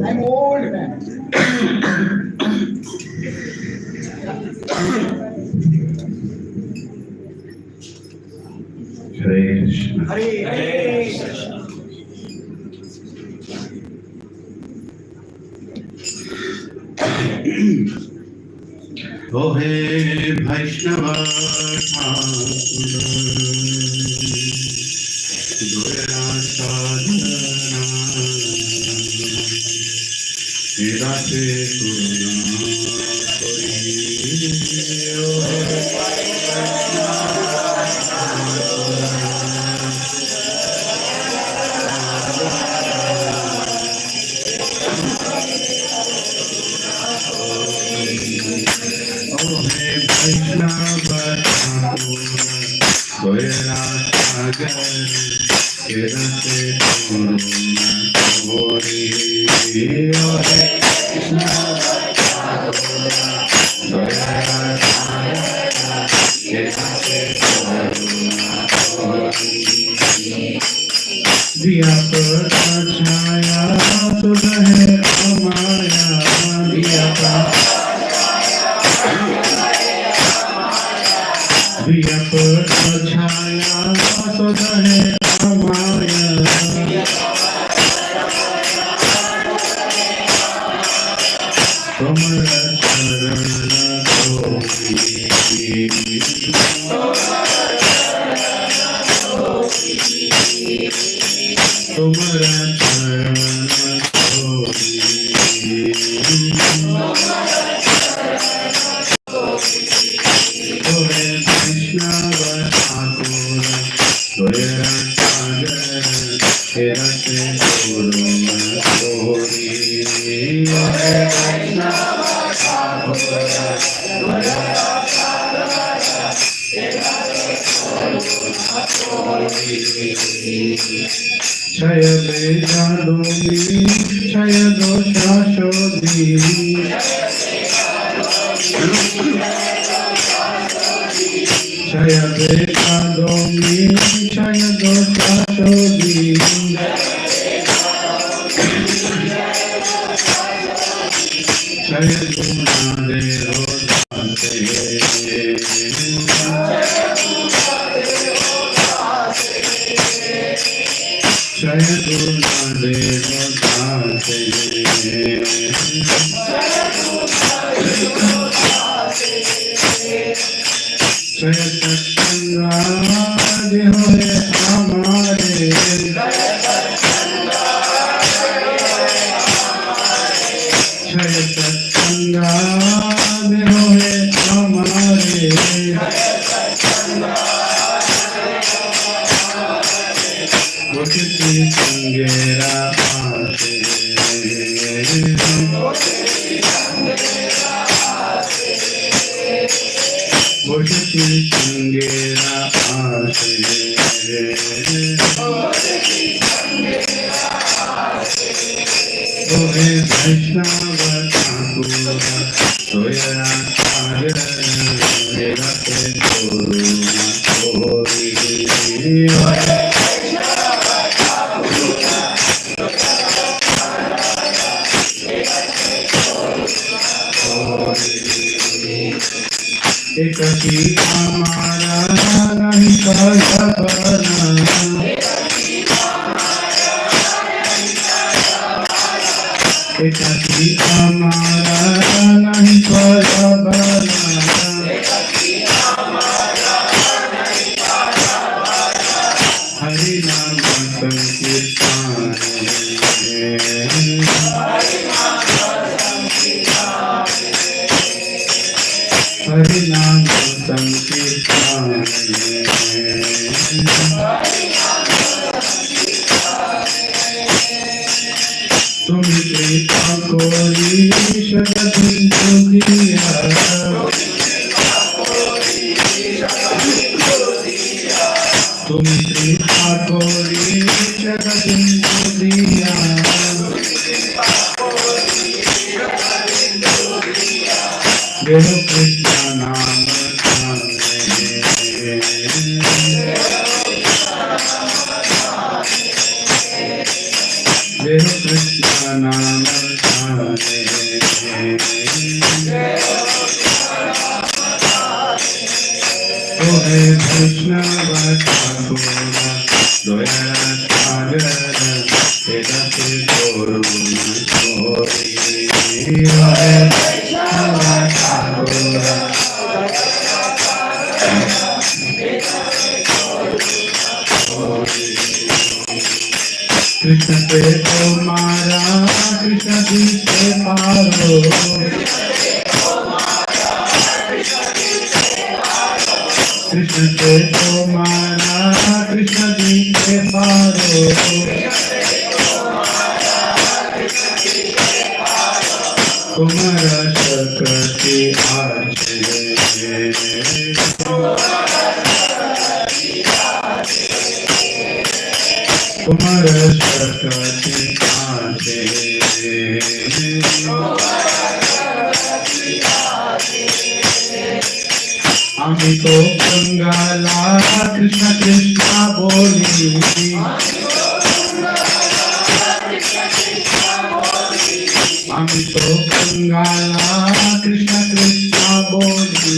I'm old man. Oh hey Vaishnava Shaya Vedadoni, Shaya Dosha Shodhi, Shaya Vedadoni, Shaya Dosha Shodhi, Shaya Gunade Rodhate, Shaya Gunade Rodhate, Shaya Satsanga Hoye Hamare, Shaya Satsanga Hoye Hamare, Bhakti Sangera Aate, Bhakti Sangera Aate, Ohe Vaishnava Thakura, Soyara Sagar, Devate Koruna Kori, Ekati Amara Nahi Kajapana, Ekati Amara Nahi Kajapana, Hari Nama Sankirtane, Hari Nama Sankirtane, Tumi Krita Kori Shagati Jodiya, Tumi Krita Kori Shagati Jodiya, Deho Krishna Nama Sane, Deho Krishna Nama Sane, Ohe Vaishnava Thakura, Doyara Sagar, Vedate Koruna Kori, Ohe Vaishnava Thakura, Krishna Te Tomara, Krishna Te Paro, Krishna Te Tomara, Krishna Te Paro, Kumara Shakati Ache, Kumara Shakati Ache, Ami to Kangala Krishna Krishna Boli, Ami to Kangala Krishna Krishna Boli,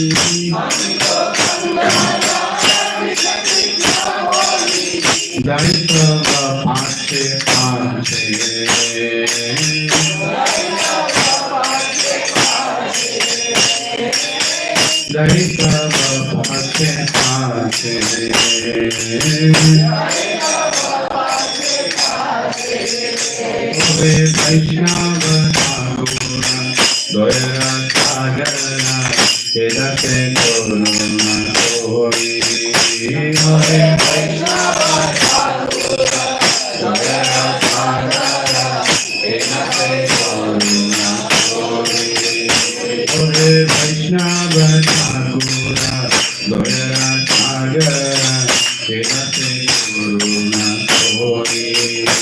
Daitava Ache Ache, Daitava Ache Ache, Ohe Vaishnava Thakura, Doyara Sagara, Vedate Koruna Kori, Ohe Vaishnava Thakura, Doyara Sagara, Vedate Koruna Kori, Ohe Vaishnava Thakura, Doyara Sagara, Vedate Koruna Kori.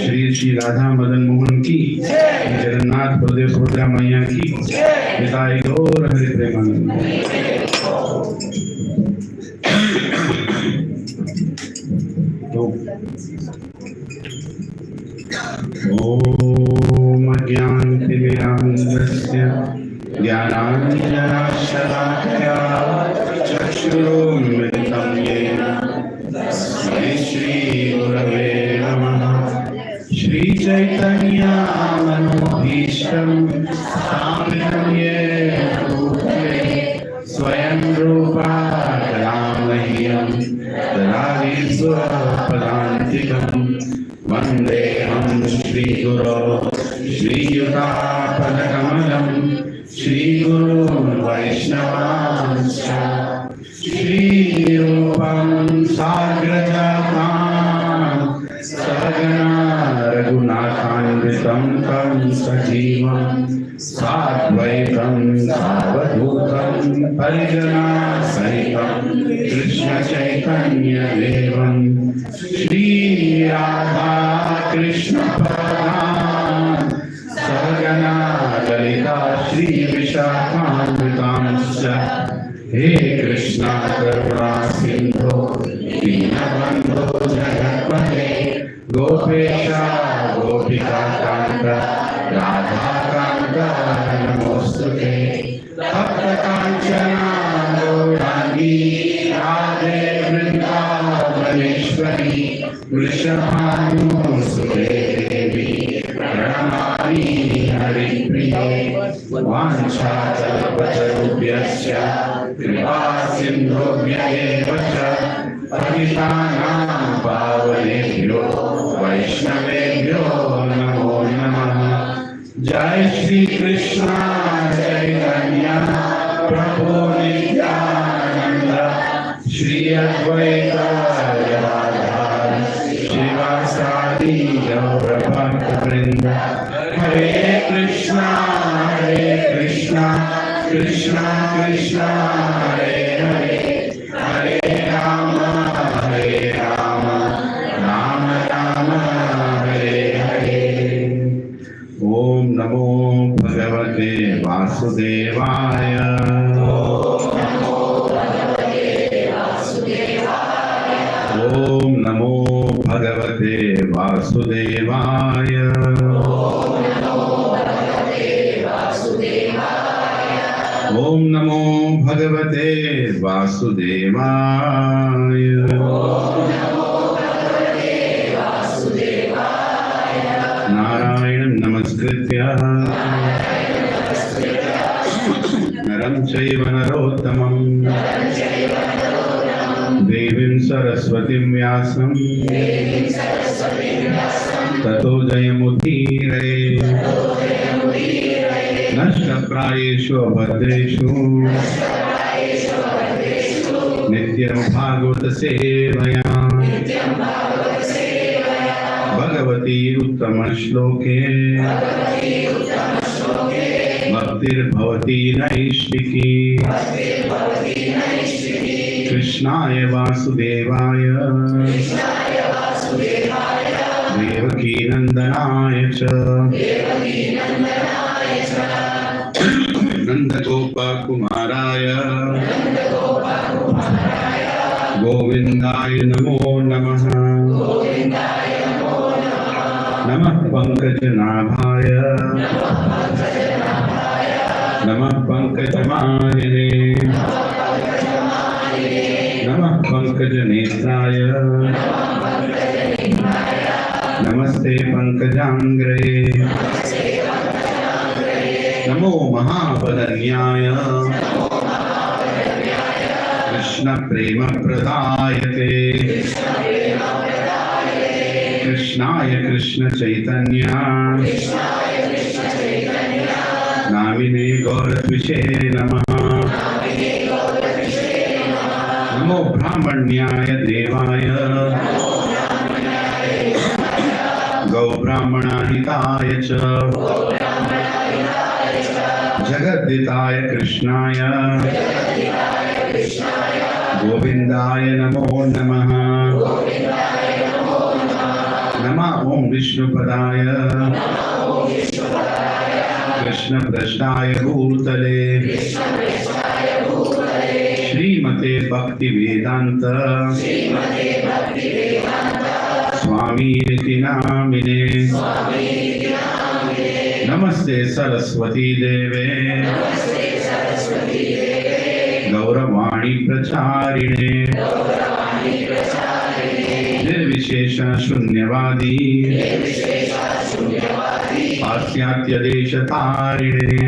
Shri Shri Radha Madan Mohan की, जगन्नाथ बलदेव सुभद्रा मैया की, निताई गौर हरि प्रेमानंद। ओम अज्ञानतिमिरान्धस्य ज्ञानाञ्जनशलाकया चक्षुरुन्मिलितं येन तस्मै श्रीगुरवे नमः। श्रीचैतन्यमनोभीष्टं स्थापितं येन भूतले स्वयं रूपा कलामह्यं ददाति स्वपदान्तिकम्। वन्देऽहं श्रीगुरो श्रीयुतापदकमलं श्रीगुरून् वैष्णवांश्च श्रीरूपं साग्रजातां सगना रघुनाथान्वितं तं सजीवम्। सजीवं साद्वैतं सावधूतं परिजना सहितं कृष्ण चैतन्य देवं श्री राधा कृष्ण प्रदान सहगना ललिता श्री विशाखान्वितांश्च हे कृष्णा करुणा सिंधो दीनबन्धो जगत्पते गोपेशा गोपिका कांत राधा कांत नमोस्तुते भक्त कांचना गौरांगी राधे वृंदावनेश्वरी वृषभानुसुते देवी प्रणमामि हरिप्रिये वाञ्छाकल्पतरुभ्यश्च कृपा सिन्धुभ्य एव च पतितानां पावनेभ्यो वैष्णवेभ्यो नमो नमः। जय श्री कृष्ण चैतन्य प्रभु नित्यानंद श्री अद्वैत गदाधर शिवासादि गौर भक्तवृंद हरे कृष्णा कृष्णा कृष्णा हरे हरे हरे राम राम राम हरे हरे। ओम नमो भगवते वासुदेवाय। ओम नमो भगवते वासुदेवाय। ओम नमो भगवते वासुदेवाय। नारायणं नमस्कृत्य नरं चैव नरोत्तमं देवीं सरस्वतीं व्यासं ततो जयमुदीरये। नष्टप्रायेषु अभद्रेषु नित्यं भागवत सेवया भगवती उत्तम श्लोके भक्तिर्भवती नैष्टिकी। कृष्णाय वासुदेवाय देवकी नंदनाय च नंदगोपकुमाराय गोविंदाय नमो नमः। नमः पंकजनाभाय नमः पंकजमालिने नमः पंकजनेत्राय नमस्ते पंकजांग्रे। नमो महावदन्याय कृष्ण प्रेम प्रदायते कृष्णाय कृष्ण चैतन्य नामिने गौरद्विषे नमः। नमो ब्राह्मण्याय देवाय गौ ब्राह्मणाहिताय च जगद्दिताय कृष्णाय गोविंदाय नमो नमः। नमः ओम विष्णुपदाय कृष्ण प्रष्टाय भूतले श्रीमते भक्ति वेदांत स्वामी नामिने। नमस्ते सरस्वती देवे गौरवाणी प्रचारिणे निर्विशेष शून्यवादी पाश्चात्य देश तारिणे।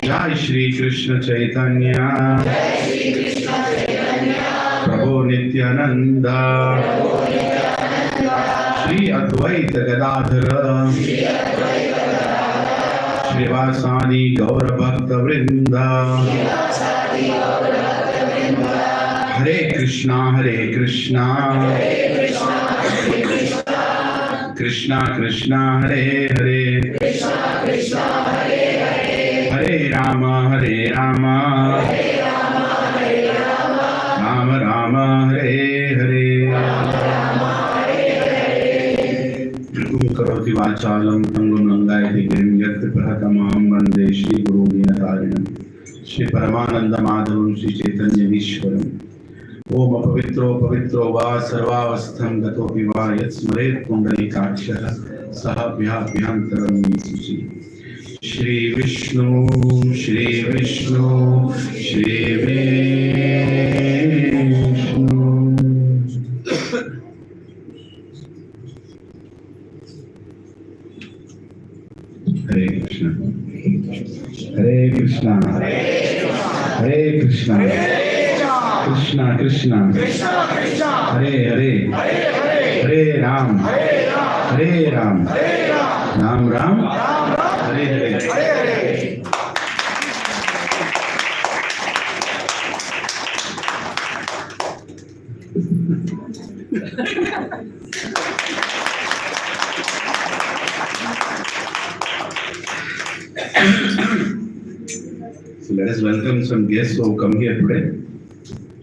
जय श्री कृष्ण चैतन्य प्रभु नित्यानंद श्री अद्वैत गदाधर श्रीवासादि गौर भक्त वृंद। हरे Krishna Krishna Krishna Hare Hare, Krishna Krishna Hare Hare, Hare Rama Hare Rama, Hare Rama Hare Rama, Rama Rama Hare Hare. Rama Hare Hare. Karoti vachalam tangum langayati girim yat prahatamam vande Shri Guru Dinatarinam Shri Paramananda Madhavam Shri Chaitanya Vishwaram. Om apavitro pavitro va sarvavastham gatopi va yat smaret pundalikakshara saha vyahantaram suchi. Shri Vishnu, Shri Vishnu, Shri Vishnu. Hare Krishna, Hare Krishna, Hare Krishna, Krishna Krishna, Krishna Krishna, Hare Hare, Hare Hare, Hare Ram, Hare Ram, Hare Ram, Hare Ram, Ram Ram, Ram Ram, Hare Hare. Hare Hare. So let us welcome some guests who have come here today.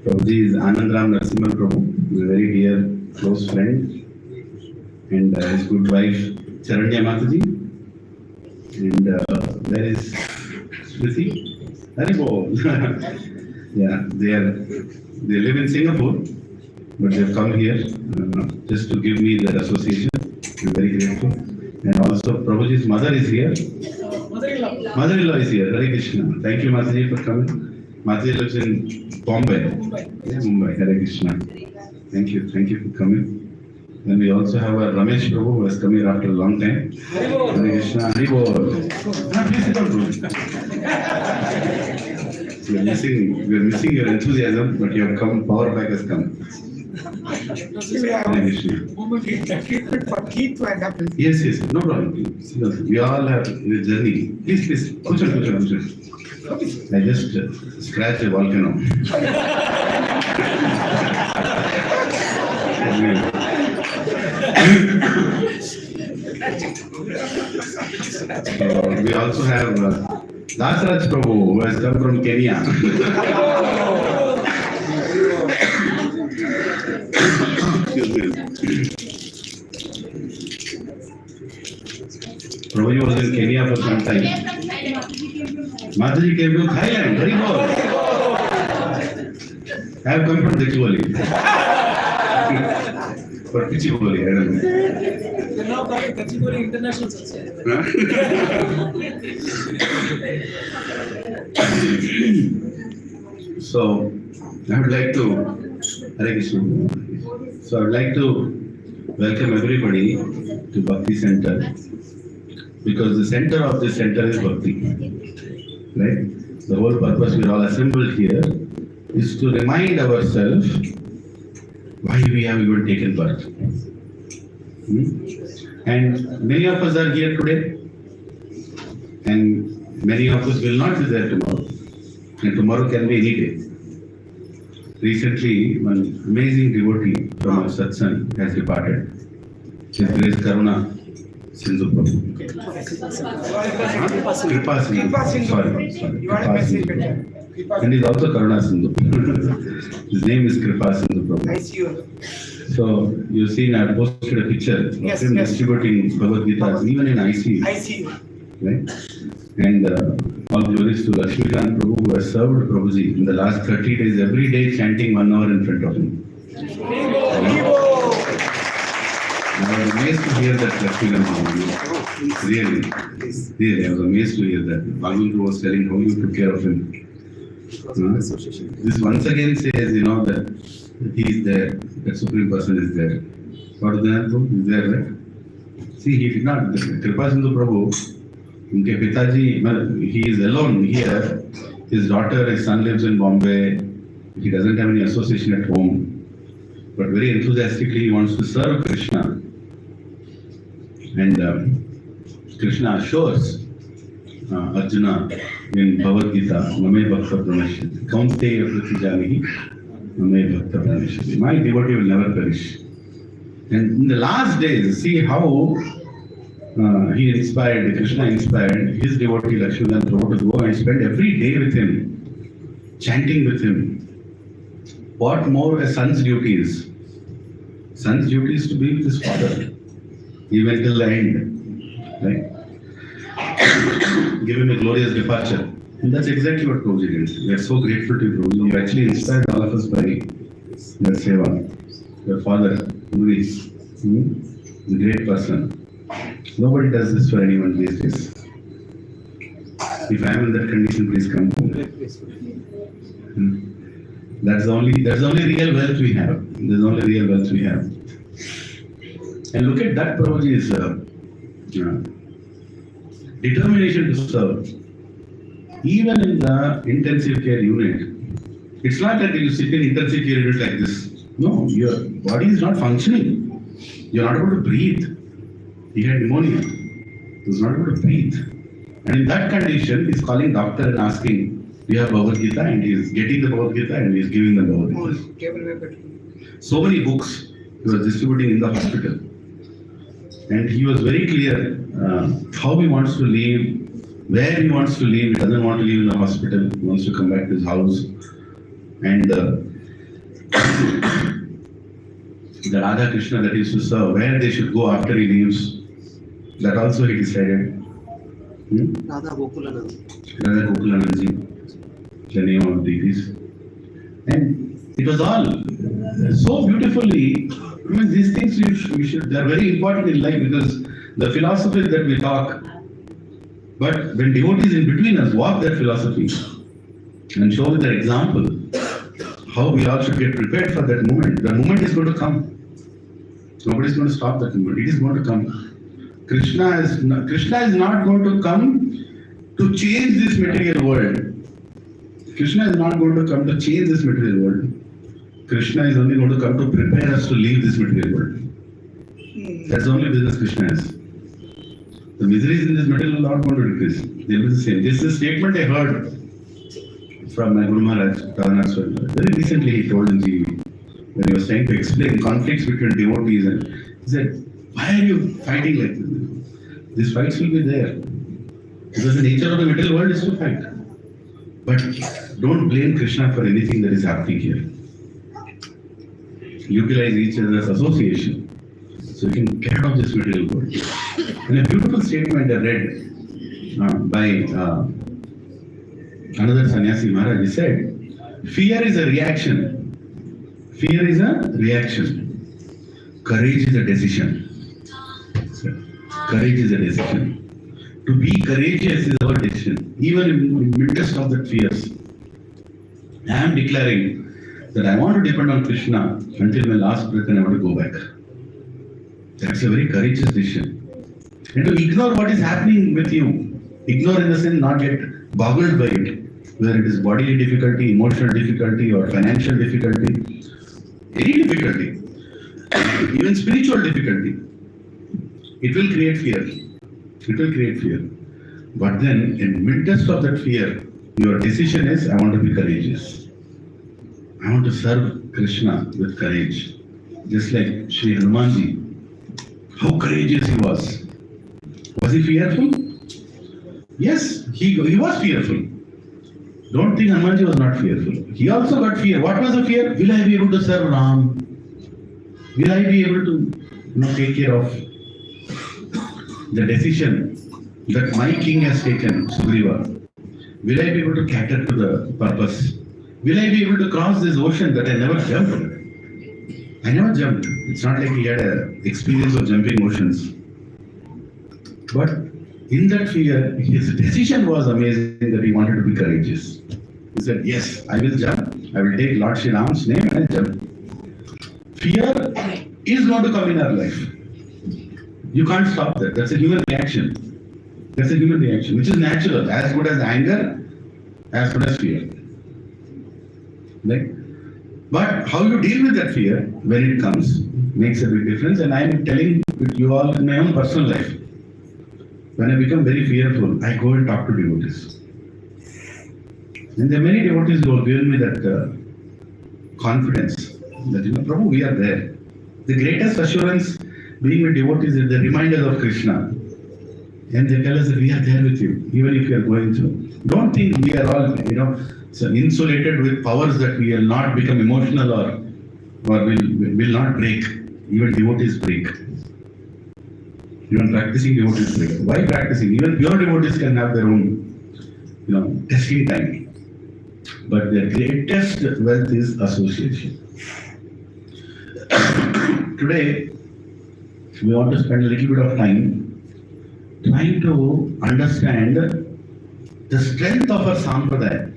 Prabhuji is Anandram Narasimha Prabhu, who is a very dear, close friend, and his good wife Charanya Mataji. And there is Smriti. Haribol. Yeah, they live in Singapore, but they have come here just to give me their association. I'm very grateful. And also Prabhuji's mother is here. Mother-in-law is here. Hare Krishna. Thank you, Mataji, for coming. Mataji lives in Bombay. Yeah, Mumbai. Hare Krishna. Thank you for coming. And we also have a Ramesh Prabhu who has come here after a long time. Hare Krishna. Haribol. We are missing your enthusiasm, but your power back has come. Hare Krishna. Treatment for teeth and apples. Yes, no problem. We all have a journey. Please, kuchan. I just scratched a volcano. We also have Dasaraj Prabhu, who has come from Kenya. Prabhuji was in Kenya for some time. Mataji came from Thailand. Very good. I have come from Dechivali. For Pichivali, I don't know. They're now calling Kachipuri International Society. So, I would like to Hare Krishna. So, I would like to welcome everybody to Bhakti Center, because the center of this center is Bhakti. Right? The whole purpose we are all assembled here is to remind ourselves why we have even taken birth. And many of us are here today, and many of us will not be there tomorrow. And tomorrow can be any day. Recently, one amazing devotee from our satsang has departed. His Grace Karuna Sindhu Prabhu. Kripa Sindhu. Sorry. You want to Kripa message Sindhu. better. And he's also Karuna Sindhu. His name is Kripa Sindhu I Prabhu. see you. So, you've seen I posted a picture of Yes, him yes. distributing Bhagavad Gita, even in ICU. I see you. Right? And all glories to Lakshmikant Prabhu, who has served Prabhuji in the last 30 days, every day chanting 1 hour in front of him. I was amazed to hear that Lakshmikant Prabhu. Really, I was amazed to hear that. Bhagwan was telling how you took care of him. This once again says, that he is there, that Supreme Person is there. What is that? Is there, right? See, he did not. Kripa Sindhu Prabhu, unke Pitaji, he is alone here. His daughter, his son lives in Bombay. He doesn't have any association at home. But very enthusiastically, he wants to serve Krishna. And Krishna assures Arjuna in Bhagavad Gita, Mame Bhakta Pranashyati. Kaunteya Pratijanihi, Mame Bhakta Pranashyati. My devotee will never perish. And in the last days, see how Krishna inspired his devotee Lakshminarayan Prabhu to go and spend every day with him, chanting with him. What more a son's duty is? Son's duty is to be with his father, even till the end. Right? Give him a glorious departure. And that's exactly what Prabhuji did. We are so grateful to you, Prabhuji. You actually inspired all of us by your seva. Your father, Luis, a great person. Nobody does this for anyone these days. If I am in that condition, please come. That's the only real wealth we have. That's the only real wealth we have. And look at that Prabhuji's determination to serve. Even in the intensive care unit, it's not that you sit in intensive care unit like this. No, your body is not functioning. You're not able to breathe. He had pneumonia. He was not able to breathe. And in that condition, he's calling doctor and asking, do you have Bhagavad Gita? And he's getting the Bhagavad Gita and he's giving them Bhagavad Gita. So many books he was distributing in the hospital. And he was very clear how he wants to live, where he wants to live. He doesn't want to live in the hospital. He wants to come back to his house. And the Radha Krishna that he used to serve, where they should go after he leaves, that also he decided. Radha Gokulananda. Radha Gokulananda, the name of deities. And it was all so beautifully. I mean, these things they're very important in life because the philosophies that we talk, but when devotees in between us walk that philosophy and show their example, how we all should get prepared for that moment. The moment is going to come. Nobody is going to stop that moment. It is going to come. Krishna is not going to come to change this material world. Krishna is not going to come to change this material world. Krishna is only going to come to prepare us to leave this material world. That's the only business Krishna has. The miseries in this material world are not going to decrease. They will be the same. This is a statement I heard from my Guru Maharaj, very recently he told in TV, when he was trying to explain conflicts between devotees, and he said, why are you fighting like this? These fights will be there. Because the nature of the material world is to fight. But don't blame Krishna for anything that is happening here. Utilize each other's association so you can get out of this material world. And a beautiful statement I read by another sannyasi Maharaj, he said, fear is a reaction. Fear is a reaction. Courage is a decision. Courage is a decision. To be courageous is our decision. Even in the midst of the fears, I am declaring that I want to depend on Krishna until my last breath and I want to go back. That's a very courageous decision. And to ignore what is happening with you, ignore in the sense not get boggled by it, whether it is bodily difficulty, emotional difficulty, or financial difficulty, any difficulty, even spiritual difficulty, it will create fear. It will create fear. But then, in midst of that fear, your decision is, I want to be courageous. I want to serve Krishna with courage. Just like Sri Hanumanji. How courageous he was. Was he fearful? Yes, he was fearful. Don't think Hanumanji was not fearful. He also got fear. What was the fear? Will I be able to serve Ram? Will I be able to take care of the decision that my king has taken, Sugriva? Will I be able to cater to the purpose? Will I be able to cross this ocean that I never jumped? I never jumped. It's not like he had an experience of jumping oceans. But in that fear, his decision was amazing that he wanted to be courageous. He said, yes, I will jump. I will take Lord Shri Ram's name and jump. Fear is going to come in our life. You can't stop that. That's a human reaction. That's a human reaction, which is natural, as good as anger, as good as fear. Right? But how you deal with that fear when it comes makes a big difference. And I am telling you all in my own personal life. When I become very fearful, I go and talk to devotees. And there are many devotees who have given me that confidence that, Prabhu, we are there. The greatest assurance being with devotees is the reminders of Krishna. And they tell us that we are there with you, even if you are going through. Don't think we are all, so insulated with powers that we will not become emotional or will not break. Even devotees break. Even practicing devotees break. Why practicing? Even pure devotees can have their own, testing time. But their greatest wealth is association. Today, we want to spend a little bit of time trying to understand the strength of our sampradaya.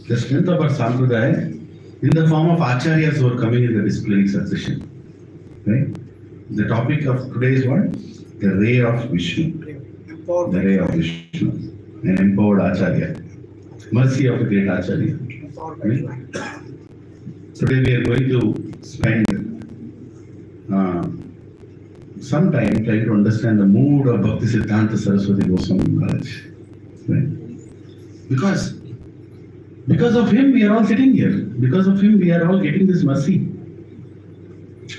The strength of our sampradaya in the form of acharyas who are coming in the disciplinic succession. Right? The topic of today is what? The ray of Vishnu. The ray of Vishnu. An empowered acharya. Mercy of a great acharya. Right? Today we are going to spend some time trying to understand the mood of Bhaktisiddhanta Saraswati Goswami Maharaj. Right? Because of him we are all sitting here. Because of him we are all getting this mercy.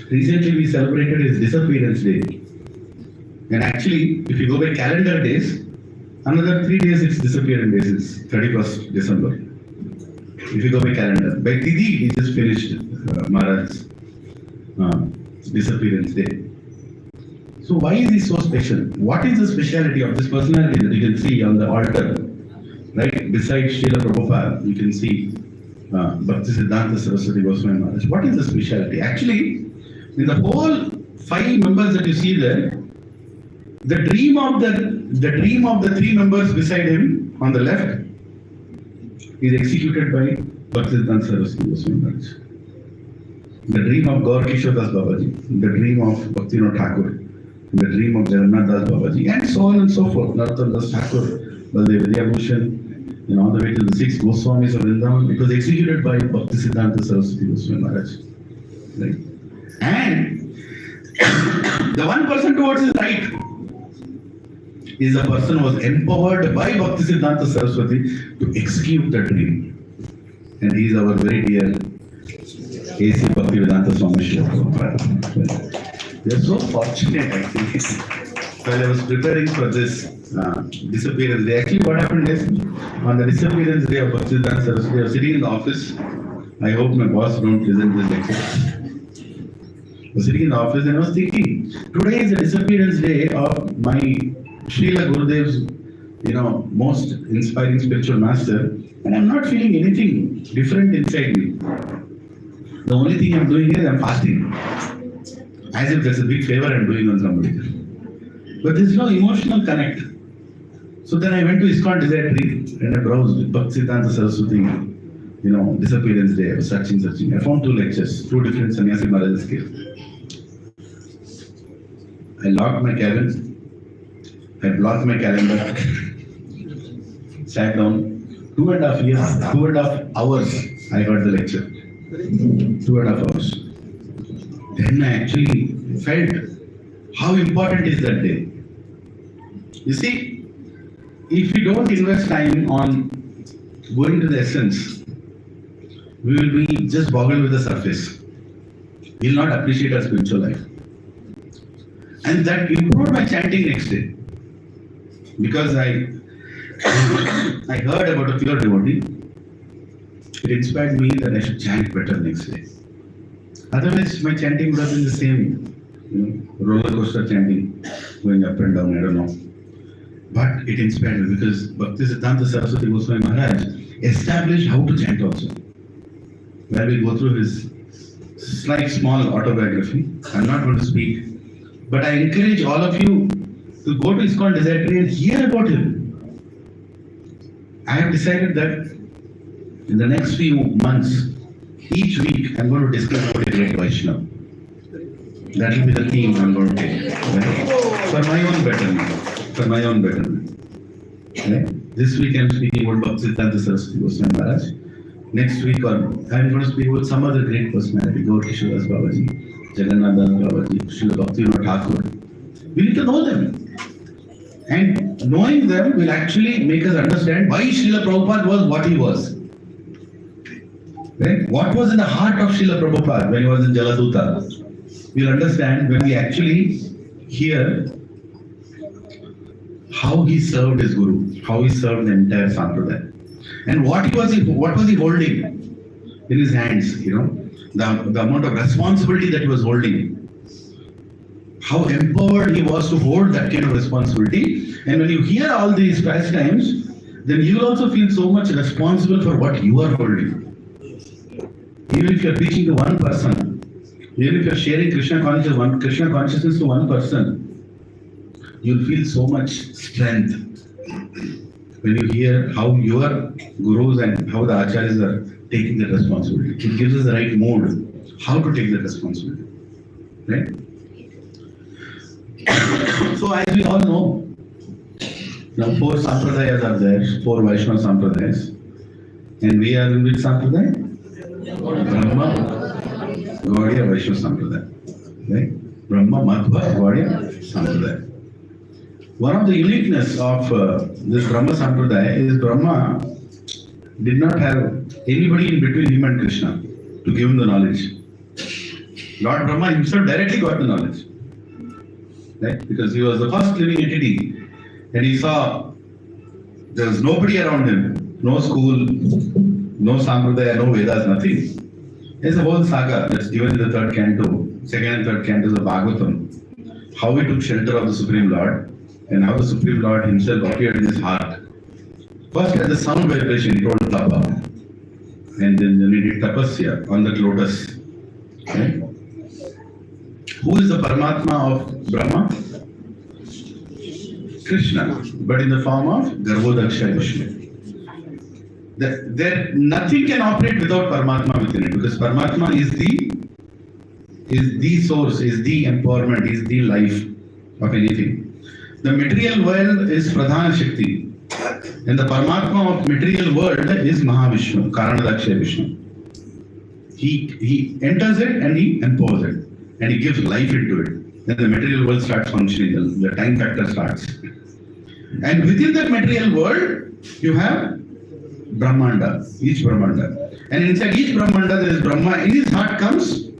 Recently we celebrated his disappearance day. And actually, if you go by calendar days, another 3 days it's disappearance days, it's 31st December. If you go by calendar. By Tithi, he just finished Maharaj's disappearance day. So why is he so special? What is the speciality of this personality that you can see on the altar? Right beside Srila Prabhupada, you can see Bhaktisiddhanta Saraswati Goswami Maharaj. What is the speciality? Actually, in the whole 5 members that you see there, the dream of the 3 members beside him on the left is executed by Bhaktisiddhanta Saraswati Goswami Maharaj. The dream of Gaur Kishore Das Babaji, the dream of Bhaktivinoda Thakur, the dream of Jagannath Das Babaji, and so on and so forth. Narottam Das Thakur, Baldev Vidyabhushan, all the way to the 6 Goswamis of Vrindavan. It was executed by Bhaktisiddhanta Saraswati Goswami Maharaj. Right? And the one person towards his right is a person who was empowered by Bhaktisiddhanta Saraswati to execute the dream. And he is our very dear A.C. Bhaktivedanta Swami Srila Prabhupada. We are so fortunate actually. While I was preparing for this disappearance day, actually what happened is, on the disappearance day of Bhaktisiddhanta Saraswati, I was sitting in the office. I hope my boss don't listen to this lecture. I was sitting in the office and I was thinking, today is the disappearance day of my Srila Gurudev's, most inspiring spiritual master, and I'm not feeling anything different inside me. The only thing I'm doing is I'm fasting. As if that's a big favor I'm doing on somebody. But there's no emotional connect. So then I went to ISKCON Desire Tree and I browsed Bhaktisiddhanta Saraswati, disappearance day. I was searching. I found 2 lectures, 2 different sannyasi Maharaj's gave. I locked my cabin. I blocked my calendar. Sat down. 2.5 years, 2.5 hours I heard the lecture. 2.5 hours. Then I actually felt how important is that day. You see, if we don't invest time on going to the essence, we will be just boggled with the surface. We will not appreciate our spiritual life. And that improved my chanting next day. Because I heard about a pure devotee, it inspired me that I should chant better next day. Otherwise, my chanting would have been the same, roller coaster chanting, going up and down, I don't know. But it inspired me because Bhaktisiddhanta Saraswati Goswami Maharaj established how to chant also. Where we go through his slight small autobiography. I'm not going to speak, but I encourage all of you to go to ISKCON Desire Tree and hear about him. I have decided that in the next few months, each week I'm going to discuss about a great Vaishnava. That will be the theme I'm going to take. Right? For my own betterment. Right? This week I'm speaking about Bhaktisiddhanta Saraswati Goswami Maharaj. Next week I'm going to speak about some other great personality, Gaur Kishore Das Babaji, Jagannath Das Babaji, Srila Bhaktivinoda Thakur. We need to know them. And knowing them will actually make us understand why Srila Prabhupada was what he was. Right? What was in the heart of Srila Prabhupada when he was in Jaladuta? we'll understand when we actually hear how he served his guru, how he served the entire sampradaya, and what was he holding in his hands. The amount of responsibility that he was holding, how empowered he was to hold that kind of responsibility. And when you hear all these pastimes, then you will also feel so much responsible for what you are holding. Even if you are preaching to one person, even if you are sharing Krishna consciousness to one person, you'll feel so much strength when you hear how your gurus and how the acharyas are taking that responsibility. It gives us the right mood, how to take that responsibility. Right? So as we all know, now 4 sampradayas are there, 4 Vaishnava sampradayas. And we are in which sampradaya? Brahma, Gaudiya, Vaishnava sampradaya. Right? Brahma, Madhva, Gaudiya, sampradaya. One of the uniqueness of this Brahma sampradaya is Brahma did not have anybody in between him and Krishna to give him the knowledge. Lord Brahma himself directly got the knowledge. Right? Because he was the first living entity. And he saw there was nobody around him, no school, no sampradaya, no Vedas, nothing. There's a whole saga that's given in the 3rd canto, 2nd and 3rd cantos of Bhagavatam, how he took shelter of the Supreme Lord and how the Supreme Lord himself appeared in his heart. First, as a sound vibration, he told Tapa, and then he did tapasya on that lotus. Okay? Who is the Paramatma of Brahma? Krishna, but in the form of Garbhodaksha Vishnu. Nothing can operate without Paramatma within it, because Paramatma is the source, is the empowerment, is the life of anything. The material world is Pradhana Shakti, and the Paramatma of material world is Mahavishnu, Karanadaksha Vishnu. He enters it and he empowers it, and he gives life into it. Then the material world starts functioning, the time factor starts. And within that material world, you have Brahmanda, each Brahmanda. And inside each Brahmanda, there is Brahma. In his heart comes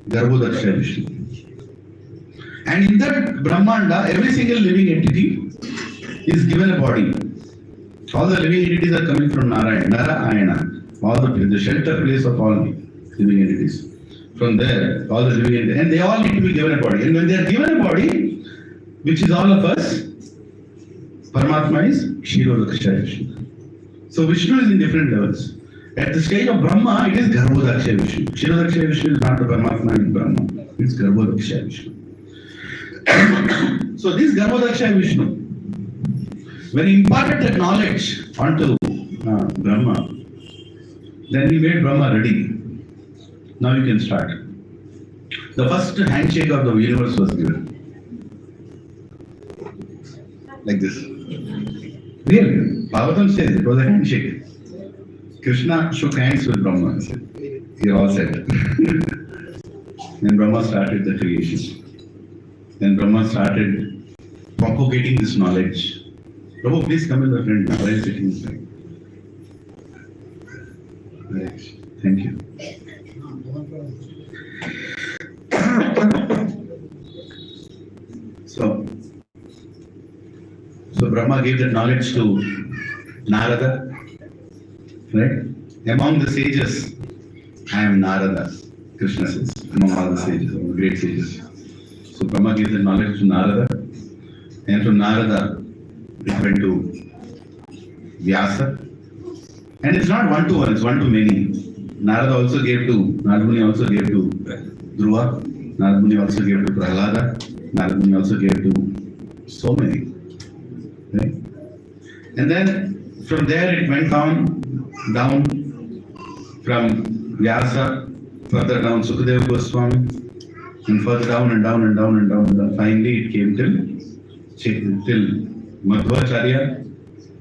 Garbhodaksha Vishnu. And in that Brahmanda, every single living entity is given a body. All the living entities are coming from Narayana, all the shelter place of all living entities. From there, all the living entities, and they all need to be given a body. And when they are given a body, which is all of us, Paramatma is Kshirodaksha Vishnu. So Vishnu is in different levels. At the stage of Brahma, it is Garbhodaksha Vishnu. Kshirodaksha Vishnu is not the Paramatma in Brahma. It's Garbhodaksha Vishnu. So this Garbhodaksha Vishnu, when he imparted that knowledge onto Brahma, then he made Brahma ready. Now you can start. The first handshake of the universe was given. Like this. Really? Bhagavatam says it was a handshake. Krishna shook hands with Brahma and said, "You're all set." Then Brahma started the creation. Then Brahma started propagating this knowledge. Prabhu, please come in the front. Why are you sitting inside? Right. Thank you. So Brahma gave that knowledge to Narada, right? Among the sages, I am Narada, Krishna says, among all the sages, among the great sages. So Brahma gave that knowledge to Narada, and from Narada, it went to Vyasa. And it's not one to one, it's one to many. Narada Muni also gave to Dhruva, Narada Muni also gave to Prahlada, Narada Muni also gave to so many. Right? And then from there it went on down from Vyasa, further down Sukadeva Goswami, and further down and down and down and down and down. Finally it came till Madhvacharya,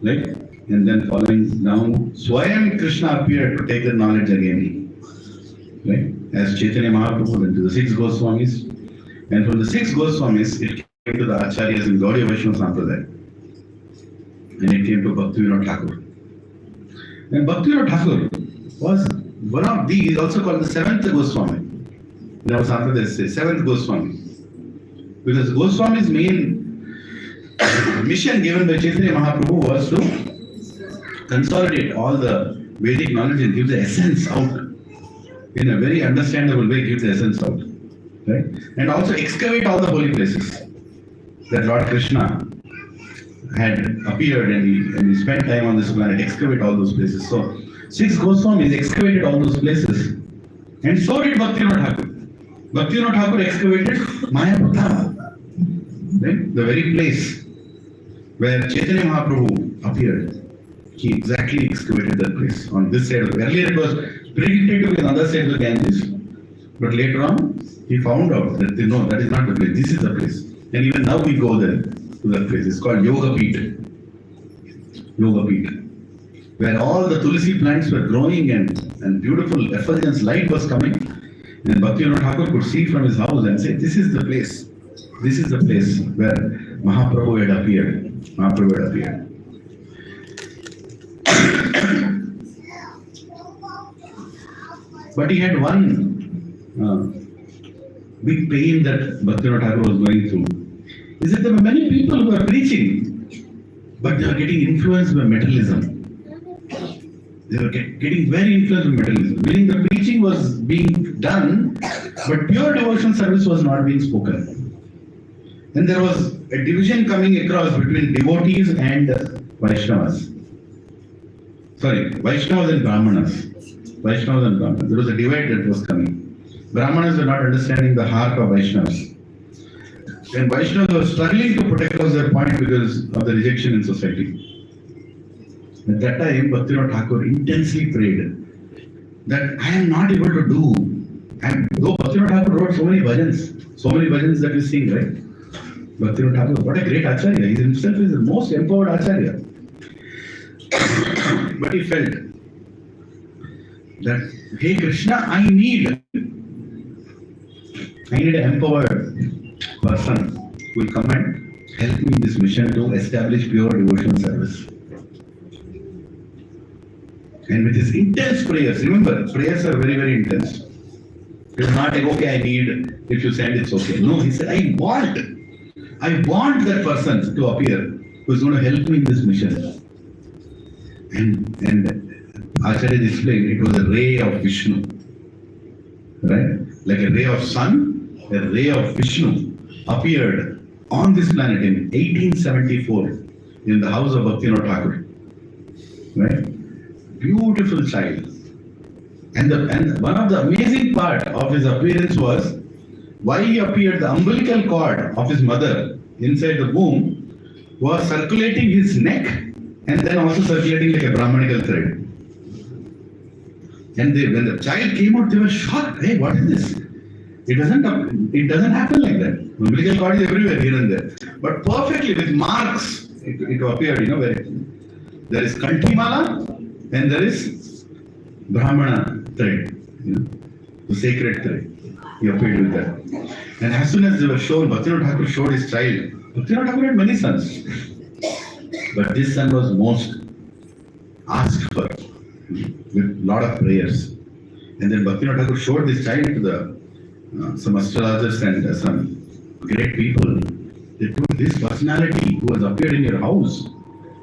right? And then following down, Swayam Krishna appeared to take the knowledge again, right? As Chaitanya Mahaprabhu went to the 6 Goswamis, and from the 6 Goswamis it came to the Acharyas in Gaudiya Vaishnava Sampradaya. And it came to Bhaktivinoda Thakur. And Bhaktivinoda Thakur was one of these, also called the 7th Goswami. in our Sampradaya say, seventh Goswami. Because Goswami's main mission given by Chaitanya Mahaprabhu was to consolidate all the Vedic knowledge and give the essence out. In a very understandable way, give the essence out. Right? And also excavate all the holy places that Lord Krishna had appeared and he spent time on this planet, excavate all those places. So, 6 Goswamis excavated all those places. And so did Bhaktivinoda Thakur. Bhaktivinoda Thakur excavated Mayaputta, right? The very place where Chaitanya Mahaprabhu appeared. He exactly excavated that place on this side of the earlier it was predicted to be on the other side of the Ganges. But later on, he found out that no, that is not the place, this is the place. And even now we go there to that place. It's called Yoga Peeth. Yoga Peeth. Where all the Tulsi plants were growing and beautiful effulgence light was coming. And Bhaktivinoda Thakur could see from his house and say, this is the place. This is the place where Mahaprabhu had appeared. Mahaprabhu had appeared. But he had one big pain that Bhaktivinoda Thakur was going through. Is that there were many people who were preaching, but they were getting influenced by materialism. They were getting very influenced by materialism. Meaning the preaching was being done, but pure devotional service was not being spoken. And there was a division coming across between devotees and Vaishnavas. Sorry, Vaishnavas and Brahmanas. Vaishnavas and Brahmanas. There was a divide that was coming. Brahmanas were not understanding the heart of Vaishnavas. And Vaishnavas were struggling to put across their point because of the rejection in society. At that time, Bhaktivinoda Thakur intensely prayed that I am not able to do. And though Bhaktivinoda Thakur wrote so many bhajans that we sing, right? Bhaktivinoda Thakur, what a great Acharya. He himself is the most empowered Acharya. But he felt that, hey Krishna, I need an empowered person who will come and help me in this mission to establish pure devotional service. And with his intense prayers, remember, prayers are very, very intense. It's not like, okay, I need, if you send it's okay. No, he said, I want that person to appear who is going to help me in this mission. And Acharya explained it was a ray of Vishnu. Right? Like a ray of sun, a ray of Vishnu appeared on this planet in 1874 in the house of Bhaktivinoda Thakur. Right? Beautiful child. And one of the amazing part of his appearance was why he appeared, the umbilical cord of his mother inside the womb was circulating his neck and then also circulating like a Brahmanical thread. And when the child came out, they were shocked. Hey, what is this? It doesn't happen like that. Umbilical cord is everywhere, here and there. But perfectly with marks, it appeared, where there is Kantimala and there is Brahmana thread, the sacred thread. He appeared with that. And as soon as they were shown, Bhaktivinoda Thakur showed his child. Bhaktivinoda Thakur had many sons. But this son was most asked for with lot of prayers. And then Bhaktivinoda Thakur showed this child to some astrologers and some great people. They told this personality who has appeared in your house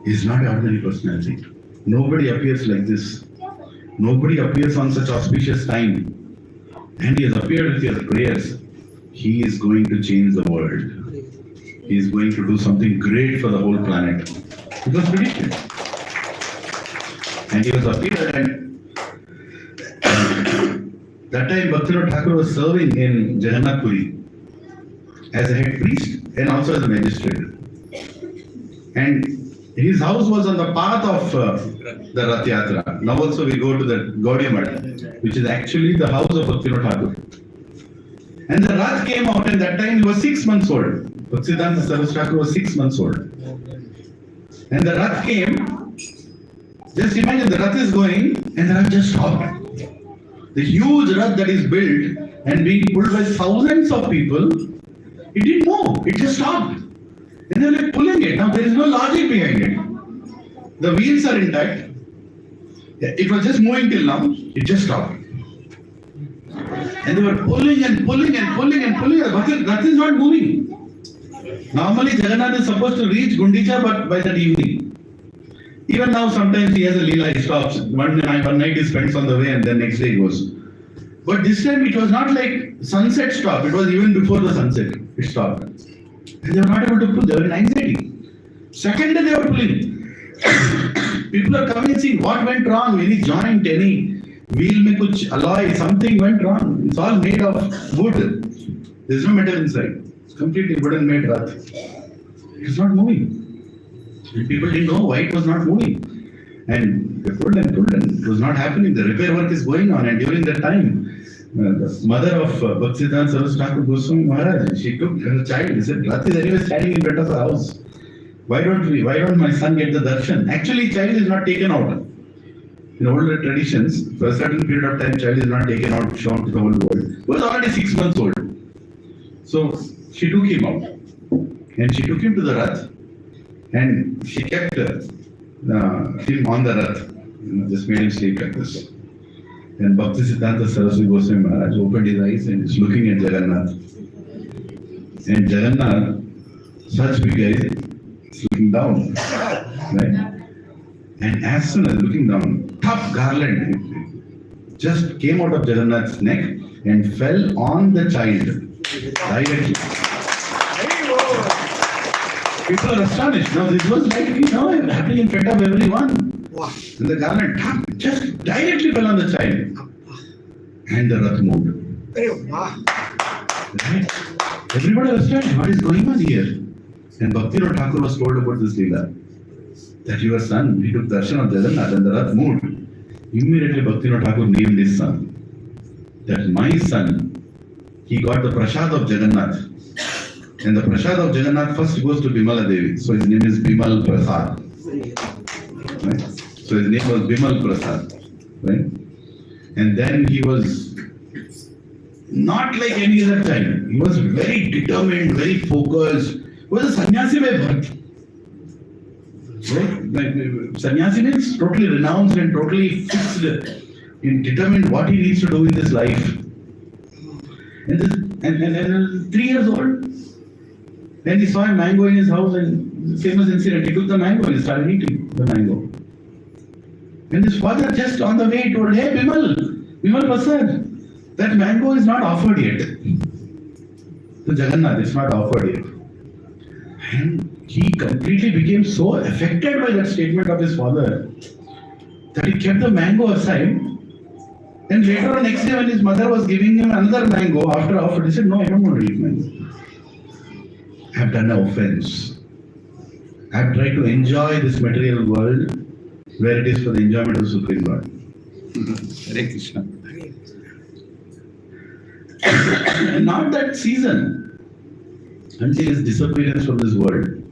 is not an ordinary personality. Nobody appears like this. Nobody appears on such auspicious time. And he has appeared with your prayers. He is going to change the world. He is going to do something great for the whole planet. It was predicted. And he was appeared, and that time Bhaktivinoda Thakur was serving in Jagannath Puri as a head priest and also as a magistrate. And his house was on the path of the Rath Yatra. Now also we go to the Gaudiya Math, which is actually the house of Bhaktivinoda Thakur. And the Rath came out, and that time he was 6 months old. Bhaktisiddhanta Saraswati Thakur was 6 months old. And the Rath came. Just imagine the Rath is going and the Rath just stopped. The huge Rath that is built and being pulled by thousands of people, it didn't move. It just stopped. And they're like pulling it. Now there is no logic behind it. The wheels are intact. It was just moving till now. It just stopped. And they were pulling and pulling and pulling and pulling. The Rath is not moving. Normally Jagannath is supposed to reach Gundicha but by that evening. Even now sometimes he has a leela, he stops. One night he spends on the way and then next day he goes. But this time it was not like sunset stop, it was even before the sunset it stopped. And they were not able to pull, they were in anxiety. Second day they were pulling. People are coming and saying what went wrong, any joint, any wheel mein kuch alloy, something went wrong. It's all made of wood. There's no metal inside. It's completely wooden made Rath. It's not moving. And people didn't know why it was not moving. And they pulled and pulled and it was not happening. The repair work is going on, and during that time, the mother of Bhaktisiddhanta Saraswati Goswami Maharaj, she took her child. He said, Rath is anyway standing in front of the house. Why don't my son get the darshan? Actually, child is not taken out. In older traditions, for a certain period of time, child is not taken out, shown to the whole world. He was already 6 months old. So she took him out. And she took him to the Rath. And she kept him on the Rath. Just made him sleep like this. And Bhaktisiddhanta Saraswati Goswami Maharaj opened his eyes and is looking at Jagannath. And Jagannath, such big eyes, is looking down. Right? And as soon as looking down, tough garland just came out of Jagannath's neck and fell on the child directly. People are astonished. Now this was like, happening in front of everyone. Wow. And the garland just directly fell on the child. And the Rath moved. Right? Everybody was astonished. What is going on here? And Bhaktivinoda Thakur was told about this leela. That your son, he took darshan of Jagannath and the Rath moved. Immediately Bhaktivinoda Thakur named his son. That my son, he got the prasad of Jagannath. And the prasad of Jagannath first goes to Bimala Devi. So his name is Bimal Prasad. Right? So his name was Bimal Prasad. Right? And then he was not like any other child. He was very determined, very focused. He was a sannyasi by birth. Right? Like, sannyasi means totally renounced and totally fixed and determined what he needs to do in this life. And 3 years old. Then he saw a mango in his house, and famous incident, he took the mango and started eating the mango. And his father just on the way told, hey Bimal Prasad, that mango is not offered yet. To Jagannath, it's not offered yet. And he completely became so affected by that statement of his father that he kept the mango aside. And later on, next day when his mother was giving him another mango after offered, he said, no, I don't want to eat mango. I have done an offense. I have tried to enjoy this material world where it is for the enjoyment of the Supreme Lord. Hare Krishna. And not that season, until his disappearance from this world,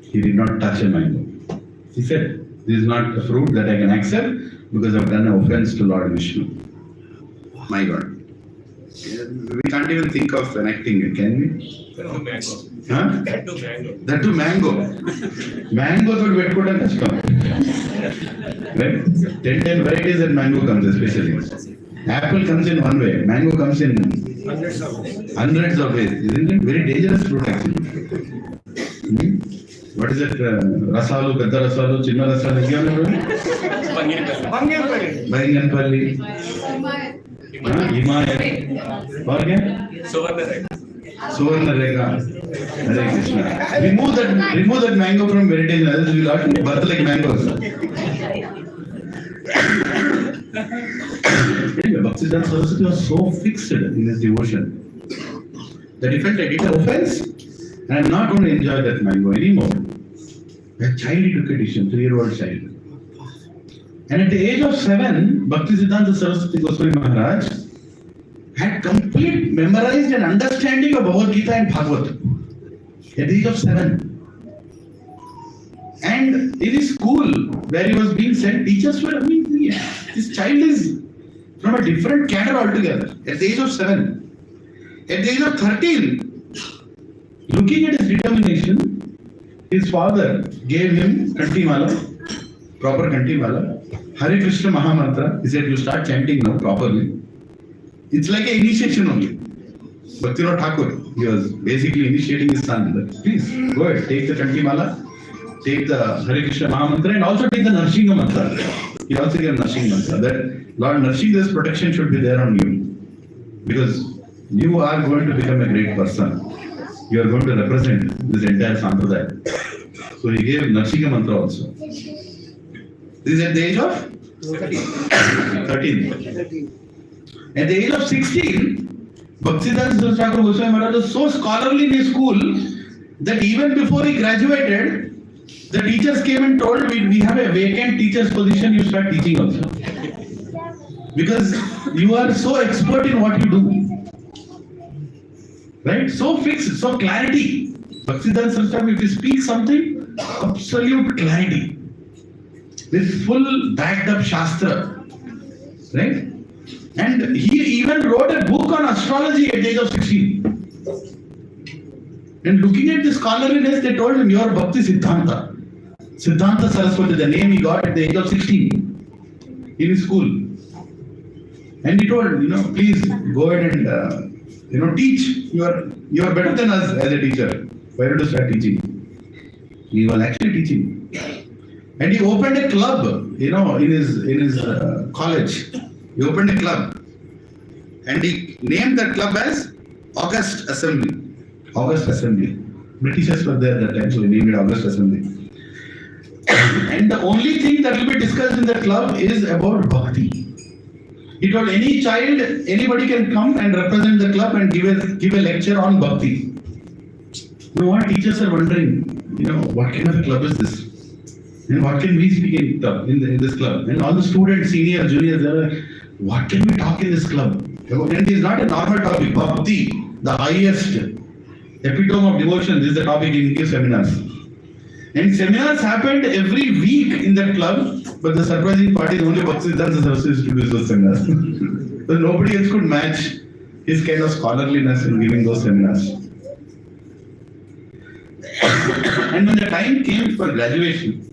he did not touch a mango. He said, this is not a fruit that I can accept because I have done an offense to Lord Vishnu. My God. We can't even think of enacting it, can we? Huh? That too mango. Mango to vetkoda kashtam. Right? 10 varieties that mango comes especially. Apple comes in one way, mango comes in hundreds of ways. Isn't it very dangerous fruit actually? What is it? Rasalu, Gadda Rasalu, Chinna Rasalu, Banganpalli, Himayat, और क्या? Suvarna Rega. Hare Krishna. Remove that mango from vegetation, others will not birth like mangoes. Bhaktisiddhanta Saraswati was so fixed in his devotion that he felt like it's an offense and I'm not going to enjoy that mango anymore. A child he took a decision, 3-year-old child. And at the age of 7, Bhaktisiddhanta Saraswati Goswami Maharaj had complete memorized and understanding of Bhagavad Gita and Bhagavad at the age of 7. And in his school where he was being sent, teachers were, this child is from a different cadre altogether at the age of 7. At the age of 13, looking at his determination, his father gave him Kantimala, proper Kantimala, Hare Krishna Mahamantra. He said, you start chanting now properly. It's like an initiation only. Bhaktivinoda Thakur, he was basically initiating his son. That, please, go ahead, take the Kanti Mala, take the Hare Krishna Mahamantra, and also take the Narsingha Mantra. He also gave Narsingha Mantra. That Lord Narsingha's protection should be there on you. Because you are going to become a great person. You are going to represent this entire Sampradaya. So he gave Narsingha Mantra also. This is at the age of 13. At the age of 16, Bhaktisiddhanta Saraswati Goswami Maharaj was so scholarly in his school that even before he graduated, the teachers came and told, we have a vacant teacher's position, you start teaching also. Because you are so expert in what you do. Right? So fixed, so clarity. Bhaktisiddhanta Saraswati, if you speak something, absolute clarity. With full backed up Shastra. Right? And he even wrote a book on astrology at the age of 16. And looking at the scholarliness, they told him, you are Bhaktisiddhanta. Siddhanta Saraswati, the name he got at the age of 16 in his school. And he told, please go ahead and, teach. You are better than us as a teacher. Why don't you start teaching? He was actually teaching. And he opened a club, in his college. He opened a club. And he named that club as August Assembly. August Assembly. Britishers were there at that time, so he named it August Assembly. And the only thing that will be discussed in that club is about bhakti. He told any child, anybody can come and represent the club and give a lecture on bhakti. You know what? Teachers are wondering, what kind of a club is this? And what can we speak in this club? And all the students, senior, juniors, they are like, what can we talk in this club? And it is not a normal topic. Bhakti, the highest epitome of devotion, this is the topic in his seminars. And seminars happened every week in that club, but the surprising part is only Bhaktisiddhanta Saraswati used to do those seminars. So nobody else could match his kind of scholarliness in giving those seminars. And when the time came for graduation,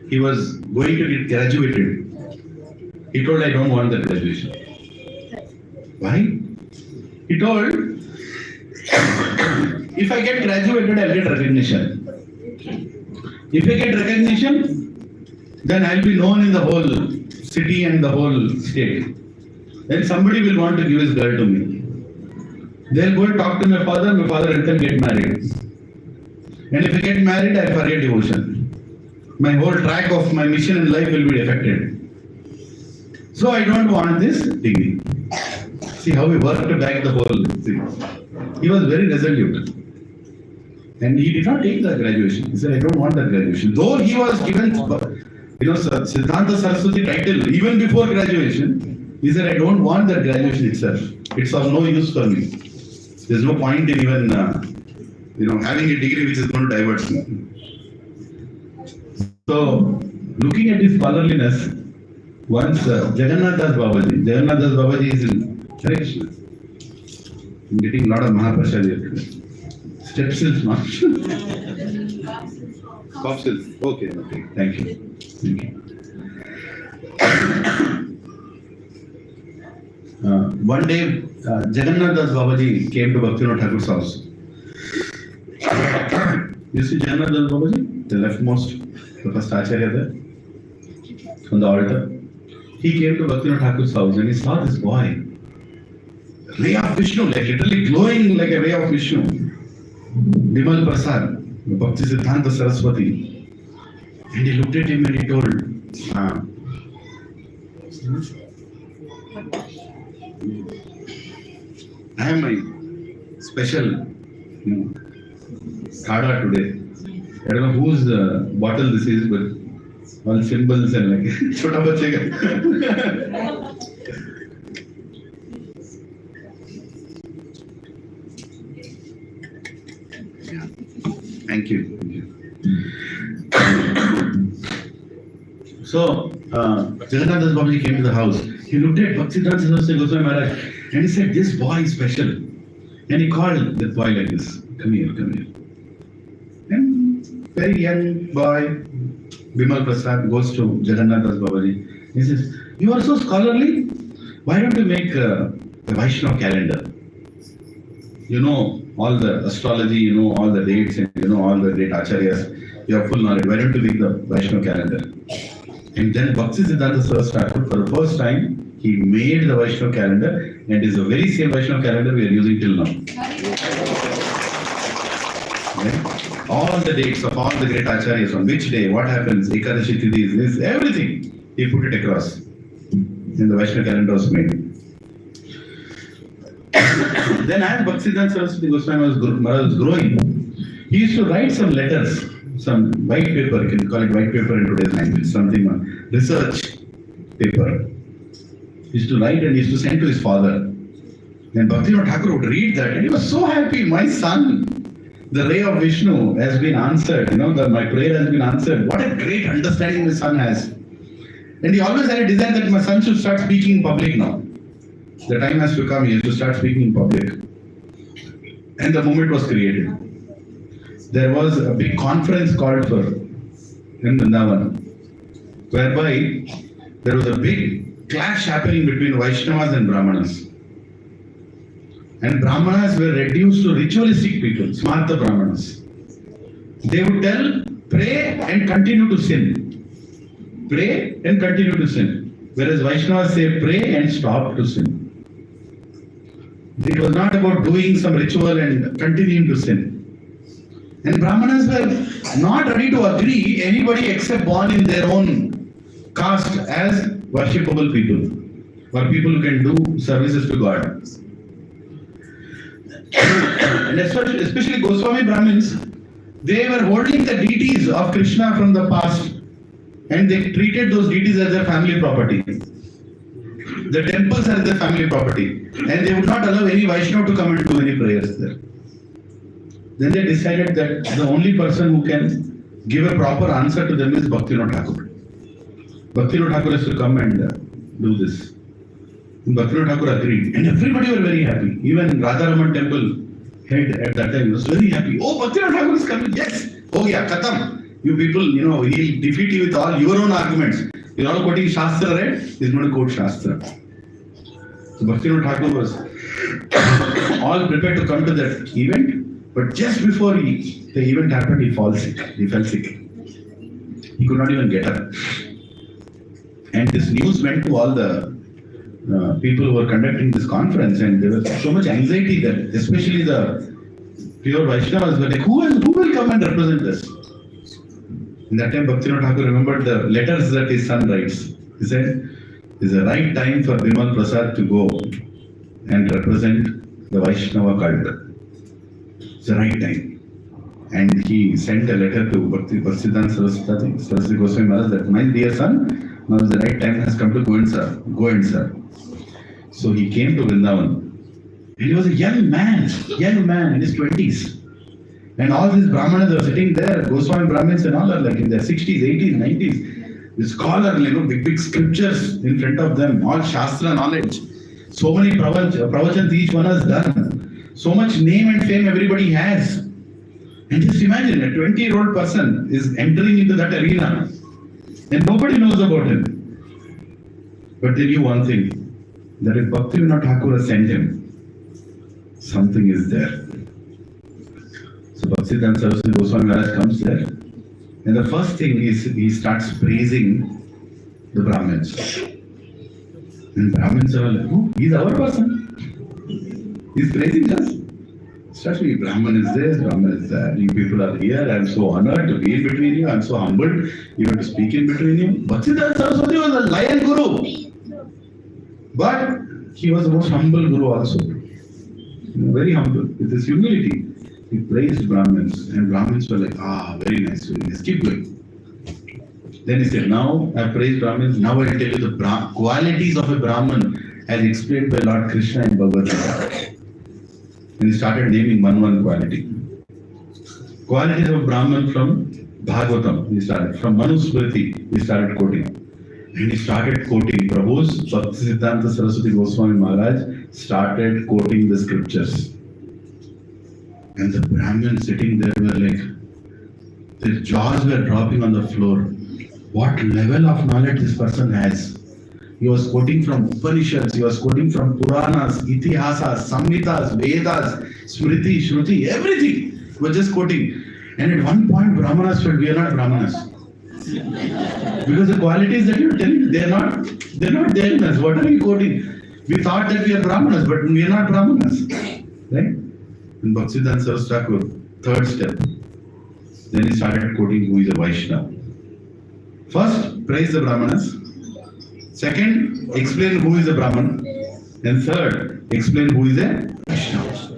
he was going to get graduated. He told, I don't want that graduation. Why? He told, if I get graduated, I'll get recognition. If I get recognition, then I'll be known in the whole city and the whole state. Then somebody will want to give his girl to me. They'll go and talk to my father and then get married. And if I get married, I forget devotion. My whole track of my mission in life will be affected. So I don't want this degree. See how he worked back the whole thing. He was very resolute. And he did not take the graduation. He said, I don't want that graduation. Though he was given, Siddhanta Saraswati title, even before graduation, he said, I don't want that graduation itself. It's of no use for me. There's no point in even, having a degree which is going to divert me. So, looking at his scholarliness, once Jagannath Das Babaji is in Hare Krishna. I'm getting a lot of Mahaprasad here. Step sills, not cough sills. Okay, thank you. One day, Jagannath Das Babaji came to Bhaktivinoda Thakur's house. You see Jagannath Das Babaji, the leftmost, the first Acharya there, on the altar. He came to Bhaktivinoda Thakur's house and he saw this boy, ray of Vishnu, like literally glowing like a ray of Vishnu. Bimal Prasad, Bhaktisiddhanta Saraswati. And he looked at him and he told, I have my special kada today. I don't know whose bottle this is, but all symbols and like chota bache ka. Thank you. So, Jagannath Das Babaji came to the house. He looked at Bhaktisiddhanta Saraswati Goswami Maharaj and he said, this boy is special. And he called the boy like this, come here. And very young boy, Bimal Prasad, goes to Jagannath Das Babaji. He says, you are so scholarly. why don't you make a Vaishnava calendar? You know all the astrology, you know all the dates, and you know all the great acharyas. You have full knowledge. Why don't you make the Vaishnava calendar? And then Bhaktisiddhanta Saraswati, for the first time, he made the Vaishnava calendar, and is the very same Vaishnava calendar we are using till now. Right? All the dates of all the great acharyas, on which day, what happens, Ekadashi Tithi, this, everything, he put it across. And the Vaishnava calendar was made. Then as Bhaktisiddhanta Saraswati Goswami Maharaj was growing, he used to write some letters, some white paper, you can call it white paper in today's language, something on research paper. He used to write and he used to send to his father. And Bhaktivinoda Thakur would read that and he was so happy, my son, the ray of Vishnu has been answered, my prayer has been answered. What a great understanding my son has. And he always had a desire that my son should start speaking in public now. The time has to come, he has to start speaking in public. And the moment was created. There was a big conference called for in Vrindavan, whereby there was a big clash happening between Vaishnavas and Brahmanas. And Brahmanas were reduced to ritualistic people, smarta Brahmanas. They would tell, pray and continue to sin. Pray and continue to sin. Whereas Vaishnavas say, pray and stop to sin. It was not about doing some ritual and continuing to sin. And Brahmanas were not ready to agree anybody except born in their own caste as worshipable people, or people who can do services to God. And especially Goswami Brahmins, they were holding the deities of Krishna from the past, and they treated those deities as their family property. The temples are their family property, and they would not allow any Vaishnava to come and do any prayers there. Then they decided that the only person who can give a proper answer to them is Bhaktisiddhanta Thakur. Bhaktisiddhanta Thakur has to come and do this. And Bhaktisiddhanta Thakur agreed, and everybody were very happy. Even Radharaman temple head at that time was very happy. Oh, Bhaktisiddhanta Thakur is coming, yes! Oh yeah, Khatam. You people, he'll defeat you with all your own arguments. You're all quoting Shastra, right? He's going to quote Shastra. So Bhaktisiddhanta Thakur was all prepared to come to that event, but just before the event happened, he fell sick. He could not even get up. And this news went to all the people who were conducting this conference, and there was so much anxiety that especially the pure Vaishnavas were like, who will come and represent us? In that time, Bhaktisiddhanta Thakur remembered the letters that his son writes. He said, it's the right time for Bimal Prasad to go and represent the Vaishnava cult. It's the right time. And he sent a letter to Bhaktisiddhanta Saraswati Goswami Maharaj that, my dear son, now the right time has come to go and serve. So he came to Vrindavan. And he was a young man in his 20s. And all these Brahmanas are sitting there, Goswami Brahmins and all are like in their 60s, 80s, 90s. The scholar, big scriptures in front of them, all Shastra knowledge. So many pravachans each one has done. So much name and fame everybody has. And just imagine, a 20-year-old person is entering into that arena and nobody knows about him. But they knew one thing, that if Bhaktisiddhanta Thakur has sent him, something is there. So Bhaktisiddhanta Saraswati Goswami Maharaj comes there, and the first thing is he starts praising the Brahmins. And Brahmins are like, oh, he's our person. He's praising us. Especially Brahman is this, Brahman is that. You people are here. I am so honored to be in between you. I am so humbled even to speak in between you. Bhaktisiddhanta Saraswati was a lion guru. But he was the most humble guru also. Very humble. With his humility, he praised Brahmins. And Brahmins were like, very nice, keep going. Then he said, now I praised Brahmins, now I will tell you the qualities of a Brahman as explained by Lord Krishna in Bhagavad Gita. And he started naming one quality. Qualities of Brahman from Bhagavatam, he started. From Manusmriti, he started quoting. And he started quoting Prabhu's Bhaktisiddhanta Saraswati Goswami Maharaj started quoting the scriptures. And the Brahmins sitting there were like, their jaws were dropping on the floor. What level of knowledge this person has. He was quoting from Upanishads, he was quoting from Puranas, Itihasas, Samhitas, Vedas, Smriti, Shruti, everything. He was just quoting. And at one point, Brahmanas felt we are not Brahmanas. Because the qualities that you are telling, they are not there in us. What are you quoting? We thought that we are Brahmanas, but we are not Brahmanas. Right? In Bhaktisiddhanta Saraswati, third step. Then he started quoting who is a Vaishnava. First, praise the Brahmanas. Second, explain who is a Brahman. And third, explain who is a Vaishnava.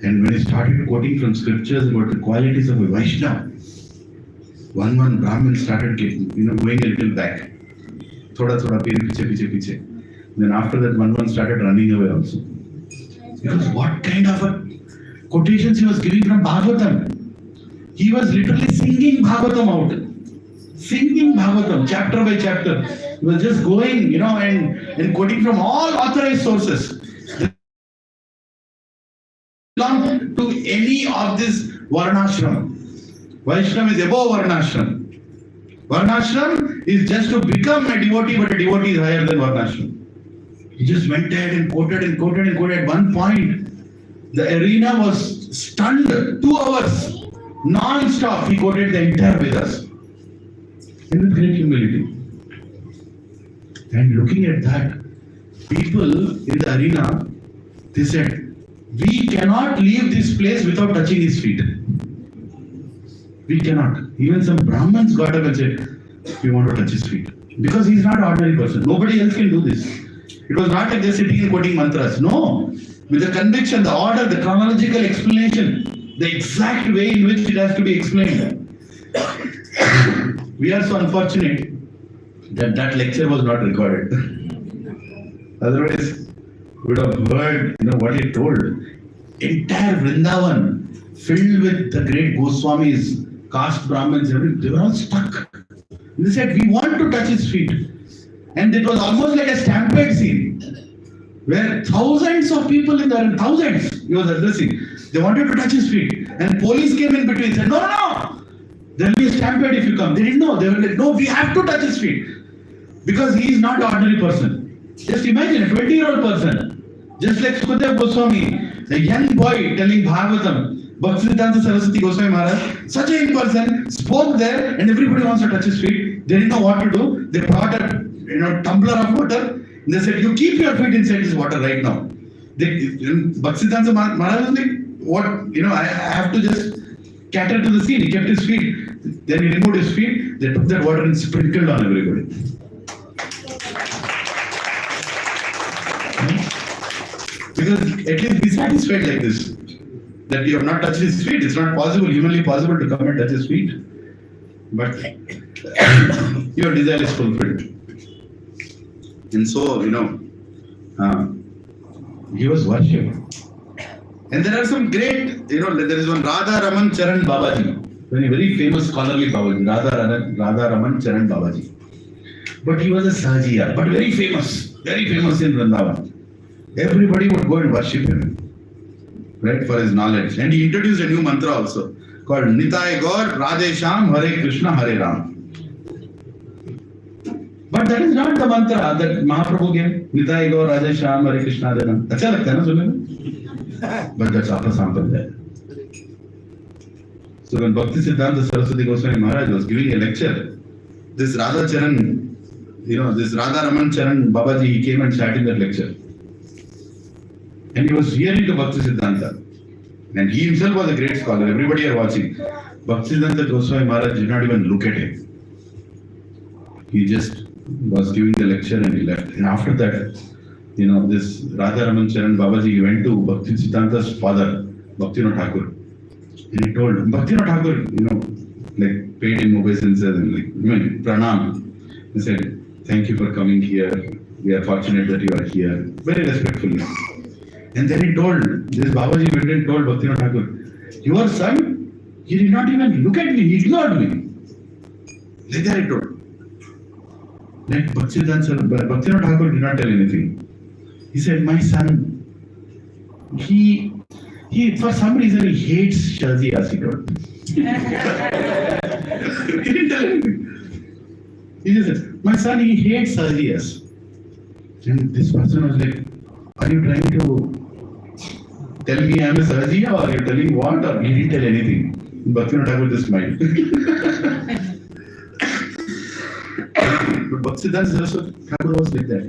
And when he started quoting from scriptures about the qualities of a Vaishnava, one Brahmin started getting, going a little back. Thoda piche. Then after that, one started running away also. Because what kind of a quotations he was giving from Bhagavatam? He was literally singing Bhagavatam out. Singing Bhagavatam, chapter by chapter. He was just going, and quoting from all authorized sources. Belong to any of this Varnashram. Vaishnava is above Varnashram. Varnashram is just to become a devotee, but a devotee is higher than Varnashram. He just went ahead and quoted. At one point, the arena was stunned. 2 hours, non-stop, he quoted the entire Vedas. And with great humility. And looking at that, people in the arena, they said, we cannot leave this place without touching his feet. We cannot. Even some Brahmins got up and said, we want to touch his feet. Because he is not an ordinary person. Nobody else can do this. It was not like just sitting and quoting mantras. No. With the conviction, the order, the chronological explanation, the exact way in which it has to be explained. We are so unfortunate that lecture was not recorded. Otherwise, we would have heard what he told. Entire Vrindavan filled with the great Goswamis, caste Brahmins, they were all stuck. And they said, we want to touch his feet. And it was almost like a stampede scene, where thousands of people in there, thousands he was addressing, they wanted to touch his feet. And police came in between and said, no, there will be a stampede if you come. They didn't know. They were like, no, we have to touch his feet. Because he is not an ordinary person. Just imagine a 20-year-old person, just like Srila Goswami, a young boy telling Bhagavatam, Bhaktisiddhanta Saraswati Goswami Maharaj, such a young person, spoke there and everybody wants to touch his feet. They didn't know what to do. They brought a tumbler of water and they said, you keep your feet inside this water right now. Bhaktisiddhanta Maharaj was like, what, I have to just cater to the scene. He kept his feet. Then he removed his feet. They took that water and sprinkled on everybody. Because at least be satisfied like this. That you have not touched his feet. It's not possible, humanly possible to come and touch his feet. But your desire is fulfilled. And so, he was worshipped. And there are some great, there is one Radha Raman Charan Babaji, very famous scholarly Babaji, Radha Raman Charan Babaji. But he was a Sahajiya, but very famous in Vrindavan. Everybody would go and worship him, right, for his knowledge. And he introduced a new mantra also, called Nitai Gaur, Radhe Sham, Hare Krishna, Hare Ram. But that is not the mantra that Mahaprabhu gave. Nitai Gaur, Radhe Sham, Hare Krishna, Hare Ram. Acha lagta hai na sunne mein? But that's Apa Sampradaya. So when Bhaktisiddhanta Saraswati Goswami Maharaj was giving a lecture, this Radha Raman Charan Babaji, he came and sat in that lecture. And he was hearing to Bhaktisiddhanta. And he himself was a great scholar. Everybody are watching. Bhaktisiddhanta Goswami Maharaj did not even look at him. He just was giving the lecture and he left. And after that, this Radha Raman Charan Babaji, he went to Bhaktisiddhanta's father, Bhaktivinoda Thakur. And he told him, Bhaktivinoda Thakur, paid him obeisances and pranam. He said, thank you for coming here. We are fortunate that you are here. Very respectfully. And then he told, this Babaji went and told Bhaktivinoda Thakur, your son, he did not even look at me, he ignored me. Like that he told. Like Bhaktivinoda Thakur did not tell anything. He said, my son, he for some reason he hates Shaziyas, he told. He didn't tell anything. He just said, my son, he hates Shaziyas. And this person was like, are you trying to tell me I'm a Sahaji or are you telling what? Or he didn't tell anything. Bhaktivinoda Thakur just smiled. But Bhaktisiddhanta Saraswati Thakur was like that.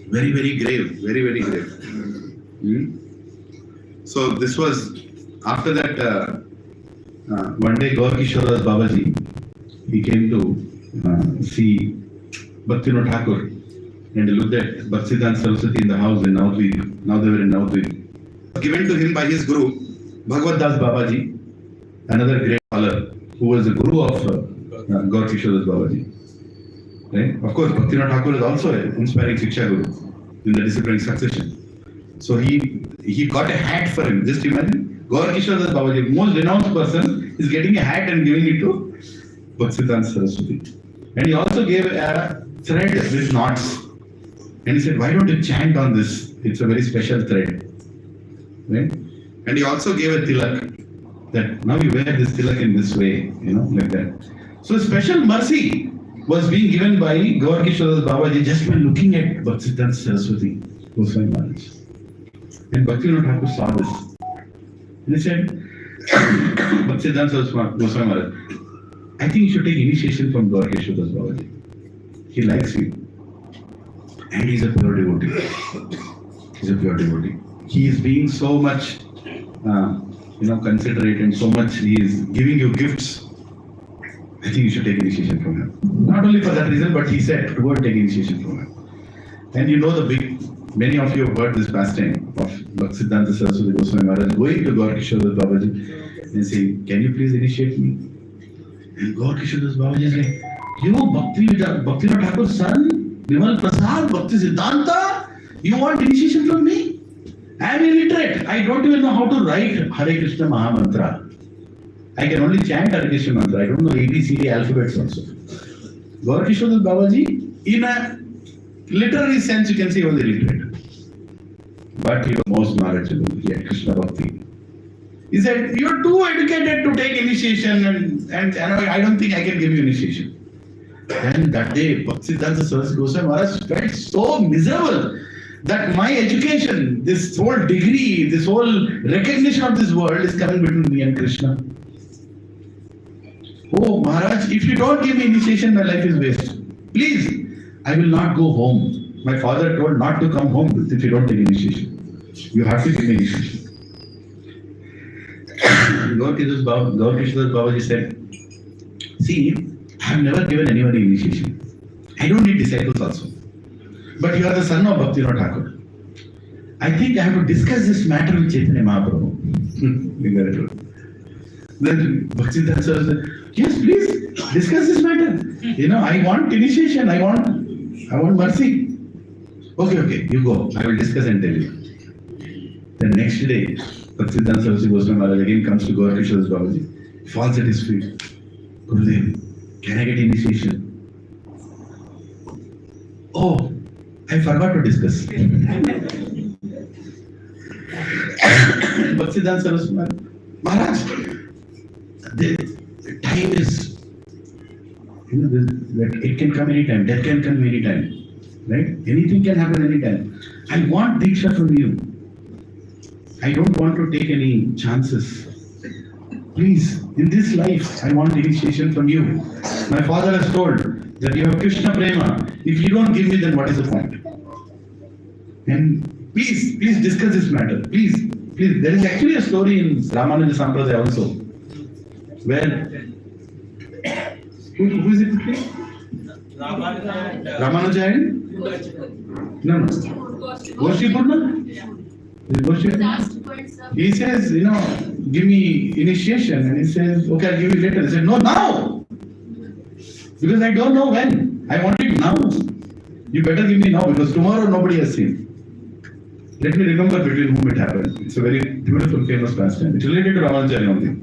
Very, very grave. Very, very grave. So this was, after that, one day Gaur Kishoredas Babaji, he came to see Bhaktivinoda Thakur and he looked at Bhaktisiddhanta Saraswati in the house in Navadvip. Now they were in Navadvip. Given to him by his guru, Bhagavad Das Babaji, another great scholar who was the guru of Gaur Kishoredas Babaji. Right? Of course, Bhaktivinoda Thakur is also an inspiring Shiksha Guru in the disciplining succession. So he got a hat for him. Just imagine, Gaur Kishoredas Babaji, most renounced person, is getting a hat and giving it to Bhaktisiddhanta Saraswati. And he also gave a thread with knots. And he said, why don't you chant on this? It's a very special thread. Right? And he also gave a tilak. That now you wear this tilak in this way, like that. So special mercy was being given by Gaur Kishoredas Babaji just by looking at Bhaktisiddhanta Saraswati Goswami Maharaj. And Bhaktivinoda Thakur saw this. And he said, Bhaktisiddhanta Saraswati Goswami Maharaj, I think you should take initiation from Gaur Kishoredas Babaji. He likes you. And he's a pure devotee. He's a pure devotee. He is being so much considerate and so much he is giving you gifts. I think you should take initiation from him. Not only for that reason, but he said to go and take initiation from him. And many of you have heard this pastime of Bhaktisiddhanta Saraswati Goswami Maharaj going to Gaur Kishoredas Babaji and saying, can you please initiate me? And Gaur Kishoredas Babaji is like, you Bhaktivinoda Thakur's son, Vimal Prasad, Bhaktisiddhanta, you want initiation from me? I am illiterate. I don't even know how to write Hare Krishna Maha Mantra. I can only chant Hare Krishna Mantra. I don't know ABCD alphabets also. Gaur Kishoredas Babaji, in a literary sense, you can say he was illiterate. But he was most knowledgeable. He had Krishna Bhakti. He said, you are too educated to take initiation and I don't think I can give you initiation. And that day, Bhaktisiddhanta Saraswati Goswami Maharaj felt so miserable that my education, this whole degree, this whole recognition of this world is coming between me and Krishna. Oh Maharaj, if you don't give me initiation, my life is waste. Please, I will not go home. My father told not to come home if you don't take initiation. You have to give me initiation. Gaur Kishoredas Babaji said, see, I have never given anybody initiation. I don't need disciples also. But you are the son of Bhaktivinoda Thakur. I think I have to discuss this matter with Chaitanya Mahaprabhu. Then Bhaktisiddhanta Saraswati said, yes, please, discuss this matter. I want initiation, I want mercy. Okay, you go. I will discuss and tell you. The next day, Bhaktisiddhanta Saraswati Goswami Maharaj again comes to Gaur Kishoredas Babaji. He falls at his feet. Gurudev, can I get initiation? Oh, I forgot to discuss. Bhaktisiddhanta Saraswati Maharaj, the time is, it can come anytime, death can come anytime, right? Anything can happen anytime. I want Diksha from you. I don't want to take any chances. Please, in this life, I want initiation from you. My father has told that you have Krishna Prema. If you don't give me, then what is the point? And please discuss this matter. Please. There is actually a story in Ramanuja Sampradaya also, where who is it? Ramanuja and no. Goshipurna? He says, give me initiation, and he says, okay, I'll give you later. He said, no, now, because I don't know when. I want it now. You better give me now, because tomorrow nobody has seen. Let me remember between whom it happened. It's a very beautiful, famous pastime. It's related to Ramanujacharya only.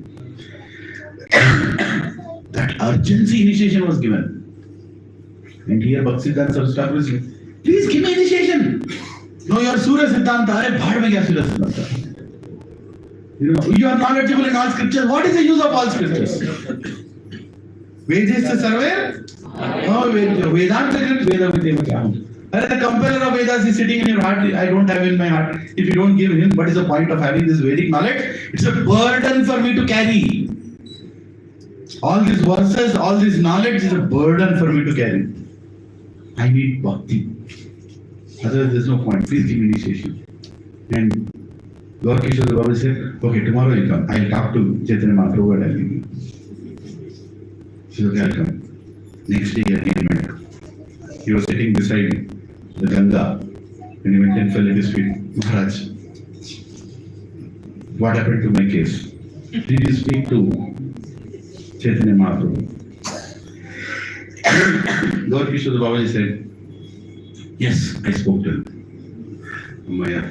That urgency initiation was given. And here Bhaktisiddhanta Saraswati is like, please give me initiation. No, you are Surya Siddhanta. Arey, bhaad mein kya Surya Siddhanta? You are knowledgeable in all scriptures. What is the use of all scriptures? Vedasya sarve? No, Vedanta Veda Videva Kyam. Whereas the compeller of Vedas is sitting in your heart, I don't have in my heart. If you don't give him, what is the point of having this Vedic knowledge? It's a burden for me to carry. All these verses, all this knowledge is a burden for me to carry. I need bhakti. Otherwise, there's no point. Please give me initiation. And Lord Kishore Baba said, okay, tomorrow you come. I'll talk to Chaitanya Mahaprabhu and I'll give you. He said, okay, I'll come. Next day he again went. He was sitting beside the Ganga and he went and fell at his feet. Maharaj, what happened to my case? Did you speak to Chaitanya Mahaprabhu? Lord Kishore Baba said, yes, I spoke to him. Maya.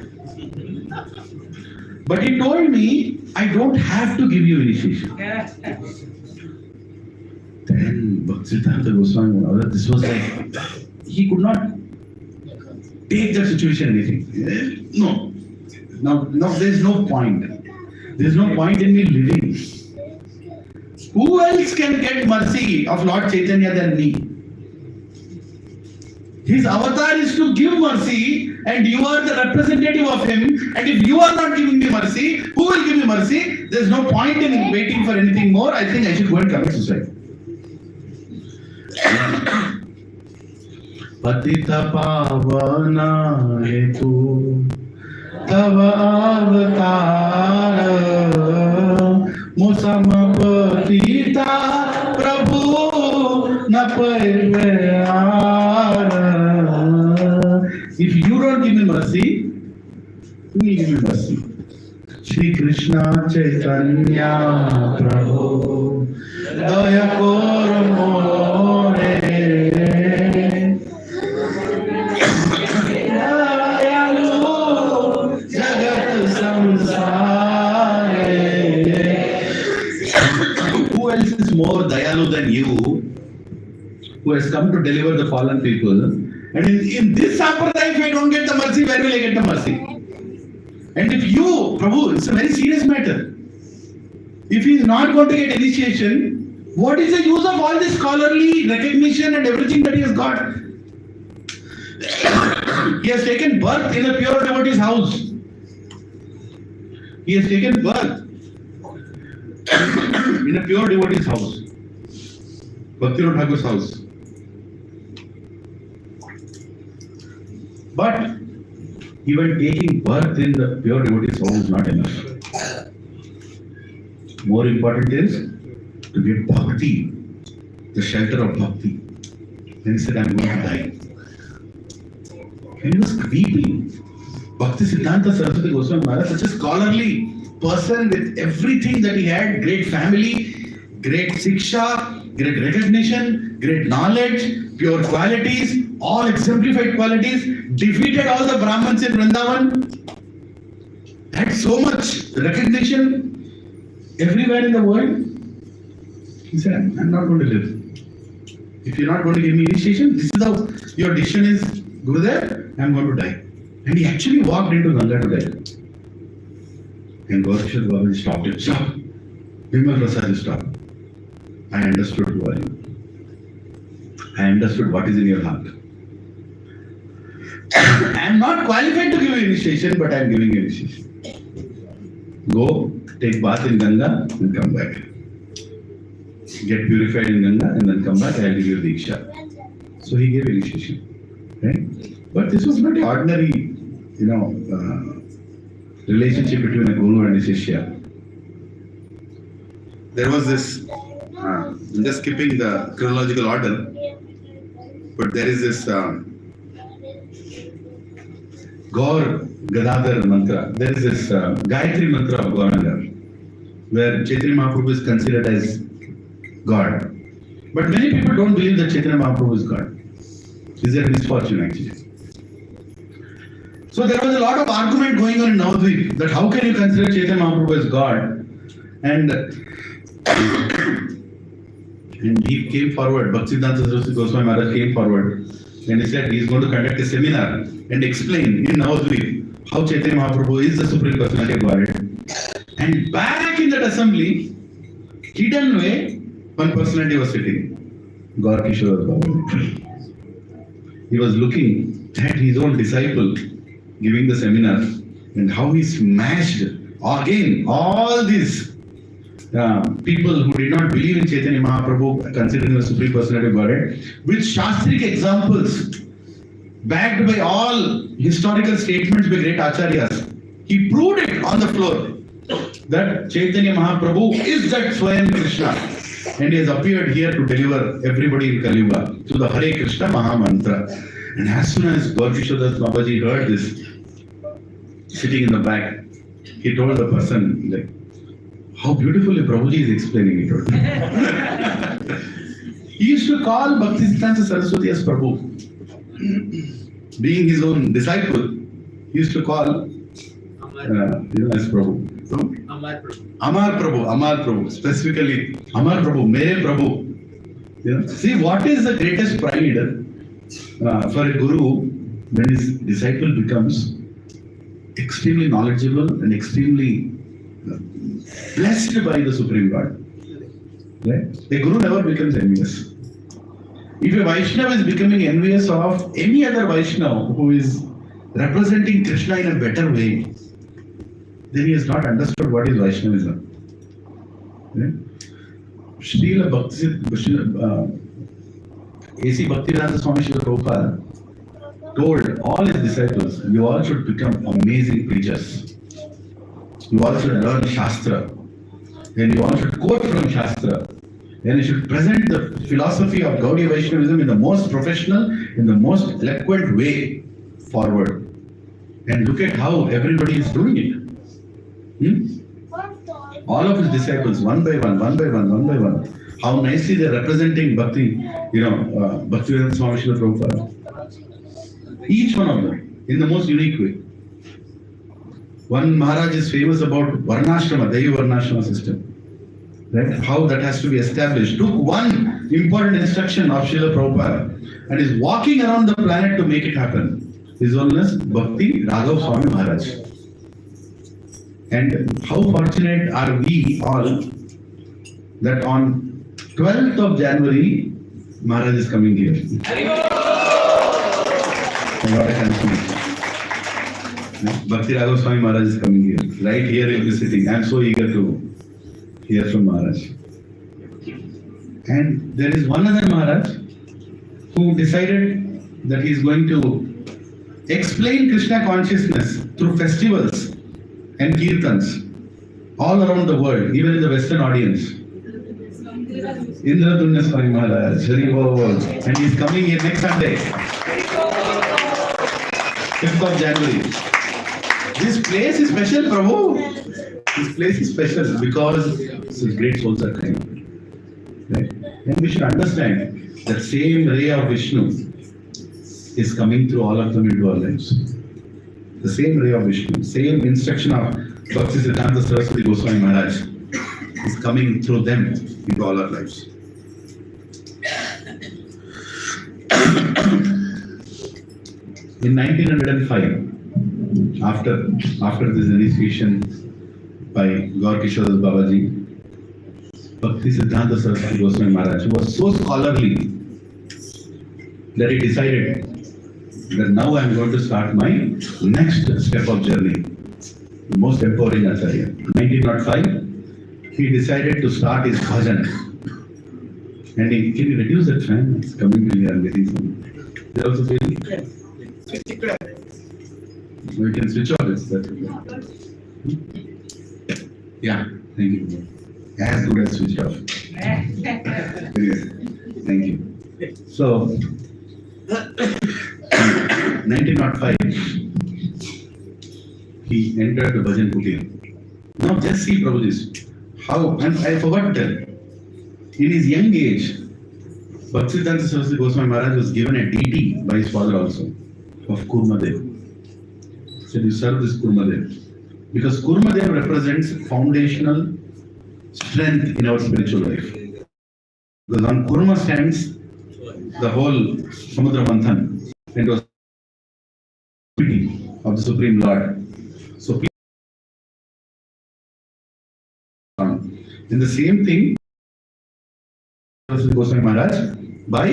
But he told me, I don't have to give you initiation. Then Bhaktisiddhanta Goswami Maharaj, this was like, he could not take that situation anything. No. Now there is no point. There is no point in me living. Who else can get mercy of Lord Chaitanya than me? His avatar is to give mercy, and you are the representative of him. And if you are not giving me mercy, who will give me mercy? There is no point in waiting for anything more. I think I should go and commit suicide. Patita pavana hetu tava avatara musama patita prabhu na paivara. If you don't give me mercy, who will give me mercy? Shri Krishna Chaitanya Prabhu Daya Kor More Who else is more Dayalu than you, who has come to deliver the fallen people? And in this sampradaya, if I don't get the mercy, where will I get the mercy? And if you, Prabhu, it's a very serious matter. If he is not going to get initiation, what is the use of all this scholarly recognition and everything that he has got? He has taken birth in a pure devotee's house. He has taken birth in a pure devotee's house. Bhakti-Rod Thakur's house. But even taking birth in the pure devotee's home is not enough. More important is to get bhakti, the shelter of bhakti. Then he said, I'm going to die. And he was weeping. Bhaktisiddhanta Saraswati Goswami Maharaj, such a scholarly person with everything that he had, great family, great siksha, great recognition, great knowledge, pure qualities, all exemplified qualities, defeated all the Brahmins in Vrindavan, had so much recognition everywhere in the world. He said, I'm not going to live. If you're not going to give me initiation, this is how your decision is, Gurudev, I'm going to die. And he actually walked into Ganga to die. And Goswami Baba stopped him. Stop. Vimal Prasad, stop. I understood who are you. I understood what is in your heart. I am not qualified to give you initiation, but I am giving you initiation. Go, take bath in Ganga and come back. Get purified in Ganga and then come back, I will give you Diksha. So he gave initiation. Right? But this was not ordinary, relationship between a Guru and a Shishya. There was this, I'm just skipping the chronological order, but there is this Gaur Gadadhar mantra. There is this Gayatri mantra of Gauranga, where Chaitanya Mahaprabhu is considered as God. But many people don't believe that Chaitanya Mahaprabhu is God. Is a misfortune actually. So there was a lot of argument going on in Navadvip that how can you consider Chaitanya Mahaprabhu as God? And he came forward, Bhaktisiddhanta Saraswati Goswami Maharaj came forward and he said he is going to conduct a seminar and explain in Navadvip how Chaitanya Mahaprabhu is the Supreme Personality of Godhead. And back in that assembly, hidden way, one personality was sitting, Gaur Kishore Baba. He was looking had his own disciple giving the seminar, and how he smashed again all these people who did not believe in Chaitanya Mahaprabhu, considering the Supreme Personality of Godhead, with Shastric examples, backed by all historical statements by great acharyas. He proved it on the floor that Chaitanya Mahaprabhu is that Swayam Krishna, and he has appeared here to deliver everybody in Kali Yuga through the Hare Krishna Maha Mantra. And as soon as Gaurkishore Babaji heard this, sitting in the back, he told the person, like, how beautifully Prabhuji is explaining it. He used to call Bhaktisiddhanta Saraswati as Prabhu. Being his own disciple, he used to call as Prabhu. So, Amar Prabhu, specifically Amar Prabhu, Mere Prabhu. See, what is the greatest pride for a guru when his disciple becomes extremely knowledgeable and extremely blessed by the Supreme God. Right? A guru never becomes envious. If a Vaishnava is becoming envious of any other Vaishnava who is representing Krishna in a better way, then he has not understood what is Vaishnavism. Right? Srila Bhaktisiddhanta Swami Srila Prabhupada told all his disciples, you all should become amazing preachers. You all should learn Shastra. And you all should quote from Shastra. And you should present the philosophy of Gaudiya Vaishnavism in the most professional, in the most eloquent way forward. And look at how everybody is doing it. All of his disciples, one by one, how nicely they are representing Bhakti, Bhaktisiddhanta Swami Srila Prabhupada. Each one of them, in the most unique way. One Maharaj is famous about Varnashrama, Devi Varnashrama system. Right? How that has to be established. Took one important instruction of Srila Prabhupada and is walking around the planet to make it happen. His Holiness Bhakti Raghav Swami Maharaj. And how fortunate are we all that on 12th of January, Maharaj is coming here. What a confidence. Bhakti Raghav Swami Maharaj is coming here. Right here he will be sitting. I am so eager to hear from Maharaj. And there is one other Maharaj who decided that he is going to explain Krishna consciousness through festivals and kirtans all around the world, even in the Western audience. Indra Swami Maharaj, Hari Bol. And he is coming here next Sunday, 5th of January. This place is special, Prabhu. This place is special because such great souls are coming. Right? And we should understand that same ray of Vishnu is coming through all of them into our lives. The same ray of Vishnu, same instruction of Bhaktisiddhanta Saraswati Goswami Maharaj is coming through them into all our lives. In 1905, after this initiation by Gaurkishore Babaji, Bhaktisiddhanta Saraswati Goswami Maharaj was so scholarly that he decided that now I am going to start my next step of journey. The most empowering Acharya. In 1905, he decided to start his bhajan. And can you reduce the fan? It's coming to me, I'm getting some. They also feeling? We can switch off this. That's okay. Yeah, thank you. As good as switch off. Yes, thank you. So, 1905, he entered the Bhajan Kutir. Now just see Prabhuji, how, and I forgot to tell, in his young age, Bhaktisiddhanta Saraswati Goswami Maharaj was given a deity by his father also, of Kurmadev. He said, you serve this Kurmadev. Because Kurmadev represents foundational strength in our spiritual life. Because on Kurma stands the whole Samudra Manthan, and was of the Supreme Lord. So, in the same thing, Saraswati Goswami Maharaj, by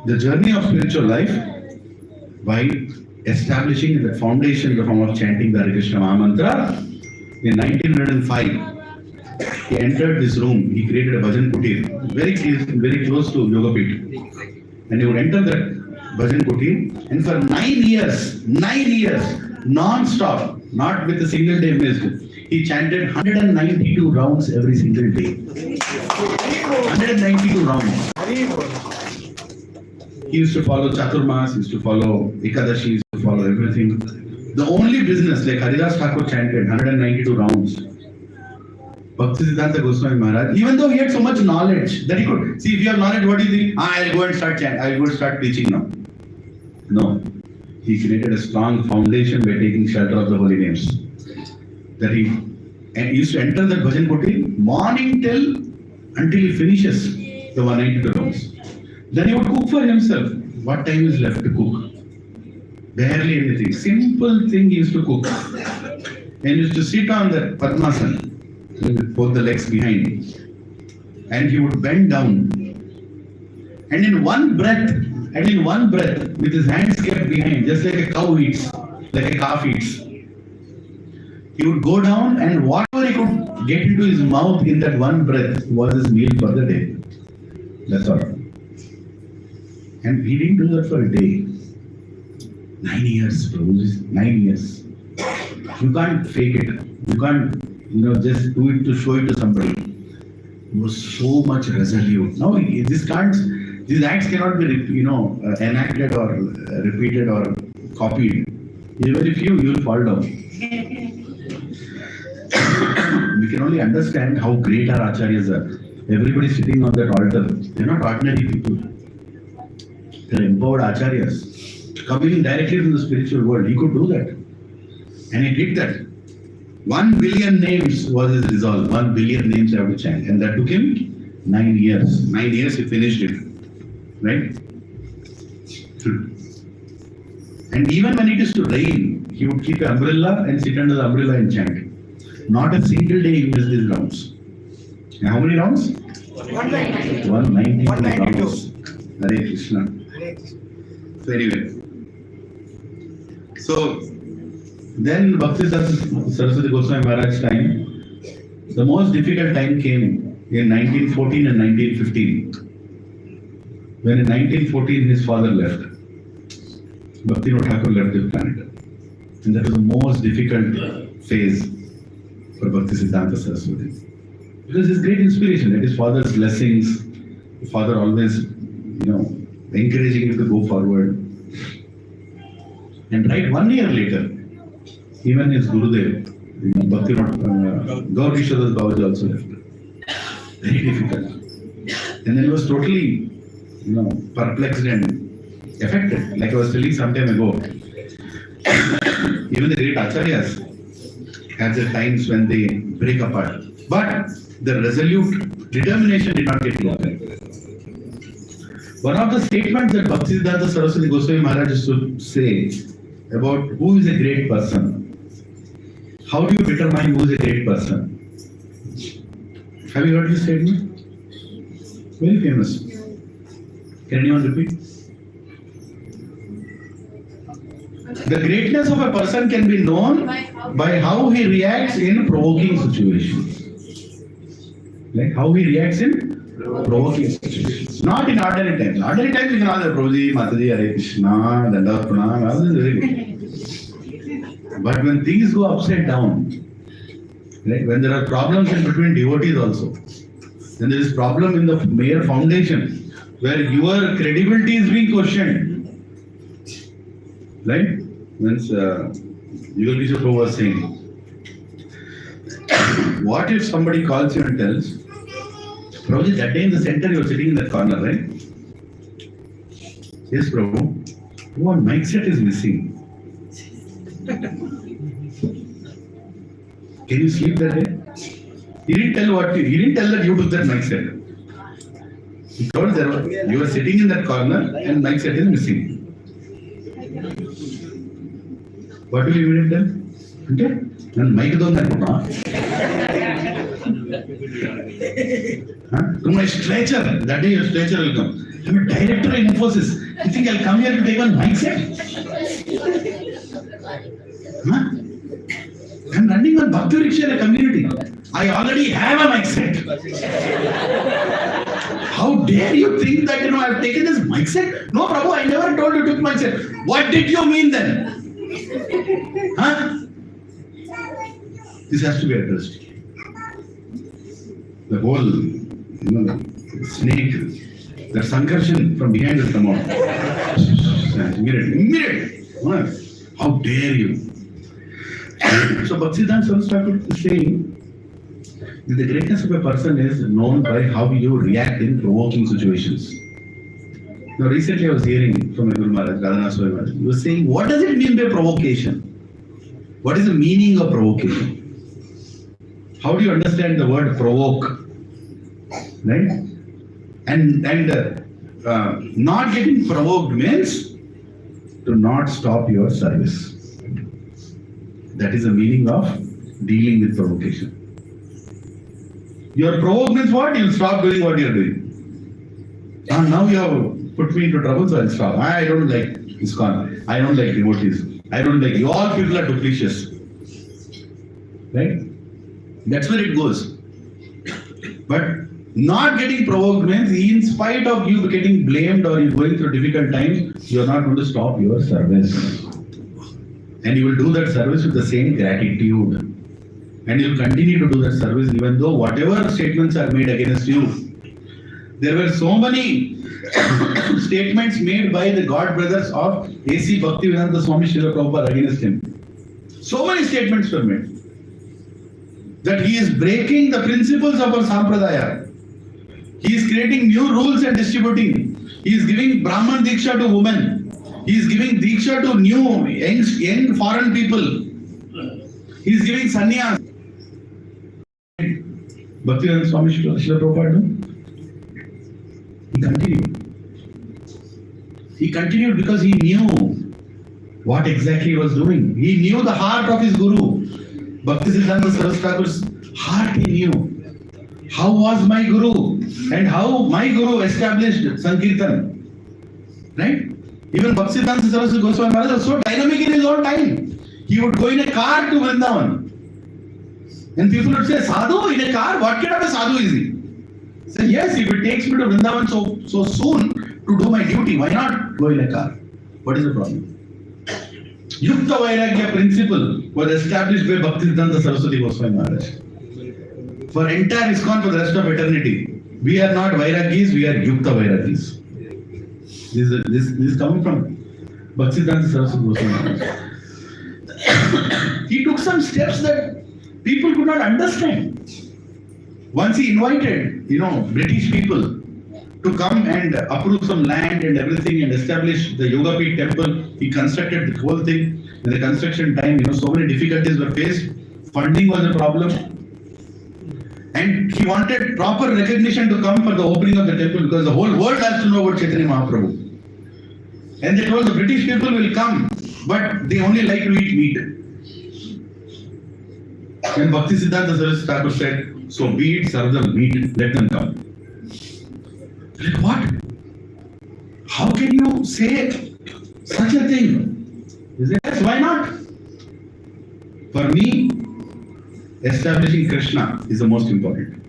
the journey of spiritual life by establishing the foundation in the form of chanting the Hare Krishna Mahamantra. In 1905, he entered this room. He created a bhajan kutir, very close to Yoga Pit. And he would enter that bhajan kutir, and for 9 years, non-stop, not with a single day missed, he chanted 192 rounds every single day. 192 rounds. He used to follow Chaturmas, he used to follow Ekadashi, he used to follow everything. The only business, like Haridas Thakur chanted 192 rounds. Bhaktisiddhanta Goswami Maharaj, even though he had so much knowledge that he could see, if you have knowledge, what do you think? I'll go and start chanting, I'll go and start preaching now. No. He created a strong foundation by taking shelter of the holy names. That he used to enter the bhajan kutir morning until he finishes the 192 rounds. Then he would cook for himself. What time is left to cook? Barely anything. Simple thing he used to cook. And he used to sit on the Padmasana with both the legs behind. And he would bend down. And in one breath, with his hands kept behind, just like a cow eats, like a calf eats, he would go down, and whatever he could get into his mouth in that one breath was his meal for the day. That's all. And he didn't do that for a day. 9 years, bro. 9 years. You can't fake it. You can't, just do it to show it to somebody. He was so much resolute. No, these acts cannot be, enacted or repeated or copied. Even if you will fall down. We can only understand how great our acharyas are. Everybody sitting on that altar, they're not ordinary people. They're empowered acharyas. Coming directly from the spiritual world, he could do that. And he did that. 1 billion names was his resolve. 1 billion names I have to chant. And that took him 9 years. 9 years he finished it. Right? And even when it used to rain, he would keep an umbrella and sit under the umbrella and chant. Not a single day he missed his rounds. And how many rounds? 192. 192 rounds. Hare Krishna. So anyway. So then Bhaktisiddhanta Saraswati Goswami Maharaj time, the most difficult time came in 1914 and 1915. When in 1914 his father left. Bhaktivinoda Thakur left the planet. And that was the most difficult phase for Bhaktisiddhanta Saraswati. Because his great inspiration, like his father's blessings, the father always, encouraging him to go forward. And right 1 year later, even his Gurudev, Gauri Shodas Babaji also left. Very difficult. And then he was totally, perplexed and affected. Like I was telling some time ago, even the great acharyas have their times when they break apart. But the resolute determination did not get broken. One of the statements that Bhaktisiddhanta Saraswati Goswami Maharaj used to say about who is a great person. How do you determine who is a great person? Have you heard this statement? Very famous. Can anyone repeat? The greatness of a person can be known by how he reacts in provoking situations. Like how he reacts in provoking situations. Not in ordinary times. Ordinary times you can ask Prabhuji, Mataji, Hare Krishna, Dandavat Pranam, all this is very good. But when things go upside down, right, when there are problems in between devotees also, then there is problem in the mere foundation where your credibility is being questioned. Right? Once Yugal Kishore Prabhu was saying, what if somebody calls you and tells, Prabhuji, that day in the center you were sitting in that corner, right? Yes, Prabhu. One mic set is missing. Can you sleep that day? He didn't tell that you took that mic set. He told you were sitting in that corner and mic set is missing. What will you immediately tell? Okay? Then mic don't have to my stretcher. That day your stretcher will come. I'm a director in Infosys. You think I'll come here to take on mic set? Huh? I'm running on Bhakti Riksha in a community. I already have a mic set. How dare you think that I've taken this mic set? No, Prabhu, I never told you to take mic set. What did you mean then? Huh? This has to be addressed. The whole, the snake, the sankarshan from behind will come out. Immediate. How dare you? So Bhaktisiddhanta Saraswati is saying that the greatness of a person is known by how you react in provoking situations. Now recently I was hearing from a Guru Maharaj, Radhanath Swami Maharaj, he was saying, what does it mean by provocation? What is the meaning of provocation? How do you understand the word provoke? Right? And not getting provoked means to not stop your service. That is the meaning of dealing with provocation. Your provoke means what? You'll stop doing what you're doing. And now you have put me into trouble, so I'll stop. I don't like ISKCON. I don't like devotees. I don't like you. All people are duplicious. Right? That's where it goes. But not getting provoked means, in spite of you getting blamed or you going through difficult times, you are not going to stop your service. And you will do that service with the same gratitude. And you will continue to do that service even though whatever statements are made against you. There were so many statements made by the God brothers of A.C. Bhaktivedanta Swami Srila Prabhupada against him. So many statements were made. That he is breaking the principles of our Sampradaya. He is creating new rules and distributing. He is giving Brahman Diksha to women. He is giving Diksha to new, young foreign people. He is giving sannyas. Bhaktivedanta Swami Srila Prabhupada, he continued. He continued because he knew what exactly he was doing. He knew the heart of his Guru. Bhaktisiddhanta Saraswati's heart he knew. How was my Guru? And how my Guru established Sankirtan. Right? Even Bhaktisiddhanta Saraswati Goswami Maharaj was so dynamic in his own time. He would go in a car to Vrindavan. And people would say, Sadhu in a car? What kind of a sadhu is he? Say, yes, if it takes me to Vrindavan so soon to do my duty, why not go in a car? What is the problem? Yukta Vairagya principle was established by Bhaktisiddhanta Saraswati Goswami Maharaj. For entire ISKCON for the rest of eternity. We are not Vairagis, we are Yukta Vairagis. This is coming from Bhaktisiddhanta Saraswati Goswami Maharaj. He took some steps that people could not understand. Once he invited, British people to come and approve some land and everything and establish the Yogapeeth temple. He constructed the whole thing. In the construction time, so many difficulties were faced. Funding was a problem. And he wanted proper recognition to come for the opening of the temple because the whole world has to know about Chaitanya Mahaprabhu. And they told the British people will come, but they only like to eat meat. And Bhaktisiddhanta Saraswati said, so be it, serve them meat, let them come. Like, what? How can you say such a thing? He said, yes, why not? For me, establishing Krishna is the most important.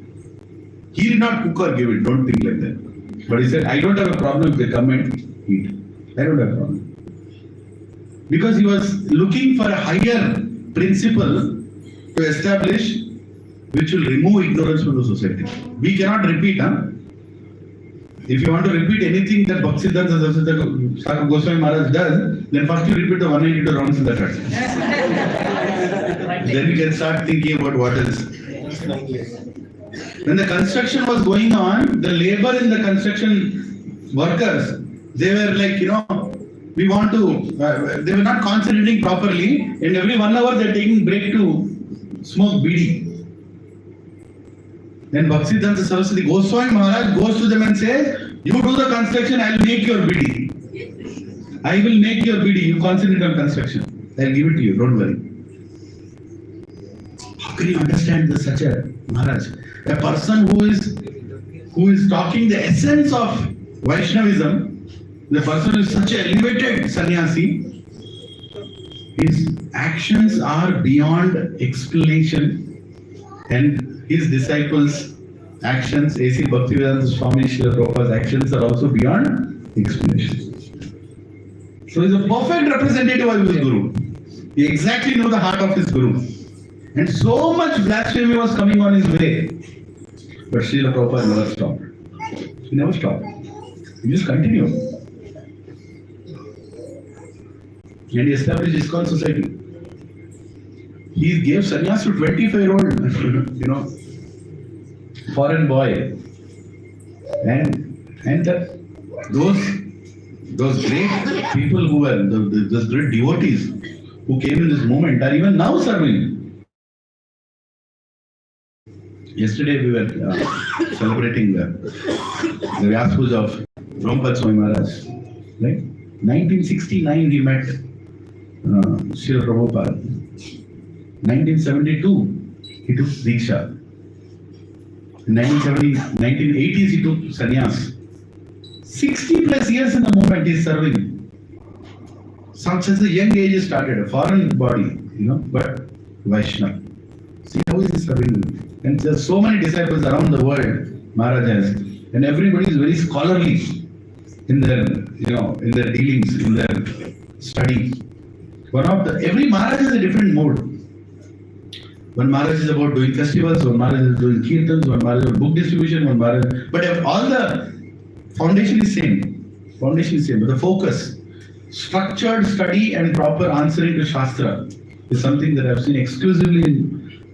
He did not cook or give it, don't think like that. But he said, I don't have a problem if they come and eat. I don't have a problem. Because he was looking for a higher principle to establish which will remove ignorance from the society. We cannot repeat, If you want to repeat anything that Bhaktisiddhanta Saraswati Goswami Maharaj does, then first you repeat the 182 rounds in the church. Then we can start thinking about what else. When the construction was going on, the labor in the construction workers, they were like, we want to, they were not concentrating properly, and every 1 hour they are taking break to smoke bidi. Then Bhaktisiddhanta Saraswati Goswami Maharaj goes to them and says, you do the construction, I will make your bidi. I will make your bidi, you concentrate on construction. I will give it to you, don't worry. How can you understand such a Maharaj? A person who is talking the essence of Vaishnavism, the person is such an elevated sannyasi, his actions are beyond explanation, and his disciples' actions, A.C. Bhaktisiddhanta Swami Srila Prabhupada's actions are also beyond explanation. So he's a perfect representative of his Guru. He exactly knew the heart of his Guru. And so much blasphemy was coming on his way. But Srila Prabhupada never stopped. He never stopped. He just continued. And he established his ISKCON society. He gave sannyas to 25-year-old, foreign boy. And those great people who were, those great devotees who came in this movement are even now serving. Yesterday we were celebrating the Vyas Puja of Srila Swami Maharaj. Right? 1969 he met Srila Prabhupada. 1972 he took Diksha. In 1980s he took sannyas. 60 plus years in the movement he is serving. Since a young age he started, a foreign body, but Vaishnava. See how is he serving? And there are so many disciples around the world, Maharaj has, and everybody is very scholarly in their, in their dealings, in their study. Every Maharaj has a different mode. One Maharaj is about doing festivals, one Maharaj is doing kirtans, one Maharaj is about book distribution, one Maharaj. But all the foundation is same. But the focus, structured study and proper answering to Shastra is something that I have seen exclusively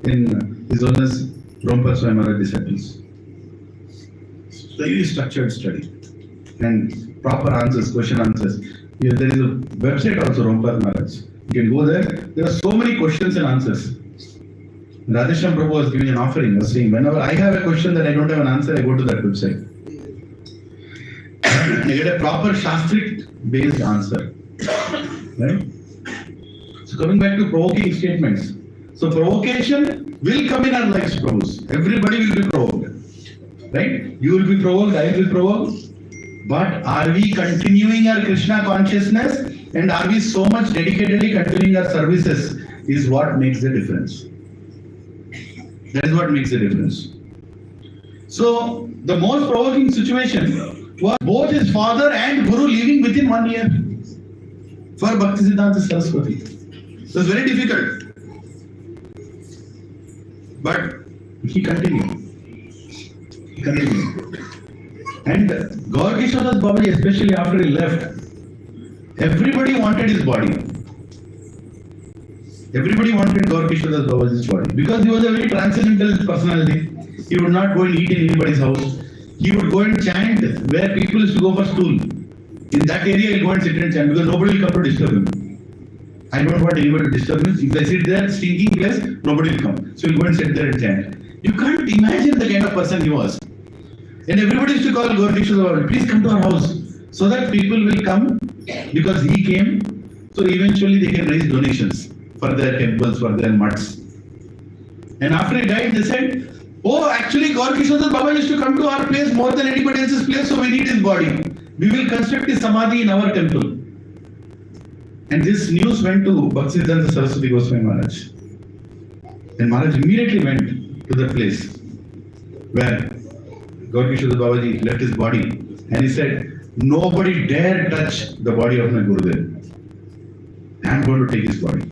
in His Holiness Rompa Swami Maharaj disciples. Very structured study and proper answers, question answers. There is a website also, Rompa Maharaj. You can go there. There are so many questions and answers. Radhesham Prabhu was giving an offering. I was saying, whenever I have a question that I don't have an answer, I go to that website. And I get a proper Shastric based answer. Right? So coming back to provoking statements. So provocation will come in our lives, Prabhus. Everybody will be provoked. Right? You will be provoked, I will be provoked. But are we continuing our Krishna consciousness and are we so much dedicatedly continuing our services is what makes the difference. That is what makes the difference. So the most provoking situation was both his father and Guru leaving within 1 year for Bhaktisiddhanta Saraswati. It was very difficult. But he continued. And Gaur Kishodas Babaji, especially after he left, everybody wanted his body. Everybody wanted Gaur Kishodas Babaji's body because he was a very transcendental personality. He would not go and eat in anybody's house. He would go and chant where people used to go for stool. In that area, he'll go and sit and chant because nobody will come to disturb him. I don't want anybody to disturb him. If I sit there, stinking place, nobody will come. So he'll go and sit there and chant. You can't imagine the kind of person he was. And everybody used to call Gaur Kishodas Babaji, please come to our house. So that people will come because he came. So eventually they can raise donations for their temples, for their mutts. And after he died, they said, oh, actually Gaur Kishodas Babaji used to come to our place more than anybody else's place, so we need his body. We will construct his samadhi in our temple. And this news went to Bhaktisiddhanta Saraswati Goswami Maharaj. And Maharaj immediately went to the place where Gaur Kishodas Babaji left his body. And he said, nobody dare touch the body of my Gurudev. I am going to take his body.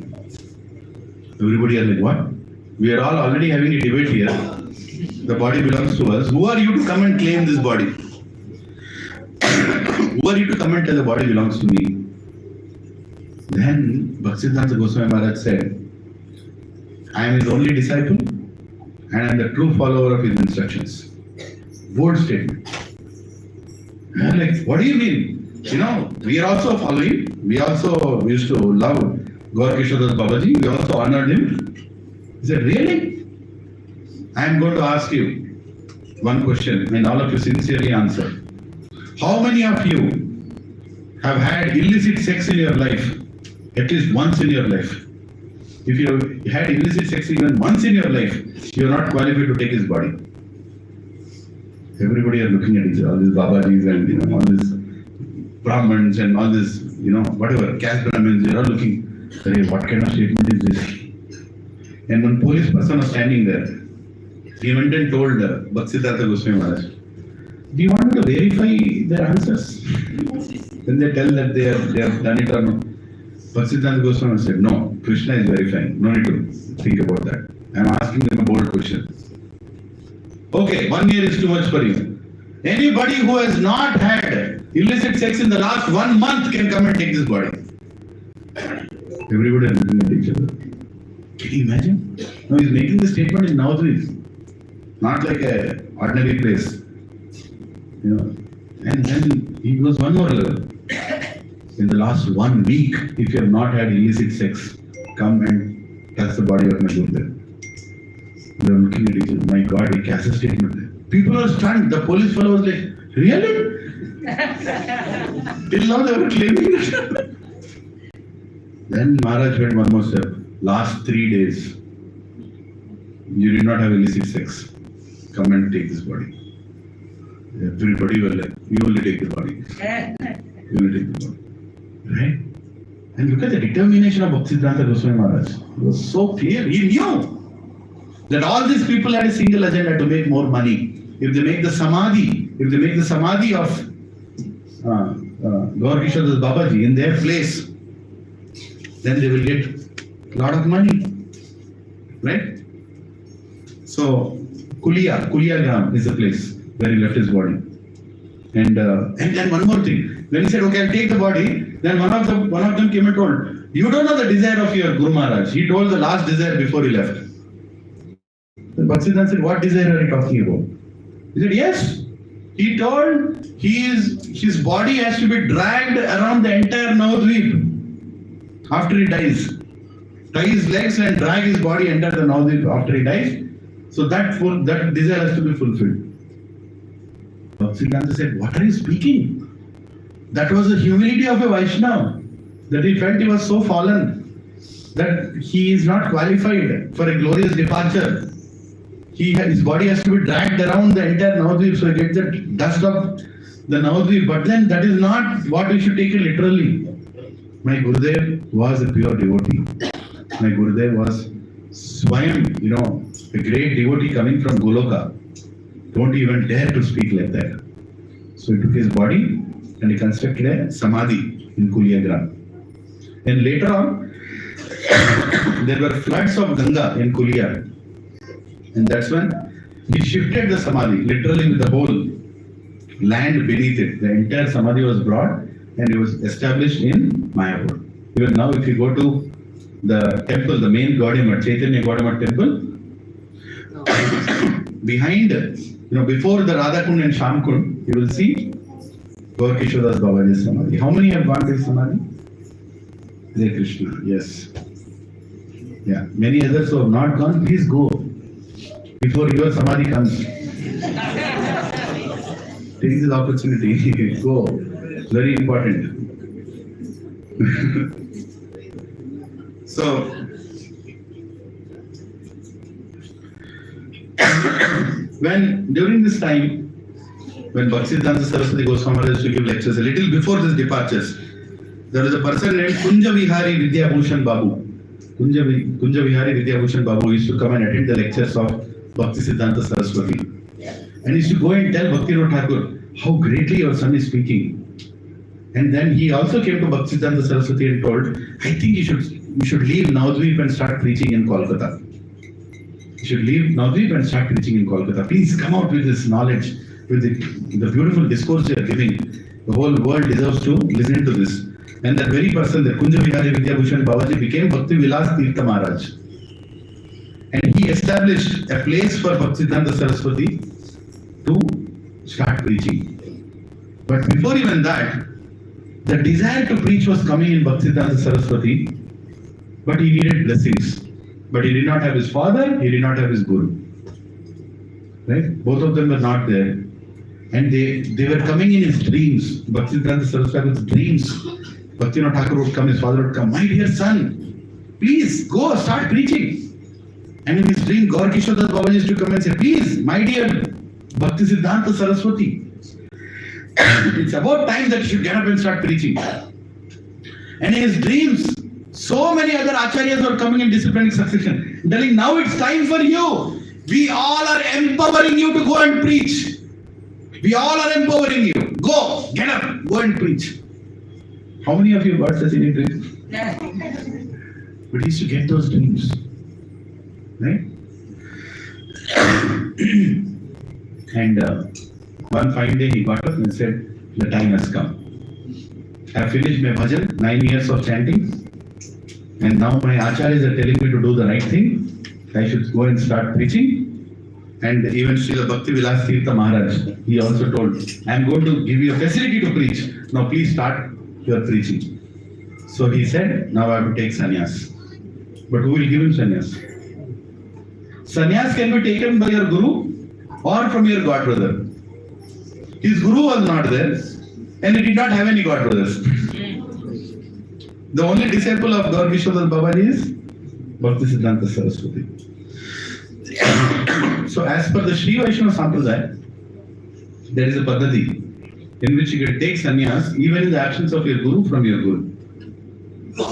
Everybody is like, what? We are all already having a debate here. The body belongs to us. Who are you to come and claim this body? Who are you to come and tell the body belongs to me? Then Bhaktisiddhanta Goswami Maharaj said, I am his only disciple and I am the true follower of his instructions. Bold statement. And I'm like, what do you mean? We are also following. We used to love Gaur Kishodas Babaji. We also honored him. He said, really? I am going to ask you one question and all of you sincerely answer. How many of you have had illicit sex in your life at least once in your life? If you have had illicit sex even once in your life, you are not qualified to take his body. Everybody are looking at each other, all these Babajis and all these Brahmins and all this, whatever, caste Brahmins, they're all looking, "Hey, what kind of statement is this?" And one police person was standing there. He went and told Bhaktisiddhanta Goswami Maharaj, "Do you want me to verify their answers?" Then they tell that they have done it or not. Bhaktisiddhanta Goswami said, "No, Krishna is verifying. No need to think about that. I am asking them a bold question. Okay, 1 year is too much for you. Anybody who has not had illicit sex in the last 1 month can come and take this body." Everybody is looking at each other. Can you imagine? Now he's making the statement in Navadvip, not like a ordinary place. And then he goes one more level. In the last 1 week, if you have not had illicit sex, come and touch the body of my Gurudev. They are looking at each other. My God, he casts a statement. People are stunned. The police fellow was like, "Really?" Till now they were claiming it. Then Maharaj went one more step. Last 3 days, you did not have illicit sex. Come and take this body. Everybody was like, "You only take the body. You only take the body." Right? And look at the determination of Bhaktisiddhanta Goswami Maharaj. It was so clear. He knew that all these people had a single agenda to make more money. If they make the samadhi of Gaur Kishore Das Babaji in their place, then they will get a lot of money. Right? So, Kulia Gram is the place where he left his body. And then one more thing. When he said, "Okay, I'll take the body," then one of them came and told, "You don't know the desire of your Guru Maharaj. He told the last desire before he left." Then Bhaktisiddhanta said, "What desire are you talking about?" He said, "Yes. He told his body has to be dragged around the entire Navadvip after he dies. Tie his legs and drag his body enter the Navadvip after he dies. So that desire has to be fulfilled." Bhaktisiddhanta said, "What are you speaking? That was the humility of a Vaishnava, that he felt he was so fallen that he is not qualified for a glorious departure. His body has to be dragged around the entire Navadvip so he gets the dust of the Navadvip. But then that is not what we should take it literally. My Gurudev was a pure devotee. My Gurudev was Swayam, a great devotee coming from Goloka. Don't even dare to speak like that." So he took his body and he constructed a samadhi in Kuliagram. And later on, there were floods of Ganga in Kulia. And that's when he shifted the samadhi, literally with the whole land beneath it. The entire samadhi was brought and it was established in Mayapur. Even now, if you go to the temple, the main Gaudiya Chaitanya Gaudiya temple, behind, before the Radhakund and Shamkund, you will see Gaur Kishore Das Babaji's samadhi. How many have gone to his samadhi? Hare Krishna, yes. Yeah, many others who have not gone, please go before your samadhi comes. Take this opportunity, go. Very important. So, during this time, when Bhaktisiddhanta Saraswati Goswami Maharaj used to give lectures, a little before his departures, there was a person named Kunja Vihari Vidya Bhushan Babu. Kunja Vihari Vidya Bhushan Babu used to come and attend the lectures of Bhaktisiddhanta Saraswati. And he used to go and tell Bhaktivinoda Thakur how greatly your son is speaking. And then he also came to Bhaktisiddhanta Saraswati and told, "I think you should leave Navadvip and start preaching in Kolkata. You should leave Navadvip and start preaching in Kolkata. Please come out with this knowledge, with the beautiful discourse you are giving. The whole world deserves to listen to this." And that very person, the Kunja Vihari Vidya Bhushan Babaji, became Bhakti Vilas Tirtha Maharaj. And he established a place for Bhaktisiddhanta Saraswati to start preaching. But before even that, the desire to preach was coming in Bhaktisiddhanta Saraswati, but he needed blessings. But he did not have his father, he did not have his guru. Right? Both of them were not there. And they were coming in his dreams. Bhaktisiddhanta Saraswati's dreams. Bhaktivinoda Thakur would come, his father would come, "My dear son, please go start preaching." And in his dream, Gaur Kishore Das Babaji used to come and say, "Please, my dear Bhaktisiddhanta Saraswati. It's about time that you should get up and start preaching. And in his dreams, so many other acharyas were coming in disciplinic succession, telling, now it's time for you. We all are empowering you to go and preach. We all are empowering you. Go, get up, go and preach. How many of you got such any dreams? But he used to get those dreams. Right? And one fine day he got up and said, the time has come. I have finished my bhajan, 9 years of chanting, and now my acharyas are telling me to do the right thing. I should go and start preaching. And even Srila Bhaktisiddhanta Maharaj, he also told, I am going to give you a facility to preach. Now please start your preaching. So he said, now I have to take sannyas. But who will give him sannyas? Sannyas can be taken by your guru or from your god brother. His guru was not there and he did not have any god brothers. The only disciple of Gaur Vishnu Babaji is Bhaktisiddhanta Saraswati. So as per the Sri Vaishnava Sampradaya, there is a paddhati in which you can take sannyas even in the absence of your guru from your guru.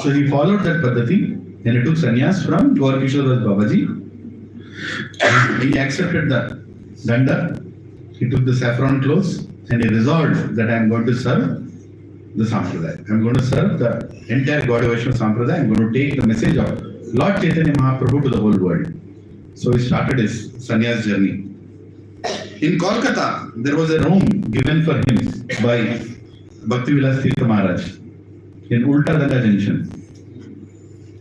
So he followed that paddhati and he took sannyas from Gaur Vishnu Babaji. He accepted the danda, he took the saffron clothes and he resolved that I am going to serve the Sampradaya. I am going to serve the entire Gaudiya Vaishnava Sampradaya. I am going to take the message of Lord Chaitanya Mahaprabhu to the whole world. So he started his sannyas journey. In Kolkata, there was a room given for him by Bhaktivilas Tirtha Maharaj in Ulta Danga Junction.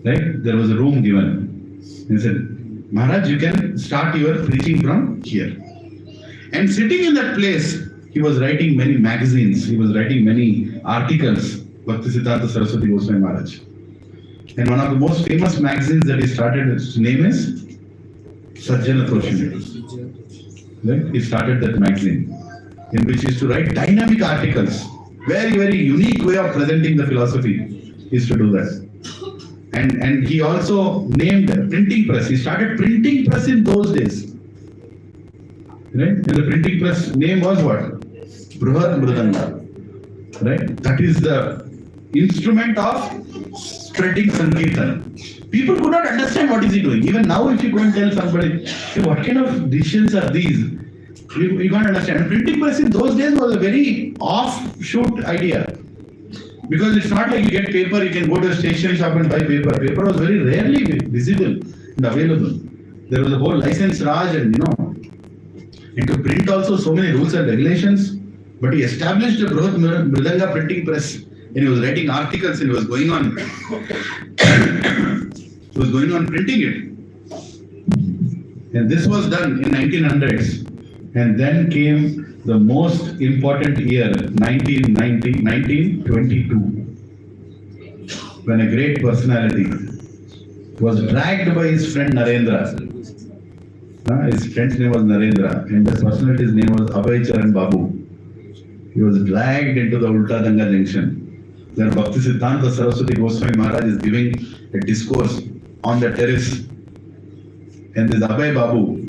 Right? There was a room given. He said, Maharaj, you can start your preaching from here. And sitting in that place, he was writing many magazines, he was writing many articles, Bhaktisiddhanta Saraswati Goswami Maharaj. And one of the most famous magazines that he started, his name is Sajjana Toshini. Right? He started that magazine in which he used to write dynamic articles. Very, very unique way of presenting the philosophy. He used to do that. And he also named a printing press. He started printing press in those days. Right? And the printing press name was what? Bruhad Mridanga. Right? That is the instrument of spreading Sankirtan. People could not understand what is he doing. Even now if you go and tell somebody, hey, what kind of decisions are these? You can't understand. And printing press in those days was a very offshoot idea. Because it's not like you get paper, you can go to a stationery shop and buy paper. Paper was very rarely visible and available. There was a whole license Raj and and to print also so many rules and regulations. But he established a Bruhad Mridanga printing press and he was writing articles and he was going on printing it. And this was done in 1900s. And then came the most important year, 1922, when a great personality was dragged by his friend Narendra. His friend's name was Narendra, and the personality's name was Abhay Charan Babu. He was dragged into the Ulta Danga Junction. There Bhaktisiddhanta Saraswati Goswami Maharaj is giving a discourse on the terrace. And this Abhay Babu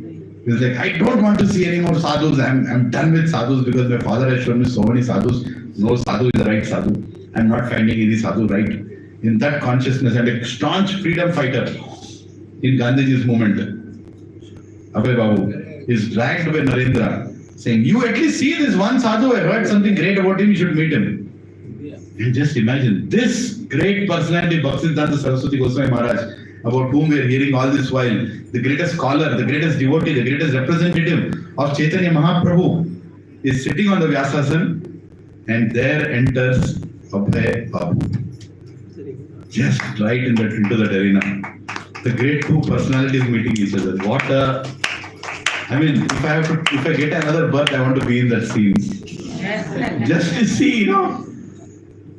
is like, I don't want to see any more sadhus. I'm done with sadhus because my father has shown me so many sadhus. No sadhu is the right sadhu. I'm not finding any sadhu right. In that consciousness, and a staunch freedom fighter in Gandhiji's movement, Abhay Babu is dragged by Narendra, saying, you at least see this one sadhu, I heard something great about him, you should meet him. And just imagine, this great personality, Bhaktisiddhanta Saraswati Goswami Maharaj, about whom we are hearing all this while, the greatest scholar, the greatest devotee, the greatest representative of Chaitanya Mahaprabhu, is sitting on the Vyasasana, and there enters Abhay Babu. Just right into that arena. The great two personalities meeting each other. What a... I mean, if I get another birth, I want to be in that scene. Just to see,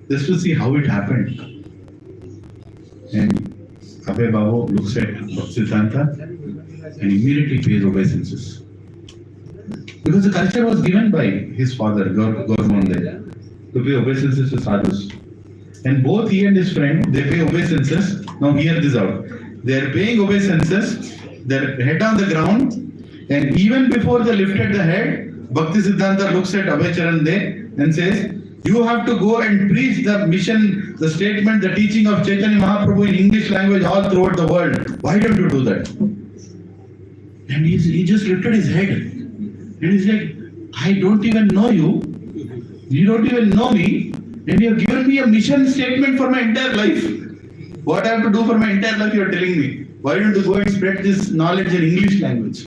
just to see how it happened. And Abhay Babu looks at Bhaktisiddhanta and immediately pays obeisances. Because the culture was given by his father, Gauramonde, to pay obeisances to sadhus. And both he and his friend, they pay obeisances. Now hear this out. They are paying obeisances, their head on the ground, and even before they lifted the head, Bhaktisiddhanta looks at Abhay Charan there and says, you have to go and preach the mission, the statement, the teaching of Chaitanya Mahaprabhu in English language all throughout the world. Why don't you do that? And he just lifted his head. And he's like, I don't even know you. You don't even know me. And you have given me a mission statement for my entire life. What I have to do for my entire life, you are telling me. Why don't you go and spread this knowledge in English language?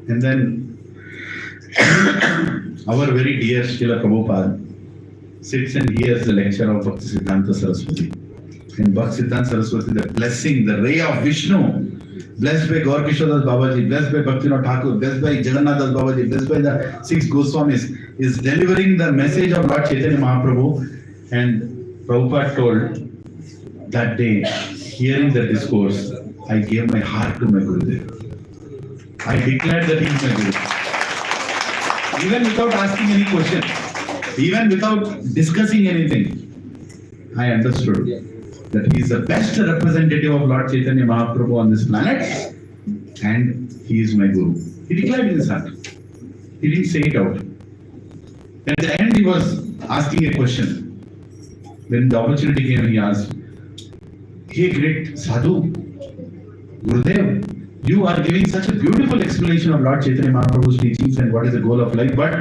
And then our very dear Srila Prabhupada sits and hears the lecture of Bhaktisiddhanta Saraswati. And Bhaktisiddhanta Saraswati, the blessing, the ray of Vishnu, blessed by Gaur Kishodas Babaji, blessed by Bhaktivinoda Thakur, blessed by Jagannath Das Babaji, blessed by the 6 Goswamis, is delivering the message of Lord Chaitanya Mahaprabhu. And Prabhupada told that day, hearing the discourse, I gave my heart to my Gurudev. I declared that he is my Guru. Even without asking any question, even without discussing anything, I understood that he is the best representative of Lord Chaitanya Mahaprabhu on this planet, and he is my Guru. He declared in his heart. He didn't say it out. At the end, he was asking a question. When the opportunity came, he asked, "Hey, great Sadhu, Gurudev, you are giving such a beautiful explanation of Lord Chaitanya Mahaprabhu's teachings and what is the goal of life, but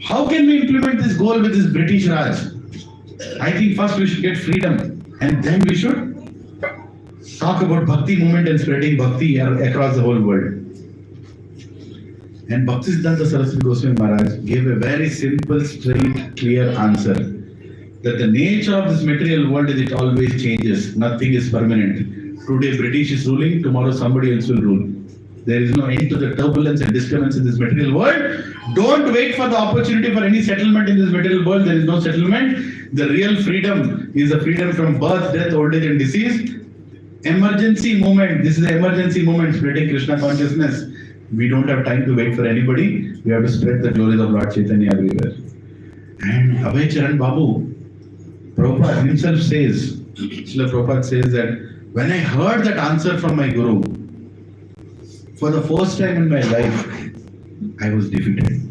how can we implement this goal with this British Raj? I think first we should get freedom, and then we should talk about Bhakti movement and spreading Bhakti across the whole world." And Bhaktisiddhanta Saraswati Goswami Maharaj gave a very simple, straight, clear answer. That the nature of this material world is it always changes. Nothing is permanent. Today British is ruling, tomorrow somebody else will rule. There is no end to the turbulence and disturbance in this material world. Don't wait for the opportunity for any settlement in this material world. There is no settlement. The real freedom is the freedom from birth, death, old age and disease. Emergency moment. This is the emergency moment, spreading Krishna consciousness. We don't have time to wait for anybody. We have to spread the glories of Lord Chaitanya everywhere. And Abhay Charan Babu, Prabhupada himself says, Srila Prabhupada says that when I heard that answer from my Guru, for the first time in my life, I was defeated.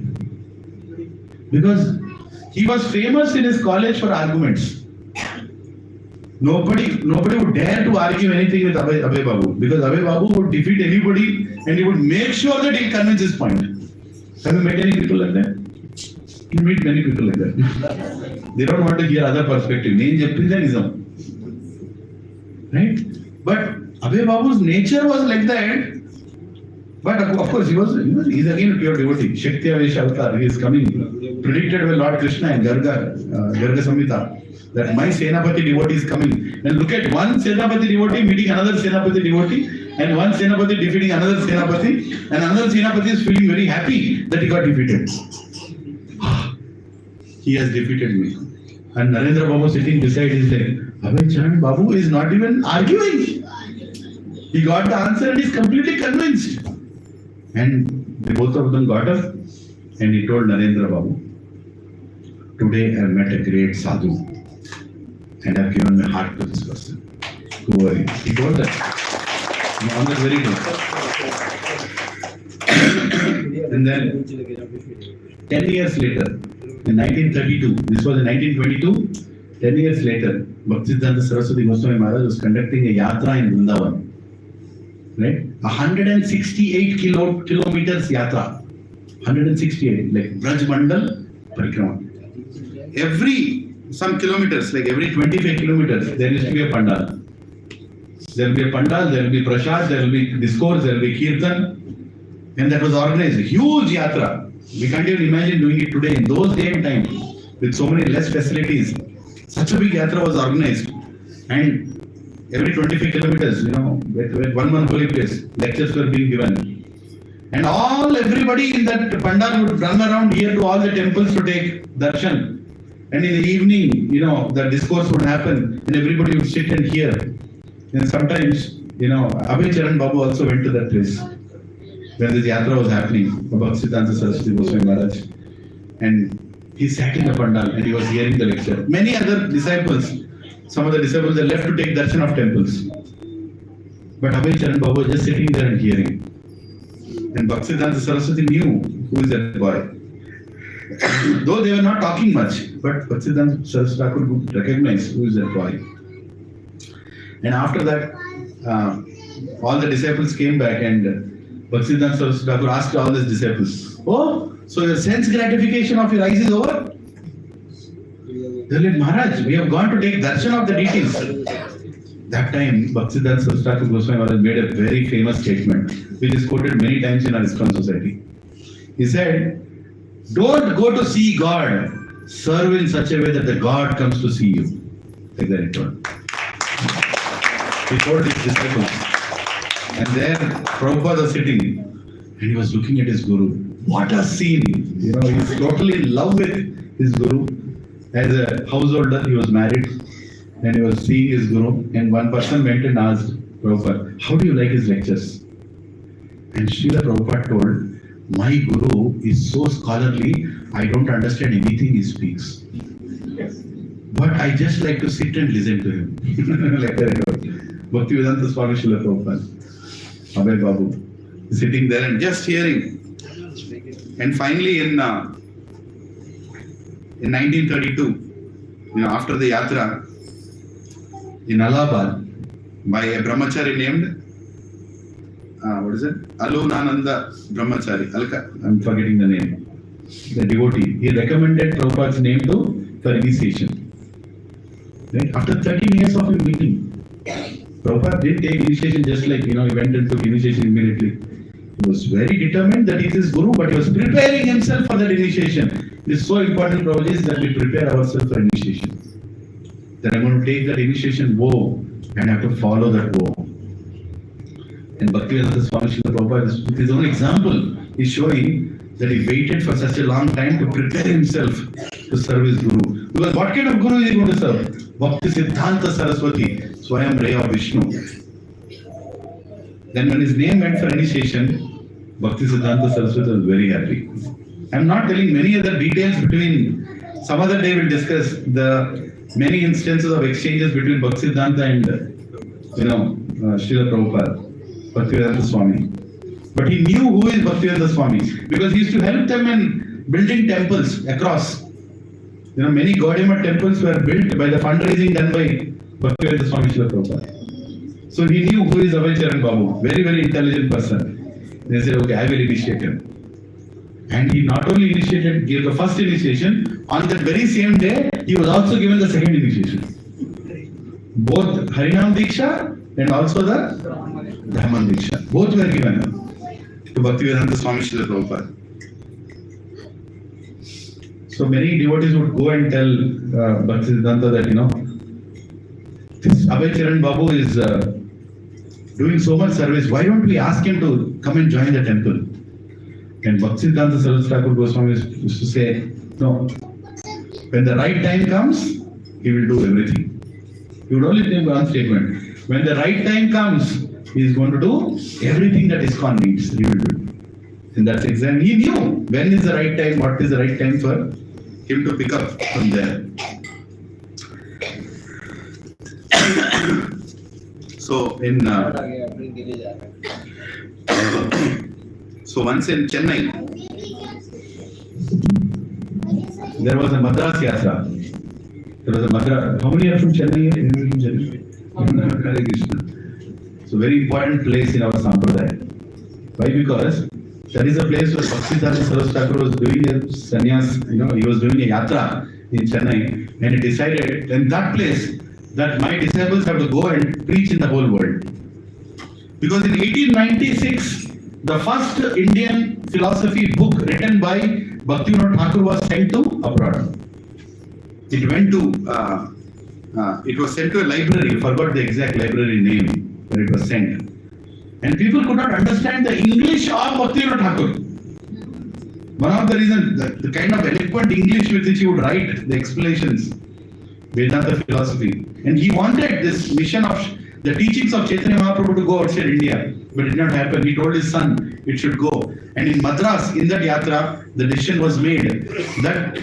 Because he was famous in his college for arguments. Nobody would dare to argue anything with Abhay Babu, because Abhay Babu would defeat anybody and he would make sure that he'll convince his point. Have you met any people like that? You meet many people like that. They don't want to hear other perspective. Right? But Abhay Babu's nature was like that. But of course, he's again a pure devotee. Shakti Avesh Avatar, he is coming. Predicted by Lord Krishna in Garga Samhita, that my Senapati devotee is coming. And look at one Senapati devotee meeting another Senapati devotee, and one Senapati defeating another Senapati, and another Senapati is feeling very happy that he got defeated. He has defeated me. And Narendra Babu sitting beside his leg. Abhay Charan Babu is not even arguing. He got the answer and is completely convinced. And the both of them got up and he told Narendra Babu, today I met a great sadhu and I have given my heart to this person. Who are you? He told that. On that very day. And then 10 years later, in 1932, this was in 1922, 10 years later, Bhaktisiddhanta Saraswati Goswami Maharaj was conducting a yatra in Vrindavan. Right? 168 kilometers yatra. 168, like Braj Mandal Parikrama. Some kilometers, like every 25 kilometers, there used to be a pandal. There will be a pandal, there will be prasad, there will be discourse, there will be kirtan. And that was organized. A huge yatra. We can't even imagine doing it today. In those day and time, with so many less facilities, such a big yatra was organized. And every 25 kilometers, with one holy place, lectures were being given. And everybody in that pandal would run around here to all the temples to take darshan. And in the evening, the discourse would happen and everybody would sit and hear. And sometimes, Abhay Charan Babu also went to that place when this yatra was happening, Bhaktisiddhanta Saraswati Goswami Maharaj. And he sat in the pandal and he was hearing the lecture. Many other disciples, some of the disciples are left to take darshan of temples. But Abhay Charan Babu was just sitting there and hearing. And Bhaktisiddhanta Saraswati knew who is that boy? Though they were not talking much, but Bhaktisiddhanta Saraswati could recognize who is that boy. And after that, all the disciples came back and Bhaktisiddhanta Saraswati asked all his disciples, "Oh, so your sense gratification of your eyes is over?" They were like, "Maharaj, we have gone to take darshan of the deities." That time, Bhaktisiddhanta Saraswati Goswami Maharaj made a very famous statement, which is quoted many times in our ISKCON society. He said, "Don't go to see God, serve in such a way that the God comes to see you." Like that it was. He told his disciples. And there, Prabhupada was sitting, and he was looking at his Guru. What a scene! You know, he's totally in love with his Guru. As a householder, he was married, and he was seeing his Guru. And one person went and asked Prabhupada, "How do you like his lectures?" And Srila Prabhupada told, "My Guru is so scholarly, I don't understand anything he speaks. But I just like to sit and listen to him." Like that it was. Bhaktisiddhanta Swami Srila Prabhupada, Abhay Babu, sitting there and just hearing. And finally in 1932, after the yatra in Allahabad, by a brahmachari named Lilananda brahmachari. I'm forgetting the name. The devotee. He recommended Prabhupada's name for initiation. Right? After 13 years of him meeting, Prabhupada didn't take initiation just like, he went and took initiation immediately. He was very determined that he is his Guru, but he was preparing himself for that initiation. It is so important, Prabhuji, that we prepare ourselves for initiation. That I'm going to take that initiation vow and have to follow that vow. And Bhaktisiddhanta Swami Srila Prabhupada, with his own example, is showing that he waited for such a long time to prepare himself to serve his Guru. Because what kind of Guru is he going to serve? Bhaktisiddhanta Saraswati, Swayam Ray of Vishnu. Then when his name went for initiation, Bhaktisiddhanta Saraswati was very happy. I'm not telling many other details between, some other day we'll discuss the many instances of exchanges between Bhaktisiddhanta and Srila Prabhupada, Bhaktisiddhanta Swami. But he knew who is Bhaktisiddhanta Swami because he used to help them in building temples across. Many Gaudiya temples were built by the fundraising done by Bhaktisiddhanta Swami Srila Prabhupada. So he knew who is Abhay Charan Babu, very, very intelligent person. They said, "Okay, I will initiate him." And he not only gave the first initiation, on that very same day, he was also given the second initiation. Both Harinam Diksha and also the Brahman Diksha. Both were given to Bhaktisiddhanta Swami Srila Prabhupada. So many devotees would go and tell Bhaktisiddhanta that, this Abhay Charan Babu is doing so much service. Why don't we ask him to come and join the temple? And Bhaktisiddhanta Saraswati Goswami used to say, "No, when the right time comes, he will do everything." He would only think one statement. When the right time comes, he is going to do everything that ISKCON needs. He will do. And that's exactly, he knew when is the right time, what is the right time for him to pick up from there. So once in Chennai, there was a Madras Yatra. How many are from Chennai? Hare Krishna. So very important place in our Sampradaya. Why? Because that is a place where Bhaktisiddhanta Saraswati was doing a sannyas, he was doing a yatra in Chennai, and he decided in that place that my disciples have to go and preach in the whole world. Because in 1896, the first Indian philosophy book written by Bhaktivinoda Thakur was sent to abroad. It was sent to a library, I forgot the exact library name where it was sent. And people could not understand the English of Bhaktivinoda Thakur. One of the reasons, the kind of eloquent English with which he would write the explanations, Vedanta philosophy. And he wanted this mission of the teachings of Chaitanya Mahaprabhu to go outside India, but it did not happen. He told his son it should go. And in Madras, in that yatra, the decision was made that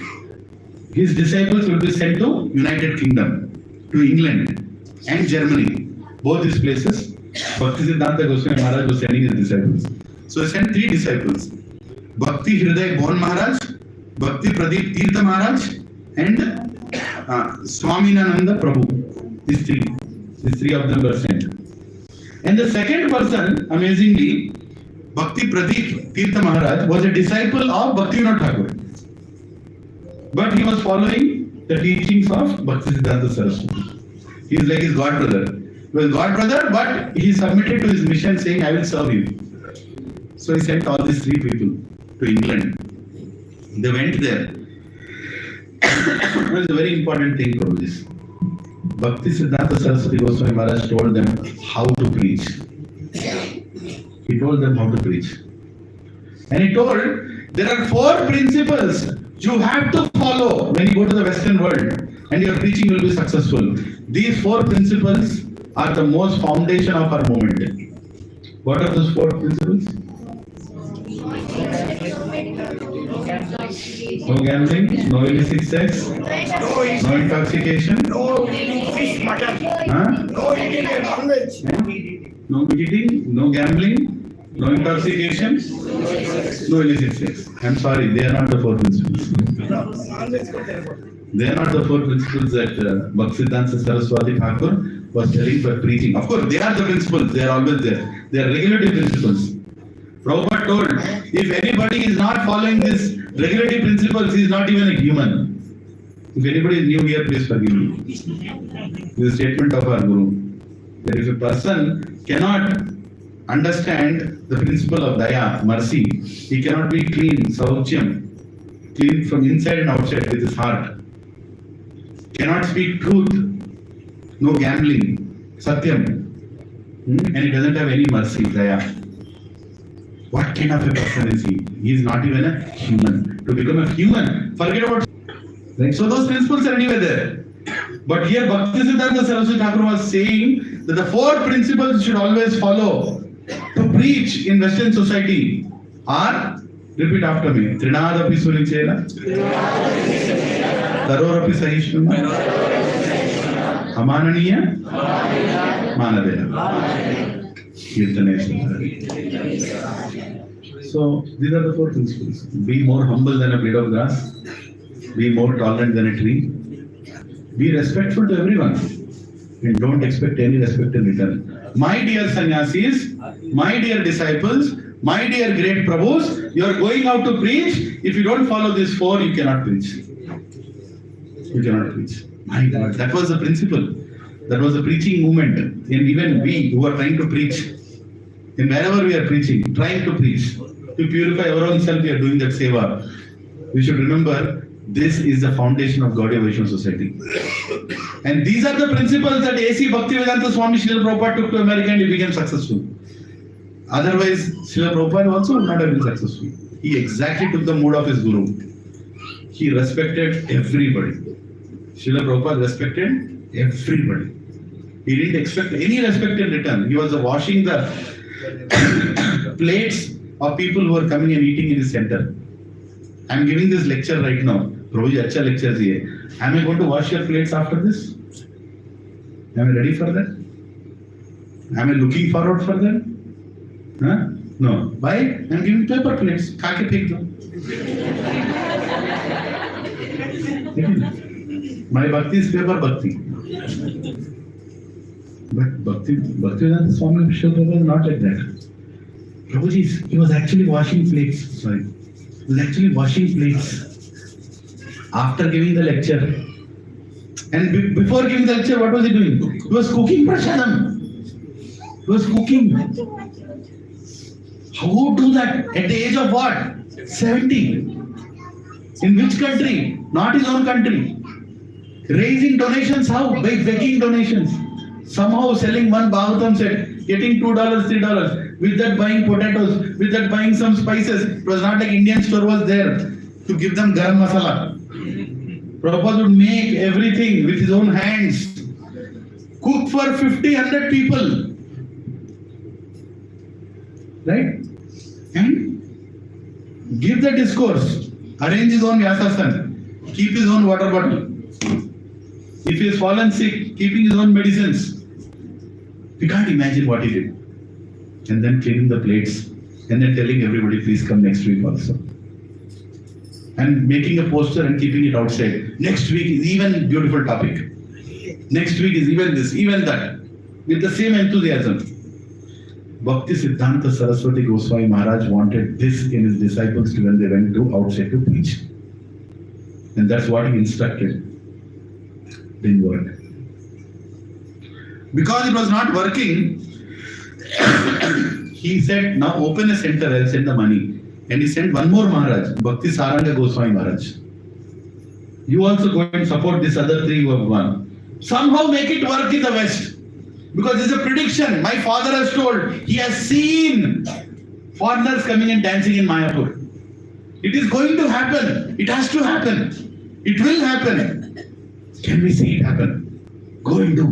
his disciples will be sent to United Kingdom, to England and Germany. Both these places, Bhaktisiddhanta Goswami Maharaj was sending his disciples. So he sent 3 disciples. Bhakti Hriday Bon Maharaj, Bhakti Pradeep Tirtha Maharaj, and Swaminananda Prabhu. These three of them were sent. And the second person, amazingly, Bhakti Pradeep Tirtha Maharaj was a disciple of Bhaktivinoda Thakur. But he was following the teachings of Bhaktisiddhanta Saraswati. He is like his god brother. He was god brother, but he submitted to his mission saying, I will serve you. So he sent all these three people to England. They went there. It was a very important thing for this. Bhaktisiddhanta Saraswati Goswami Maharaj told them how to preach. He told them how to preach. And he told, there are 4 principles you have to follow when you go to the Western world and your preaching will be successful. These 4 principles are the most foundation of our movement. What are those 4 principles? No gambling, no illicit sex, no intoxication, No eating fish, mutton. No eating non-veg. no eating, no gambling, no intoxication, no illicit sex. I'm sorry, they are not the 4 principles. Non-veg ko therefore. They are not the 4 principles that Bhaktisiddhanta Saraswati Thakur was telling for preaching. Of course, they are the principles. They are always there. They are regulative principles. Prabhupada told, if anybody is not following these regulative principles, he is not even a human. If anybody is new here, please forgive me. This is a statement of our Guru. That if a person cannot understand the principle of daya, mercy, he cannot be clean, sauchyam, clean from inside and outside with his heart. Cannot speak truth, no gambling, satyam, and he doesn't have any mercy, daya. What kind of a person is he? He is not even a human. To become a human, forget about. Right? So those principles are anyway there. But here Bhaktisiddhanta Saraswati Thakur was saying that the 4 principles should always follow to preach in Western society are, repeat after me, Trinadapi Sunichela, Tarorapi Sahishnu, Amananiya, Manadeya. So these are the 4 principles. Be more humble than a blade of grass. Be more tolerant than a tree. Be respectful to everyone. And don't expect any respect in return. My dear sannyasis, my dear disciples, my dear great Prabhus, you are going out to preach. If you don't follow these 4, you cannot preach. You cannot preach. My God, that was the principle. That was the preaching movement. And even we who are trying to preach, and wherever we are preaching, trying to preach, to purify our own self, we are doing that seva. We should remember, this is the foundation of Gaudiya Vaishnava society. And these are the principles that A.C. Bhaktivedanta Swami Srila Prabhupada took to America and he became successful. Otherwise, Srila Prabhupada also would not have been successful. He exactly took the mood of his Guru. He respected everybody. Srila Prabhupada respected everybody. He didn't expect any respect in return. He was washing the plates of people who were coming and eating in his center. I am giving this lecture right now. Prabhuji, acha lectures here. Am I going to wash your plates after this? Am I ready for that? Am I looking forward for that? Huh? No. Why? I am giving paper plates. Khake phek do. My bhakti is paper bhakti. But Bhaktivedanta Swami Srila was not like that. Prabhuji, he was actually washing plates. Sorry. He was actually washing plates after giving the lecture. And before giving the lecture, what was he doing? He was cooking prasadam. He was cooking. How would do that at the age of what? 70. In which country? Not his own country. Raising donations, how? By begging donations. Somehow selling one Bhagavatam set, getting $2, $3. With that buying potatoes, with that buying some spices. It was not like Indian store was there to give them garam masala. Prabhupada would make everything with his own hands. Cook for 50, 100 people. Right? And give the discourse. Arrange his own Vyasasan. Keep his own water bottle. If he has fallen sick, keeping his own medicines. We can't imagine what he did. And then cleaning the plates. And then telling everybody, please come next week also. and making a poster and keeping it outside. Next week is even beautiful topic. Next week is even this, even that, with the same enthusiasm. Bhaktisiddhanta Saraswati Goswami Maharaj wanted this in his disciples when they went to outside to preach. And that's what he instructed. Didn't work. Because it was not working, he said, now open a center, I'll send the money. And he sent one more Maharaj, Bhaktisiddhanta Goswami Maharaj. You also go and support this other three who have won. Somehow make it work in the West. Because it's a prediction. My father has told, he has seen foreigners coming and dancing in Mayapur. It is going to happen. It has to happen. It will happen. Can we see it happen? Go and do.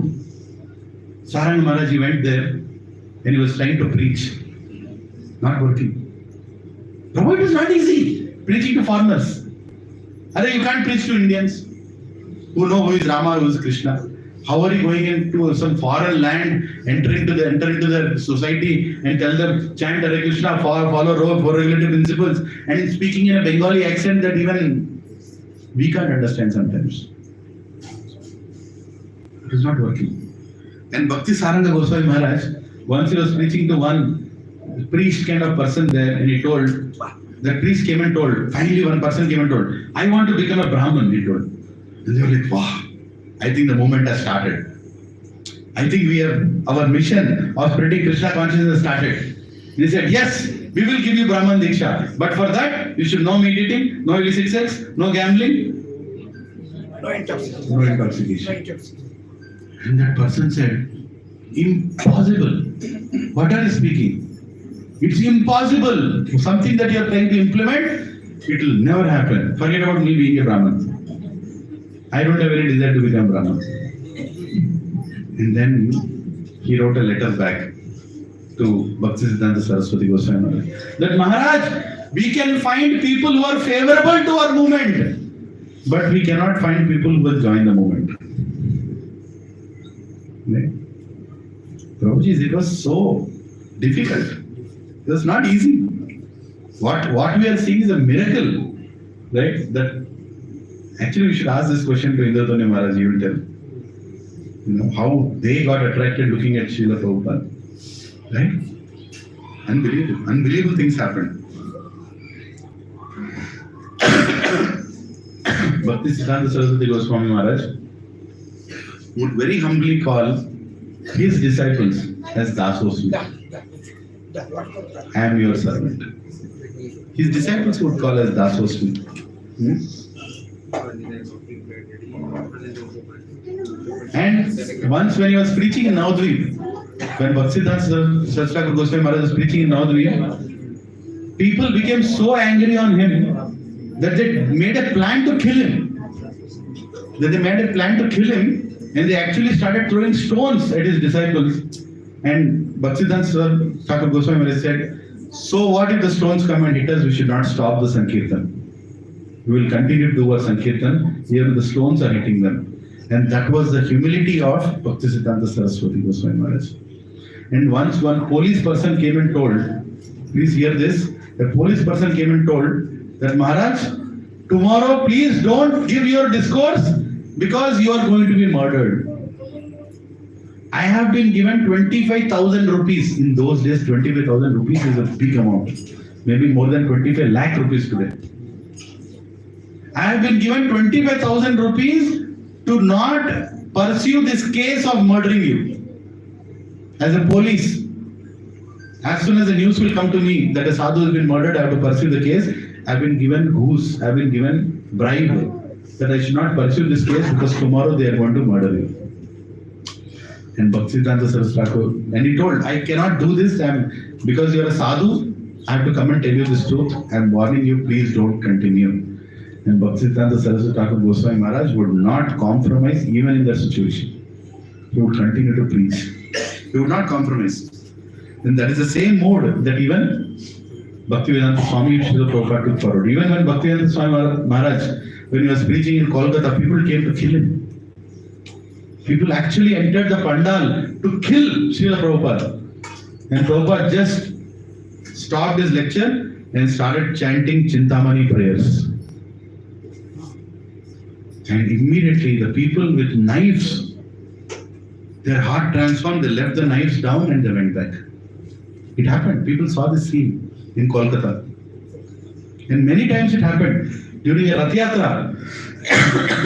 Saranga Maharaj, he went there and he was trying to preach. Not working. No, it is not easy preaching to foreigners. You can't preach to Indians who know who is Rama, who is Krishna. How are you going into some foreign land, enter into their society and tell them, chant Hare Krishna, follow four regulative principles, and speaking in a Bengali accent that even we can't understand sometimes. It is not working. And Bhaktisiddhanta Goswami Maharaj, once he was preaching to one priest kind of person there, and he told, the priest came and told, finally one person came and told, I want to become a Brahmin, he told. And they were like, wow, I think the movement has started. I think we have, our mission of spreading Krishna consciousness has started. He said, yes, we will give you Brahman Diksha. But for that, you should no meat eating, no illicit sex, no gambling, No intoxication. no intoxication. No intoxication. And that person said, impossible. What are you speaking? It's impossible. Something that you are trying to implement, it will never happen. Forget about me being a Brahman. I don't have any desire to become Brahman. And then he wrote a letter back to Bhaktisiddhanta Saraswati Goswami Maharaj. That Maharaj, we can find people who are favorable to our movement, but we cannot find people who will join the movement. Right? Prabhuji, it was so difficult. It was not easy. What we are seeing is a miracle, right? That actually we should ask this question to Indradhani Maharaj. He will tell. How they got attracted looking at Srila Prabhupada. Right? Unbelievable things happened. Bhaktisiddhanta Saraswati Goswami Maharaj would very humbly call his disciples as Dasosmi. I am your servant. His disciples would call as Dasosmi. And once when he was preaching in Navadvip, when Bhaktisiddhanta Saraswati Goswami Maharaj was preaching in Navadvip, people became so angry on him that they made a plan to kill him. And they actually started throwing stones at his disciples. And Bhaktisiddhanta Saraswati Goswami Maharaj said, so what if the stones come and hit us? We should not stop the Sankirtan. We will continue to do our Sankirtan, even the stones are hitting them. And that was the humility of Bhaktisiddhanta Saraswati Goswami Maharaj. And once one police person came and told, please hear this, a police person came and told that Maharaj, tomorrow please don't give your discourse because you are going to be murdered. I have been given 25,000 rupees. In those days, 25,000 rupees is a big amount. Maybe more than 25 lakh rupees today. I have been given 25,000 rupees to not pursue this case of murdering you. As a police, as soon as the news will come to me that a sadhu has been murdered, I have to pursue the case. I have been given goose, I have been given bribe that I should not pursue this case because tomorrow they are going to murder you. And Bhaktisiddhanta Saraswati, and he told, I cannot do this because you are a sadhu, I have to come and tell you this truth. I am warning you, please don't continue. And Bhaktisiddhanta Saraswati Goswami Maharaj would not compromise even in that situation. He would continue to preach. He would not compromise. And that is the same mode that even Bhaktivedanta Swami Srila Prabhupada took forward. Even when Bhaktivedanta Swami Maharaj, when he was preaching in Kolkata, people came to kill him. People actually entered the pandal to kill Srila Prabhupada. And Prabhupada just stopped his lecture and started chanting Chintamani prayers. And immediately the people with knives, their heart transformed, they left the knives down and they went back. It happened. People saw this scene in Kolkata. And many times it happened. During a Rath Yatra,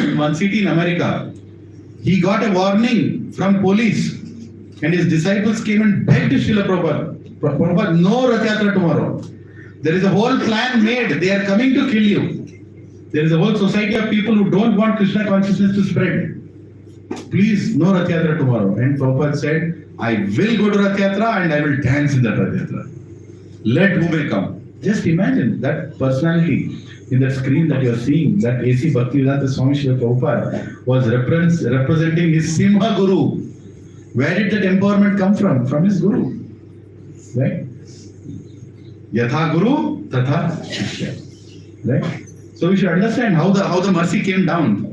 in one city in America, he got a warning from police and his disciples came and begged Srila Prabhupada, Prabhupada, no Rath Yatra tomorrow. There is a whole plan made. They are coming to kill you. There is a whole society of people who don't want Krishna consciousness to spread. Please, no Rath Yatra tomorrow. And Prabhupada said, I will go to Rath Yatra and I will dance in that Rath Yatra. Let who may come. Just imagine that personality in that screen that you are seeing, that A.C. Bhaktisiddhanta Swami Srila Prabhupada was representing his Simha Guru. Where did that empowerment come from? From his Guru. Right? Yatha Guru, Tatha Shishya. Right? So we should understand how the mercy came down.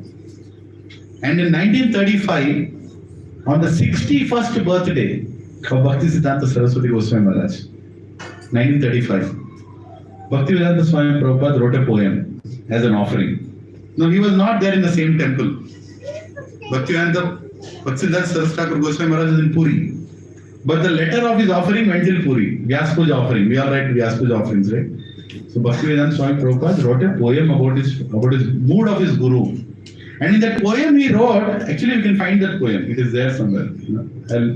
And in 1935, on the 61st birthday of Bhaktisiddhanta Saraswati Goswami Maharaj, 1935, Bhaktisiddhanta Swami Prabhupada wrote a poem as an offering. No, he was not there in the same temple. Bhaktisiddhanta Saraswati Goswami Maharaj is in Puri. But the letter of his offering went till Puri. Vyaspuja offering. We all write Vyaspuja offerings, right? So Bhaktisiddhanta Swami Prabhupada wrote a poem about his mood of his Guru. And in that poem he wrote, actually you can find that poem. It is there somewhere.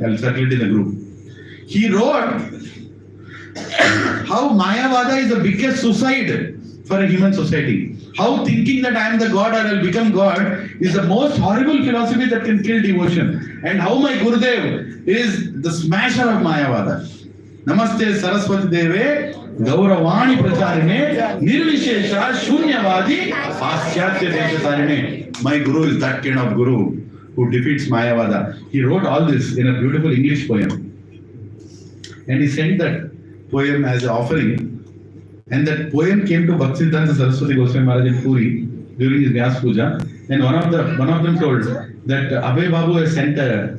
I'll circle it in the group. He wrote how Mayavada is the biggest suicide for a human society. How thinking that I am the God or I will become God is the most horrible philosophy that can kill devotion. And how my Gurudev is the smasher of Mayavada. Namaste Saraswati Deve Gauravani Pracharine Nirvishesha Shunyavadi Paschatya Deshatarine. My Guru is that kind of Guru who defeats Mayavada. He wrote all this in a beautiful English poem. And he sent that poem as an offering. And that poem came to Bhaktisiddhanta Saraswati Goswami Maharaj in Puri during his Vyas Puja. And one of them told that Abhay Babu has sent a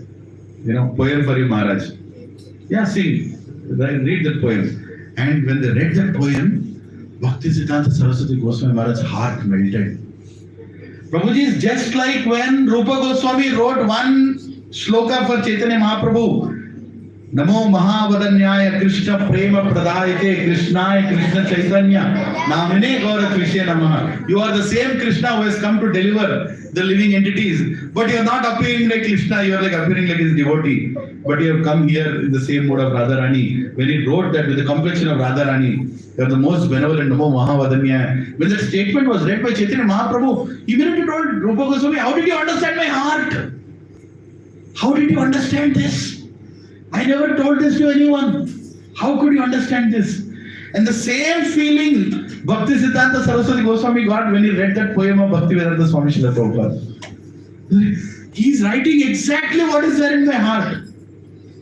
poem for you, Maharaj. Yeah, sing. Read that poem. And when they read that poem, Bhaktisiddhanta Saraswati Goswami Maharaj's heart melted. Prabhuji is just like when Rupa Goswami wrote one shloka for Chaitanya Mahaprabhu. Namo Mahavadanyaya Krishna Prema Pradayate Krishnaya Krishna Chaitanya Namine Gaurat Vishya Namaha. You are the same Krishna who has come to deliver the living entities. But you are not appearing like Krishna, you are like appearing like his devotee. But you have come here in the same mode of Radharani. When he wrote that with the complexion of Radharani, you are the most benevolent Namo Mahavadanyaya. When that statement was read by Chaitanya Mahaprabhu, he immediately told Rupa Goswami, how did you understand my heart? How did you understand this? I never told this to anyone. How could you understand this? And the same feeling Bhaktisiddhanta Saraswati Goswami got when he read that poem of Bhaktivedanta Swami Srila Prabhupada. He is writing exactly what is there in my heart.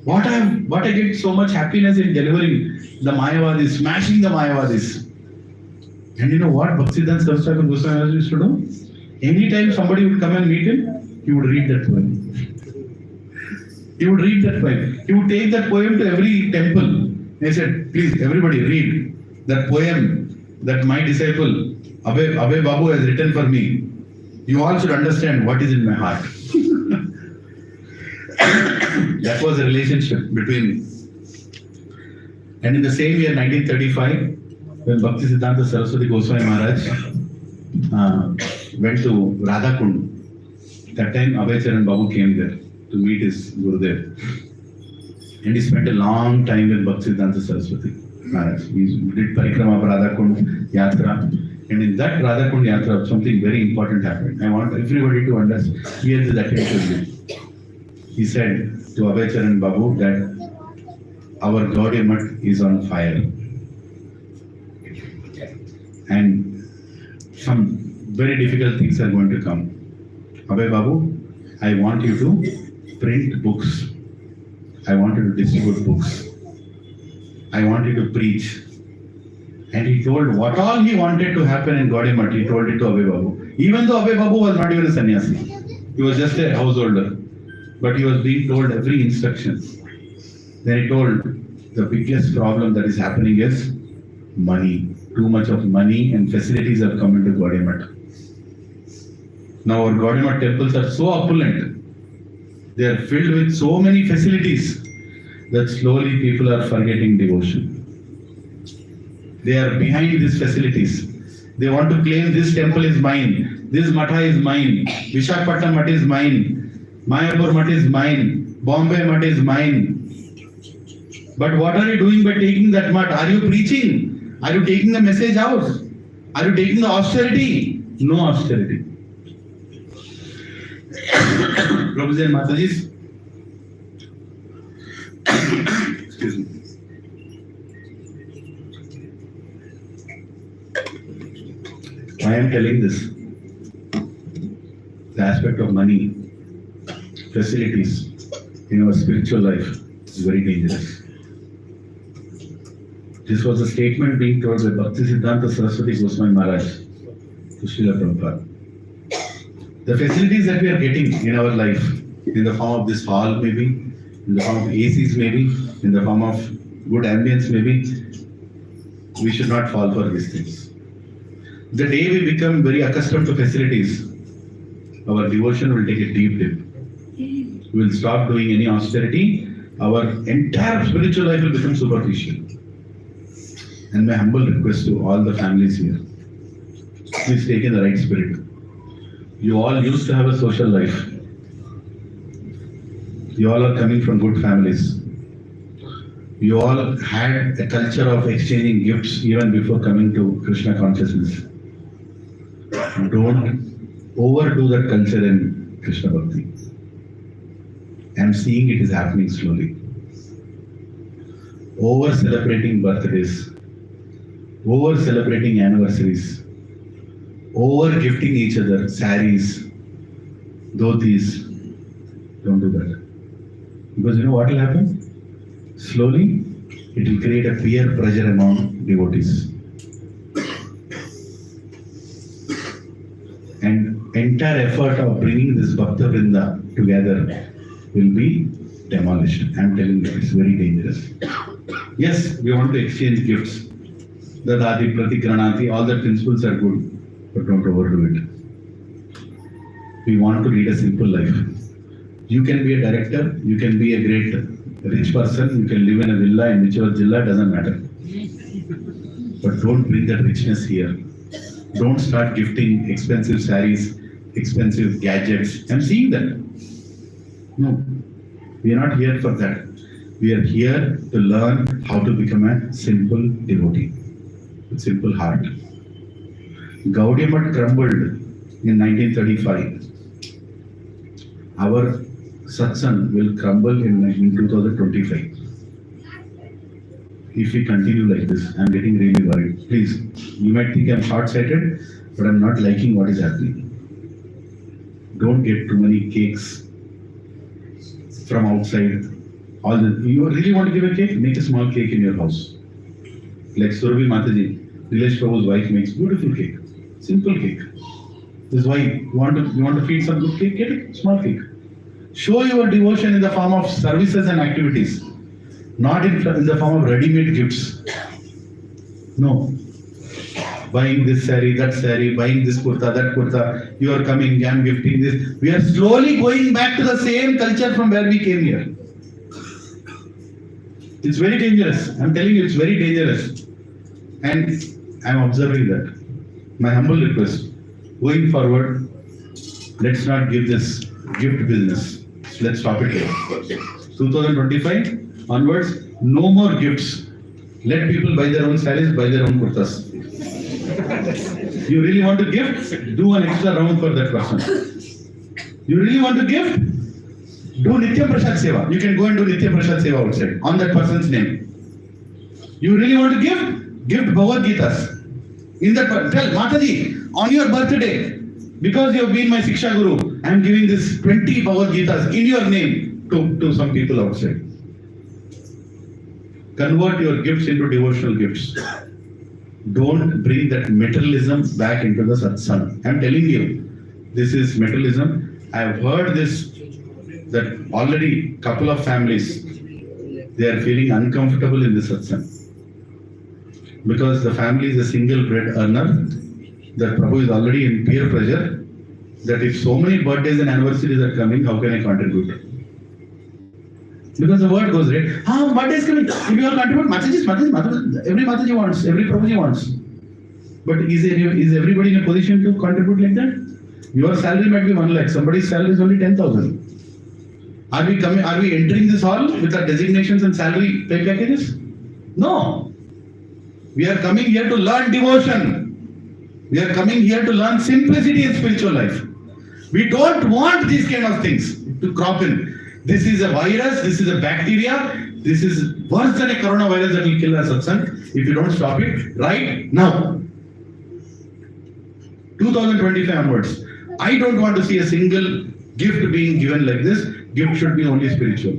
What I get so much happiness in delivering the Mayavadis, smashing the Mayavadis. And you know what Bhaktisiddhanta Saraswati Goswami used to do? Anytime somebody would come and meet him, he would read that poem. He would read that poem. He would take that poem to every temple. And he said, please, everybody read that poem that my disciple Abhay Babu has written for me. You all should understand what is in my heart. That was a relationship between. And in the same year, 1935, when Bhaktisiddhanta Saraswati Goswami Maharaj went to Radhakund, that time Abhay Charan Babu came there to meet his Gurudev. And he spent a long time with Bhaktisiddhanta Saraswati Maharaj. He did Parikrama of Radhakund Yatra. And in that Radhakund Yatra, something very important happened. I want everybody to understand. Here is that interview. He said to Abhay Charan Babu that our Gaudiya Math is on fire. And some very difficult things are going to come. Abhay Babu, I want you to print books. I want you to distribute books. I want you to preach. And he told what all he wanted to happen in Gaudiya Math, he told it to Abhay Babu. Even though Abhay Babu was not even a sannyasi. He was just a householder. But he was being told every instruction. Then he told the biggest problem that is happening is money. Too much of money and facilities have come into Gaudiya Math. Now our Gaudiya temples are so opulent. They are filled with so many facilities that slowly people are forgetting devotion. They are behind these facilities. They want to claim this temple is mine, this matha is mine, Visakhapatnam Math is mine, Mayapur Math is mine, Bombay Math is mine. But what are you doing by taking that math? Are you preaching? Are you taking the message out? Are you taking the austerity? No austerity. Prabhuji and Matajis. Excuse me. I am telling this. The aspect of money, facilities in our spiritual life is very dangerous. This was a statement being told by Bhaktisiddhanta Saraswati Goswami Maharaj to Srila Prabhupada. The facilities that we are getting in our life, in the form of this hall maybe, in the form of ACs maybe, in the form of good ambience maybe, we should not fall for these things. The day we become very accustomed to facilities, our devotion will take a deep dip. We will stop doing any austerity. Our entire spiritual life will become superficial. And my humble request to all the families here, please take in the right spirit. You all used to have a social life. You all are coming from good families. You all had a culture of exchanging gifts even before coming to Krishna consciousness. Don't overdo that culture in Krishna Bhakti. I am seeing it is happening slowly. Over celebrating birthdays, over celebrating anniversaries, over gifting each other saris, dhotis. Don't do that. Because you know what will happen? Slowly, it will create a peer pressure among devotees. And entire effort of bringing this Bhakta Vrinda together will be demolished. I am telling you, it's very dangerous. Yes, we want to exchange gifts. Dadati, Pratikranati, all the principles are good, but don't overdo it. We want to lead a simple life. You can be a director, you can be a great rich person, you can live in a villa in whichever jilla, doesn't matter. But don't bring that richness here. Don't start gifting expensive saris, expensive gadgets. I'm seeing that. No, we are not here for that. We are here to learn how to become a simple devotee with simple heart. Gaudiya Math crumbled in 1935. Our satsang will crumble in 2025. If we continue like this, I'm getting really worried. Please, you might think I'm short-sighted, but I'm not liking what is happening. Don't get too many cakes from outside. You really want to give a cake? Make a small cake in your house. Like Surabhi Mataji, Nilesh Prabhu's wife makes beautiful cake. Simple cake. This is why you want to feed some good cake, get a small cake. Show your devotion in the form of services and activities, not in the form of ready-made gifts. No. Buying this sari, that sari, buying this kurta, that kurta, you are coming, I am gifting this. We are slowly going back to the same culture from where we came here. It's very dangerous. I'm telling you, it's very dangerous. And I'm observing that. My humble request, going forward, let's not give this gift business. Let's stop it here. 2025 onwards, no more gifts. Let people buy their own saris, buy their own kurtas. You really want to gift? Do an extra round for that person. You really want to gift? Do Nitya Prasad Seva. You can go and do Nitya Prasad Seva outside on that person's name. You really want to gift? Gift Bhagavad Gitas. In that, tell Mataji, on your birthday, because you have been my Siksha Guru, I am giving this 20 Bhagavad Gitas in your name to some people outside. Convert your gifts into devotional gifts. Don't bring that materialism back into the satsang. I am telling you, this is materialism. I have heard this, that already couple of families, they are feeling uncomfortable in the satsang. Because the family is a single bread earner, the Prabhu is already in peer pressure. that if so many birthdays and anniversaries are coming, how can I contribute? Because the word goes, right? Birthday is coming. If you all contribute, Mataji, every Mataji wants, every Prabhuji wants. But is everybody in a position to contribute like that? Your salary might be 1 lakh, somebody's salary is only 10,000. Are we entering this hall with our designations and salary pay packages? No. We are coming here to learn devotion. We are coming here to learn simplicity in spiritual life. We don't want these kind of things to crop in. This is a virus, this is a bacteria, this is worse than a coronavirus that will kill us, satsang, if you don't stop it right now. 2025 onwards. I don't want to see a single gift being given like this. Gift should be only spiritual.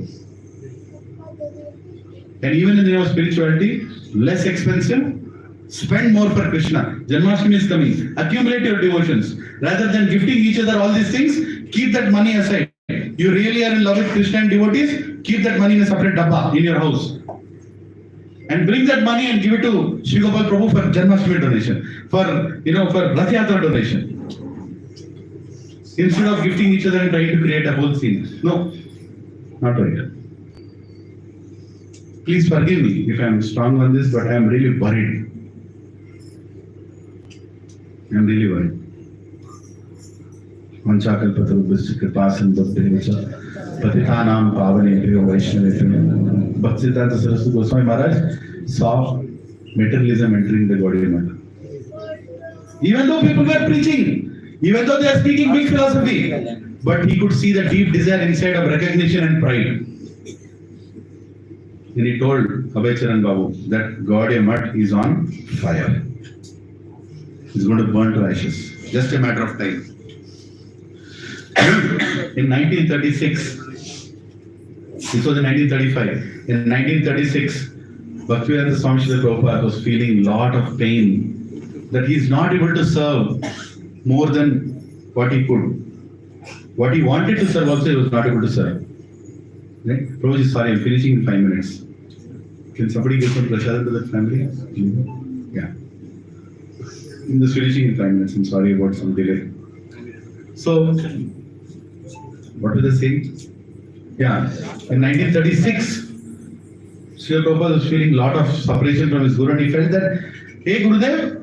And even in the name of spirituality, less expensive, spend more for Krishna. Janmashtami is coming. Accumulate your devotions. Rather than gifting each other all these things, keep that money aside. You really are in love with Krishna and devotees, keep that money in a separate dabba in your house. And bring that money and give it to Sri Gopal Prabhu for Janmashtami donation, for Rath Yatra donation. Instead of gifting each other and trying to create a whole scene. No, not right. Please forgive me if I am strong on this, but I am really worried. I am really worried. Vanchakalpatarubhasya kripasan bhaktivecha patitanam pavanebhyo vaishnavebhyo. Bhaktisiddhanta Saraswati Goswami Maharaj saw materialism entering the Gaudiya Math. Even though people were preaching, even though they are speaking big philosophy, but he could see the deep desire inside of recognition and pride. And he told Abhay Charan Babu that Gaudiya Math is on fire. It's going to burn to ashes. Just a matter of time. In 1936, this was in 1935. In 1936, Bhaktivedanta Swami Srila Prabhupada was feeling a lot of pain that he is not able to serve more than what he could. What he wanted to serve also he was not able to serve. Right? Prabhuji, sorry, I'm finishing in 5 minutes. Can somebody give some prasad to that family? Yeah. I'm just finishing in 5 minutes. I'm sorry about some delay. So, what was I saying? Yeah, in 1936, Srila Prabhupada was feeling a lot of separation from his Guru and he felt that, hey Gurudev,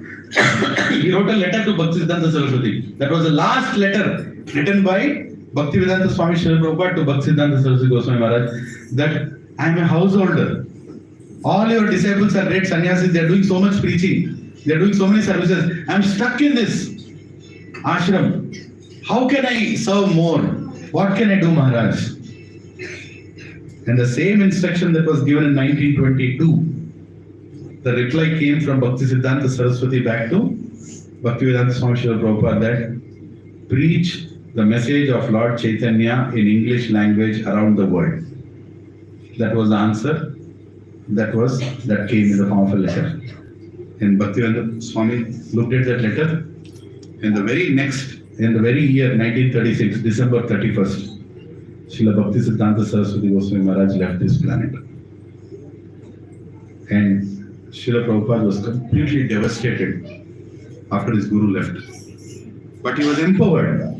he wrote a letter to Bhaktisiddhanta Saraswati. That was the last letter written by Bhaktivedanta Swami Srila Prabhupada to Bhaktisiddhanta Saraswati Goswami Maharaj that I am a householder. All your disciples are great sannyasis, they are doing so much preaching, they are doing so many services. I am stuck in this ashram. How can I serve more? What can I do, Maharaj? And the same instruction that was given in 1922, the reply came from Bhaktisiddhanta Saraswati back to Bhaktivedanta Swami Srila Prabhupada that preach the message of Lord Chaitanya in English language around the world. That was the answer that came in the form of a letter. And Bhaktivedanta Swami looked at that letter in the very year 1936, December 31st, Srila Bhaktisiddhanta Saraswati Goswami Maharaj left this planet. And Srila Prabhupada was completely devastated after his Guru left. But he was empowered.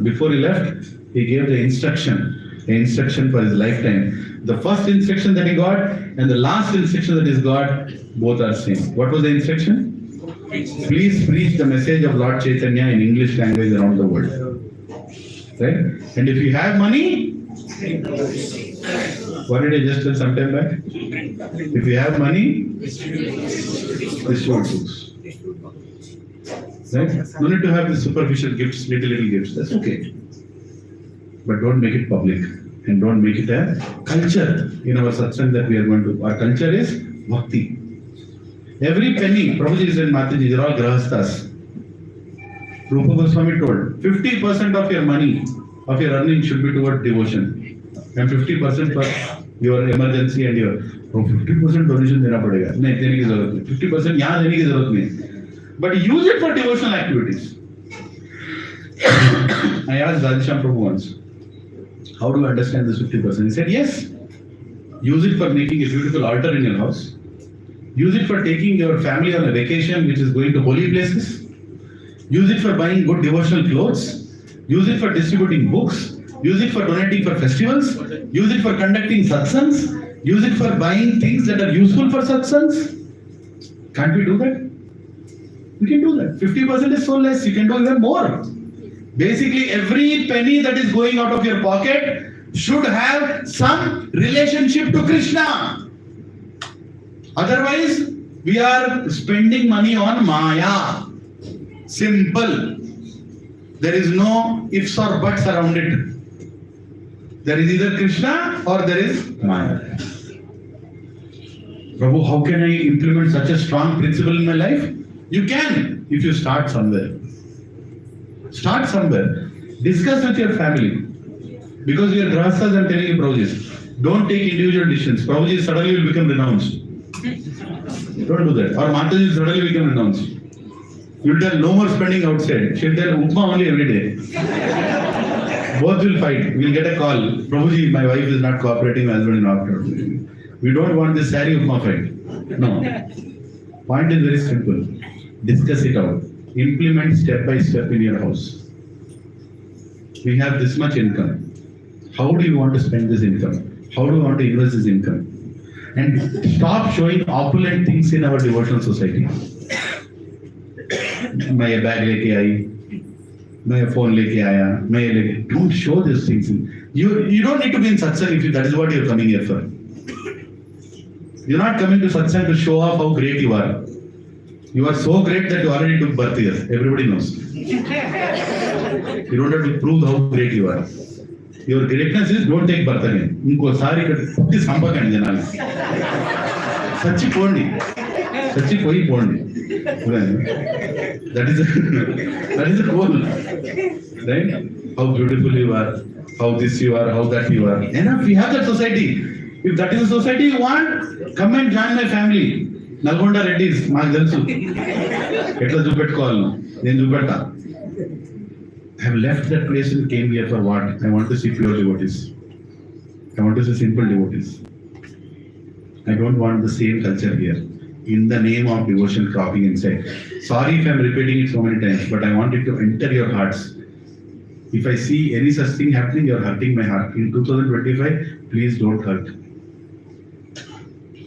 Before he left, he gave the instruction for his lifetime. The first instruction that he got and the last instruction that he got, both are same. What was the instruction? Please preach the message of Lord Chaitanya in English language around the world. Right? And if you have money, what did I just tell some time back? If you have money, distribute books. Right? No need to have the superficial gifts, little gifts. That's okay. But don't make it public. And don't make it a culture in our satsang that we are going to. Our culture is bhakti. Every penny, Prabhuji and Mataji, they're all grahasthas. Rupa Goswami told, 50% of your money, of your earning should be toward devotion. And 50% for your emergency and your 50% donation dena padega. Nahin, dene ki zarurat nahi. 50% yahan dene ki zarurat nahi. But use it for devotional activities. I asked Radhesham Prabhu once, how do you understand this 50%? He said, yes. Use it for making a beautiful altar in your house. Use it for taking your family on a vacation which is going to holy places. Use it for buying good devotional clothes. Use it for distributing books. Use it for donating for festivals. Use it for conducting satsangs. Use it for buying things that are useful for satsangs. Can't we do that? We can do that. 50% is so less. You can do even more. Basically, every penny that is going out of your pocket should have some relationship to Krishna. Otherwise, we are spending money on Maya. Simple. There is no ifs or buts around it. There is either Krishna or there is Maya. Prabhu, how can I implement such a strong principle in my life? You can, if you start somewhere. Start somewhere. Discuss with your family. Because we are grahasthas, I'm telling you, Prabhuji, don't take individual decisions. Prabhuji suddenly will become renounced. Don't do that. Or Mataji will suddenly become renounced. You'll tell no more spending outside. She'll tell Upma only every day. Both will fight. We'll get a call. Prabhuji, my wife is not cooperating, my husband is not. We don't want this sari Upma fight. No. Point is very simple. Discuss it out. Implement step by step in your house. We have this much income. How do you want to spend this income? How do you want to invest this income? And stop showing opulent things in our devotional society. मैं bag लेके आई, मैं phone लेके आया, मैं लेके. Don't show these things. You don't need to be in satsang if that is what you're coming here for. You're not coming to satsang to show off how great you are. You are so great that you already took birth here. Everybody knows. You don't have to prove how great you are. Your greatness is don't take birth again. उनको सारी कुछ संपर्क करने देना है. सच्ची पोड़नी, सच्ची कोई पोड़नी. That is the goal, right? How beautiful you are, how this you are, how that you are. Enough. We have that society. If that is the society you want, come and join my family. Nalgonda Reddy's, Mark Delsu. Etla Zupet then Zupeta. I have left that place and came here for what? I want to see pure devotees. I want to see simple devotees. I don't want the same culture here. In the name of devotion cropping inside. Sorry if I am repeating it so many times, but I want it to enter your hearts. If I see any such thing happening, you are hurting my heart. In 2025, please don't hurt.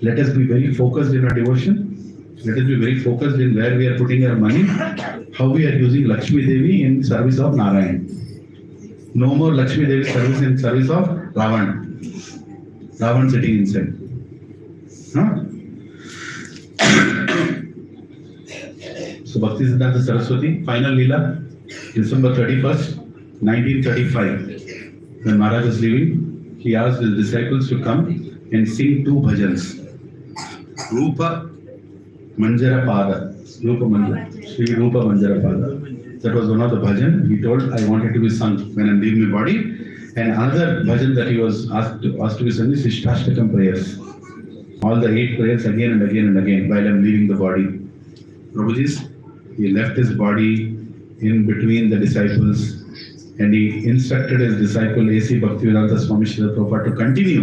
Let us be very focused in our devotion. Let us be very focused in where we are putting our money, how we are using Lakshmi Devi in service of Narayan. No more Lakshmi Devi service in service of Ravan. Ravan sitting inside. Huh? So Bhaktisiddhanta Saraswati, final Leela, December 31st, 1935. When Maharaj was leaving, he asked his disciples to come and sing two bhajans. Rupa Manjara Pada. Rupa Manjara. Sri Rupa Manjara Pada. That was one of the bhajan. He told, I wanted to be sung when I'm leaving my body. And another bhajan that he was asked to be sung is Ishtashtakam prayers. All the 8 prayers again and again and again while I'm leaving the body. Prabhuji's, he left his body in between the disciples and he instructed his disciple A.C. Bhaktivedanta Swami Srila Prabhupada to continue.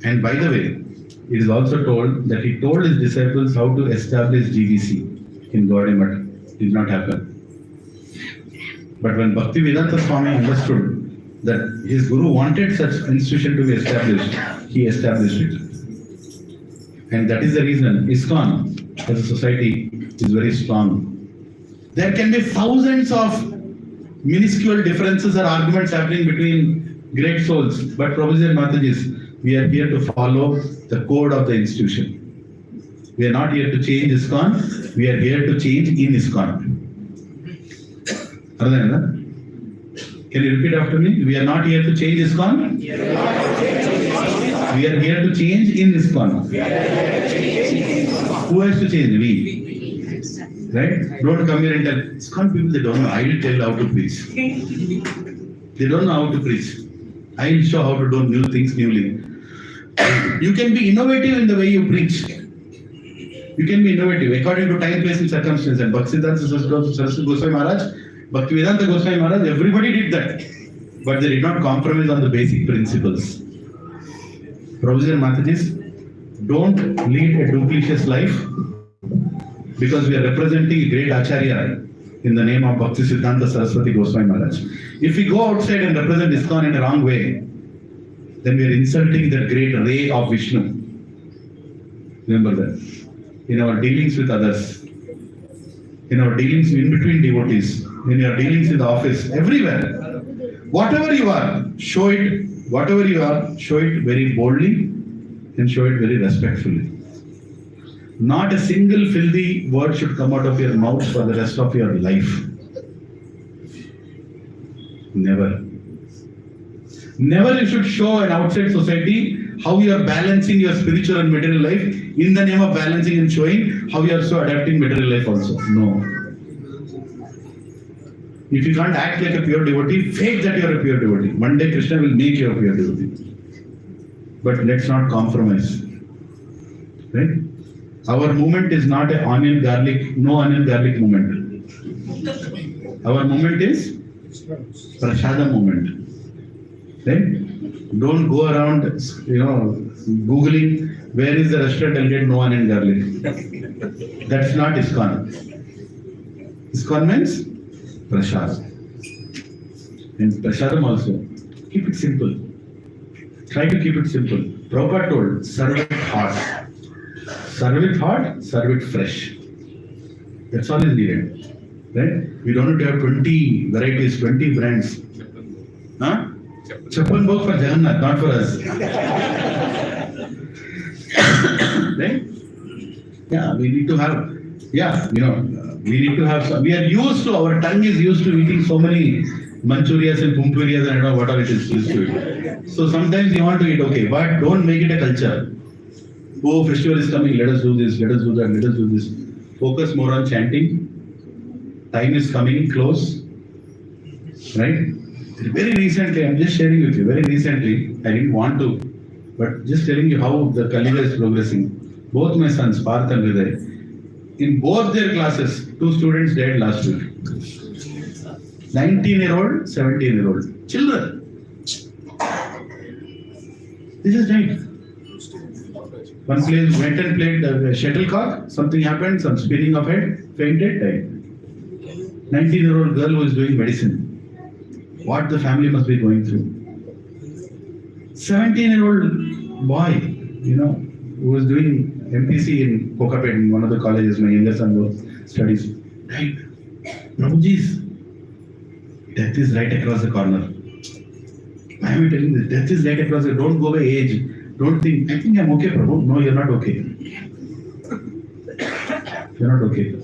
And by the way, it is also told that he told his disciples how to establish GVC in Gaudiya Math. It did not happen. But when Bhaktivedanta Swami understood that his Guru wanted such institution to be established, he established it. And that is the reason ISKCON as a society is very strong. There can be thousands of minuscule differences or arguments happening between great souls, but Prabhuji and Matajis, we are here to follow the code of the institution. We are not here to change ISKCON, we are here to change in ISKCON. Can you repeat after me? We are not here to change ISKCON. We are here to change in ISKCON. Who has to change? We. Right? Don't come here and tell. ISKCON people, they don't know. I will tell how to preach. They don't know how to preach. I will show how to do new things newly. You can be innovative in the way you preach. You can be innovative according to time, place and circumstance. And Bhaktisiddhanta Saraswati Goswami Maharaj, Bhaktivedanta Goswami Maharaj, everybody did that. But they did not compromise on the basic principles. Prabhuji and Matajis, don't lead a duplicitous life because we are representing a great Acharya in the name of Bhaktisiddhanta Saraswati Goswami Maharaj. If we go outside and represent ISKCON in a wrong way, then we are insulting the great ray of Vishnu. Remember that. In our dealings with others, in our dealings in between devotees, in your dealings in the office, everywhere. Whatever you are, show it. Whatever you are, show it very boldly and show it very respectfully. Not a single filthy word should come out of your mouth for the rest of your life. Never. Never you should show an outside society how you are balancing your spiritual and material life in the name of balancing and showing how you are so adapting material life also. No. If you can't act like a pure devotee, fake that you are a pure devotee. One day Krishna will make you a pure devotee. But let's not compromise. Right? Our movement is not a onion garlic, no onion garlic movement. Our movement is prashada movement. Right? Don't go around, Googling where is the restaurant and get no onion garlic. That's not ISKCON. ISKCON means prasad. And prasadam also. Keep it simple. Try to keep it simple. Prabhupada told, serve it hot. Serve it hot, serve it fresh. That's all is needed. Right? We don't need to have 20 varieties, 20 brands. Huh? Chappan book for Jagannath, not for us. Right? Yeah, we need to have, we need to have some. We are used to, our tongue is used to eating so many Manchurias and Pumpurias and I don't know what all it is used to eat. So sometimes you want to eat, okay, but don't make it a culture. Oh, festival is coming, let us do this, let us do that, let us do this. Focus more on chanting. Time is coming close. Right? Very recently, I'm just sharing with you, very recently, I didn't want to, but just telling you how the Kaliga is progressing. Both my sons, Parth and Hriday, in both their classes, 2 students died last week. 19-year-old, 17-year-old. Children. They just died. One place went and played shuttlecock, something happened, some spinning of head, fainted, died. 19-year-old girl who is doing medicine. What the family must be going through. 17-year-old boy, who was doing MPC in Kokapet, in one of the colleges, my younger son was studies, died. Prabhuji's death is right across the corner. Why am I telling this? Death is right across the corner. Don't go by age. Don't think, I think I'm okay, Prabhu. No, you're not okay. You're not okay.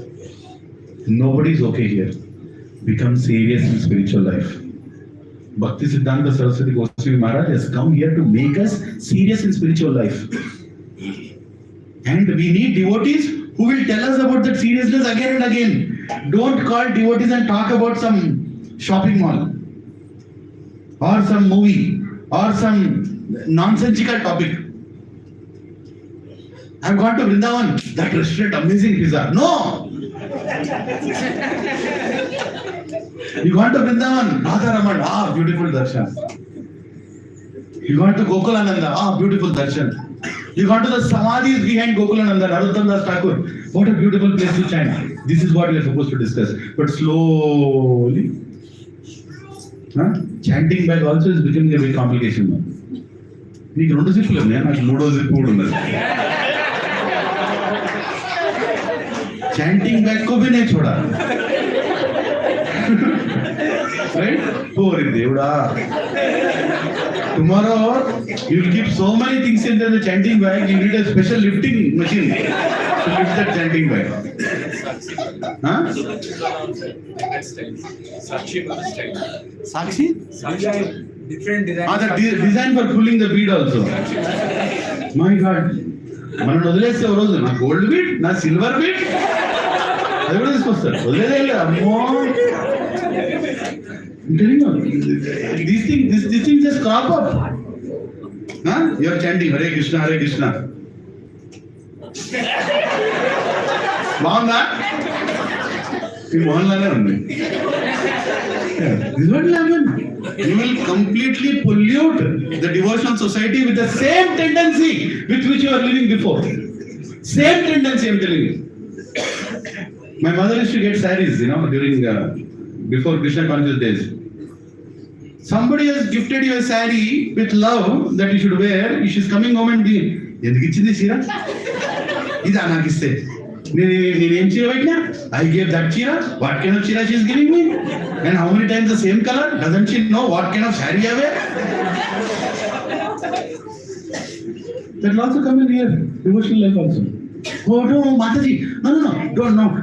Nobody's okay here. Become serious in spiritual life. Bhaktisiddhanta Saraswati Goswami Maharaj has come here to make us serious in spiritual life. And we need devotees who will tell us about that seriousness again and again. Don't call devotees and talk about some shopping mall or some movie or some nonsensical topic. I've gone to Vrindavan, that restaurant, amazing pizza. No! You gone to Vrindavan, Radha beautiful darshan. You gone to Gokulananda, beautiful darshan. You gone to the samadhis behind Gokulananda, Narottam Das Thakur. What a beautiful place to chant. This is what we are supposed to discuss. But slowly, chanting back also is becoming a big complication now. నీకు 2 జిప్పులు ఉన్నాయి, నాకు 3వ zip కూడా ఉన్నది. Chanting back को भी नहीं छोड़ा. Right? Poor Devda. Tomorrow you will keep so many things in the chanting bag. You need a special lifting machine to lift that chanting bag. Sakshi? Different design. The design for pulling the bead also. My God. మనం వదిలేస్తే ఓ రోజు నా gold beat, నా silver beat అది కూడా తీసుకొస్తారు. వదిలేదే అమ్మో. These things just crop up. You are chanting Hare Krishna, Hare Krishna. బాగుందా? ఈ మోహన్లానే ఉంది. This is what will happen. You will completely pollute the devotional society with the same tendency with which you are living before. Same tendency, I am telling you. My mother used to get saris, during before Krishna conscious days. Somebody has gifted you a sari with love that you should wear. She's coming home and ఎందుకు ఇచ్చింది చీర ఇదా నాకు ఇస్తే నేనేం చీర పెట్టినా I gave that చీర. What kind of చీర she is giving me? And how many times the same color? Doesn't she know what kind of sari I wear? That will also come in here, devotional life also. Oh no, Mataji. No.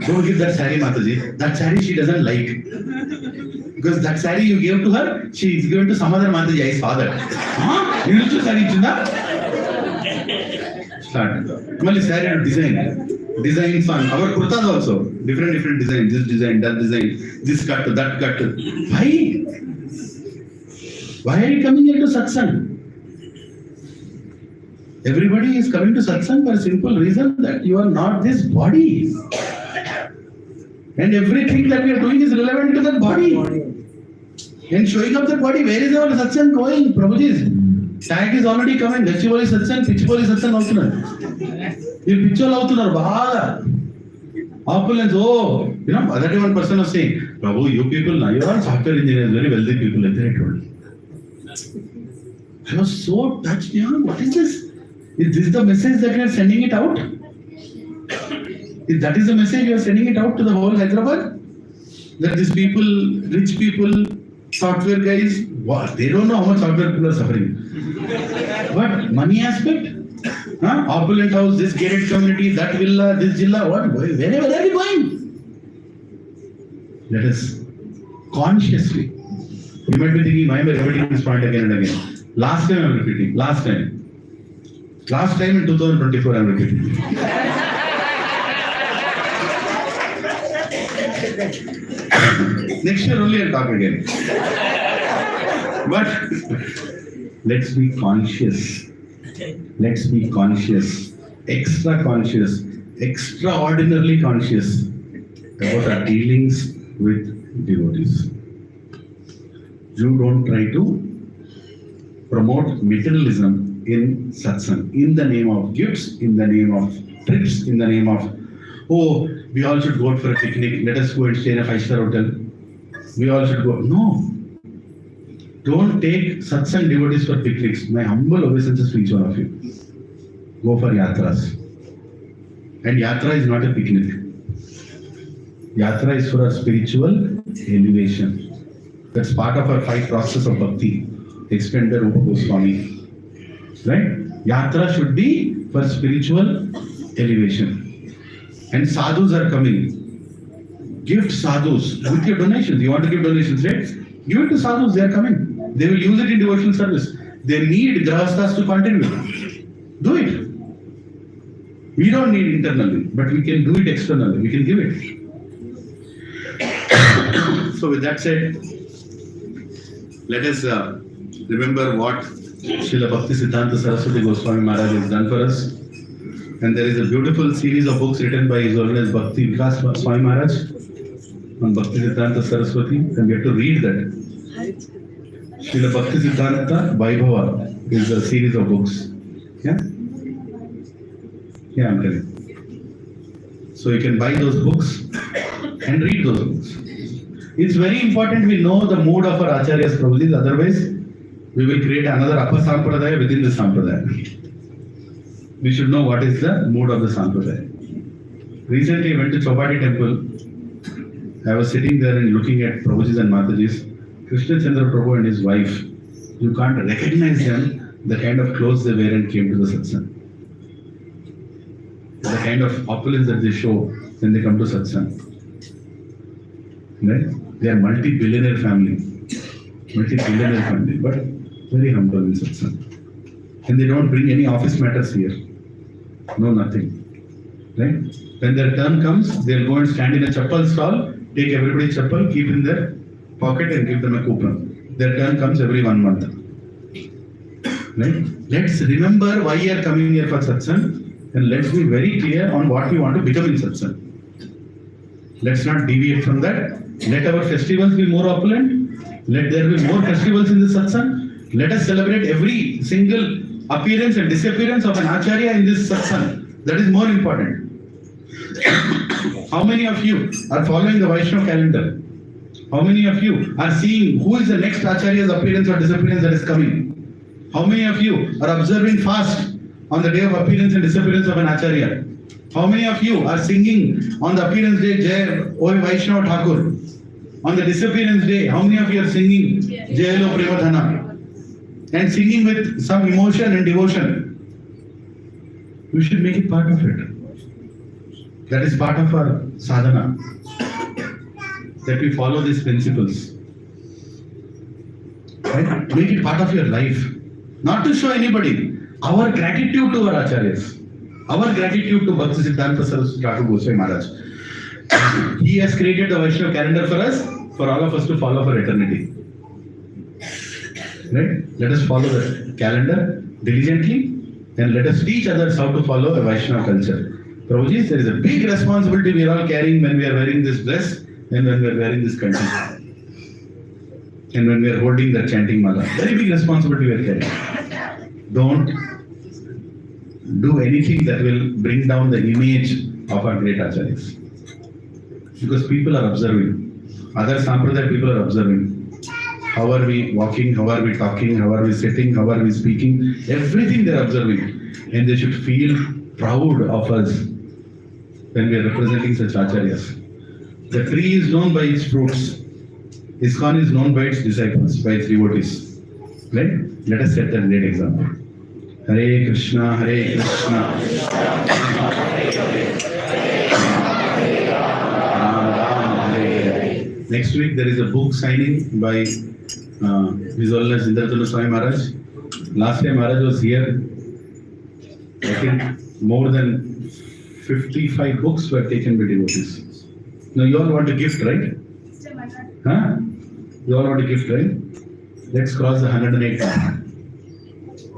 Don't give that sari, Mataji. That sari she doesn't like. Because that sari you gave to her, she is given to some other Mataji. I saw that. Huh? You used to sari chunda? Start. Only sari design. Design fun. Our kurtas also. Different design. This design, that design. This cut, that cut. Why? Why are you coming here to satsang? Everybody is coming to satsang for a simple reason that you are not this body. And everything that we are doing is relevant to that body. And showing up that body, where is our satsang going? Prabhuji's tag is already coming. Gachiboli satsang, Pichipoli satsang outunar. You pichol outunar, bahaga. Opulence, other day one person was saying, Prabhu, you people, you are software engineers, very wealthy people, like that I told. I was so touched, what is this? Is this the message that you are sending it out? If that is the message you are sending it out to the whole Hyderabad? That these people, rich people, software guys, what? They don't know how much software people are suffering. But money aspect? Opulent house, this gated community, that villa, this jilla, what? Wherever are we going? Let us consciously. You might be thinking, why am I repeating this point again and again? Last time I am repeating. Last time in 2024 I am repeating. Next year only I'll talk again. But let's be conscious. Extraordinarily conscious about our dealings with devotees. You don't try to promote materialism in satsang, in the name of gifts, in the name of trips, in the name of, we all should go out for a picnic, let us go and stay in a 5-star hotel. We all should go. No. Don't take satsang devotees for picnics. My humble obeisances to each one of you. Go for yatras. And yatra is not a picnic. Yatra is for a spiritual elevation. That's part of our 5 process of bhakti, explained by Srila Goswami. Right? Yatra should be for spiritual elevation. And sadhus are coming. Gift sadhus with your donations. You want to give donations, right? Give it to sadhus, they are coming. They will use it in devotional service. They need grahasthas to continue. Do it. We don't need internally, but we can do it externally. We can give it. So with that said, let us remember what Srila Bhaktisiddhanta Saraswati Goswami Maharaj has done for us. And there is a beautiful series of books written by His Holiness Bhaktisiddhanta Swami Maharaj on Bhaktisiddhanta Saraswati, and we have to read that. Srila Bhaktisiddhanta Vaibhava is a series of books. Yeah, I'm telling you. So you can buy those books and read those books. It's very important we know the mood of our acharyas, Prabhuji, otherwise we will create another upper sampradaya within the sampradaya. We should know what is the mood of the sampradaya. Recently I went to Chopati temple. I was sitting there and looking at Prabhuji's and Mataji's. Krishna Chandra Prabhu and his wife, you can't recognize them, the kind of clothes they wear and came to the satsang. The kind of opulence that they show when they come to satsang. Right? They are multi-billionaire family, but very humble in satsang. And they don't bring any office matters here. No, nothing. Right? When their turn comes, they'll go and stand in a chappal stall, take everybody's chappal, keep in their pocket and give them a coupon. Their turn comes every 1 month. Right? Let's remember why we are coming here for satsang, and let's be very clear on what we want to become in satsang. Let's not deviate from that. Let our festivals be more opulent. Let there be more festivals in the satsang. Let us celebrate every single appearance and disappearance of an acharya in this satsang. That is more important. How many of you are following the Vaishnava calendar? How many of you are seeing who is the next Acharya's appearance or disappearance that is coming? How many of you are observing fast on the day of appearance and disappearance of an Acharya? How many of you are singing on the appearance day, Jai Oi Vaishnava Thakur? On the disappearance day, how many of you are singing Jai Lo Premadhana? And singing with some emotion and devotion? We should make it part of it. That is part of our sadhana. That we follow these principles. Right? Make it part of your life. Not to show anybody. Our gratitude to our acharyas. Our gratitude to Bhaktisiddhanta Saraswati Goswami Maharaj. He has created the Vaishnava calendar for us, for all of us to follow for eternity. Right? Let us follow the calendar diligently and let us teach others how to follow a Vaishnava culture. Prabhuji, there is a big responsibility we are all carrying when we are wearing this dress and when we are wearing this kanji. And when we are holding the chanting mala. Very big responsibility we are carrying. Don't do anything that will bring down the image of our great acharyas. Because people are observing. Other sampradaya people are observing. How are we walking? How are we talking? How are we sitting? How are we speaking? Everything they are observing. And they should feel proud of us when we are representing such acharyas. The tree is known by its fruits. ISKCON is known by its disciples, by its devotees. Right? Let us set that great example. Hare Krishna, Hare Krishna. Next week there is a book signing by His Holiness Indrajana Swami Maharaj. Last time Maharaj was here, I think more than 55 books were taken by devotees. Now you all want a gift, right? Huh? You all want a gift, right? Let's cross the 108 mark.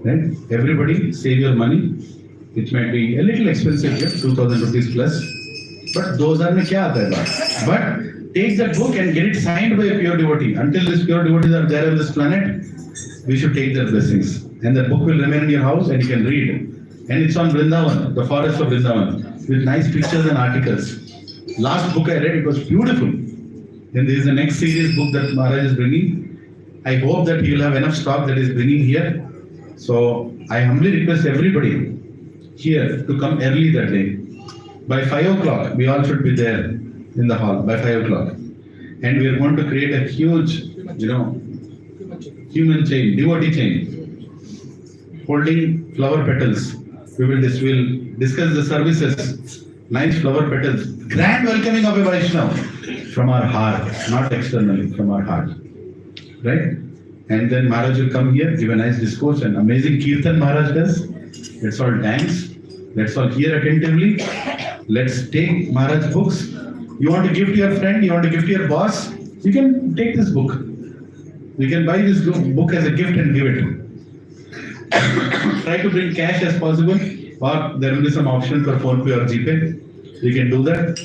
Right? Everybody save your money. It might be a little expensive gift, 2000 rupees plus. But those are kya aata hai? But take that book and get it signed by a pure devotee. Until these pure devotees are there on this planet, we should take their blessings. And that book will remain in your house and you can read. And it's on Vrindavan, the forest of Vrindavan, with nice pictures and articles. Last book I read, it was beautiful. Then there is the next serious book that Maharaj is bringing. I hope that he will have enough stock that he is bringing here. So I humbly request everybody here to come early that day. By 5 o'clock, we all should be there in the hall by 5 o'clock. And we are going to create a huge, human chain, devotee chain, holding flower petals. We will discuss the services, nice flower petals, grand welcoming of a Vaishnava from our heart, not externally, from our heart. Right? And then Maharaj will come here, give a nice discourse, and amazing kirtan Maharaj does. Let's all dance. Let's all hear attentively. Let's take Maharaj books. You want to give to your friend, you want to give to your boss, you can take this book. You can buy this book as a gift and give it. Try to bring cash as possible, or there will be some option for PhonePe or GPay. You can do that.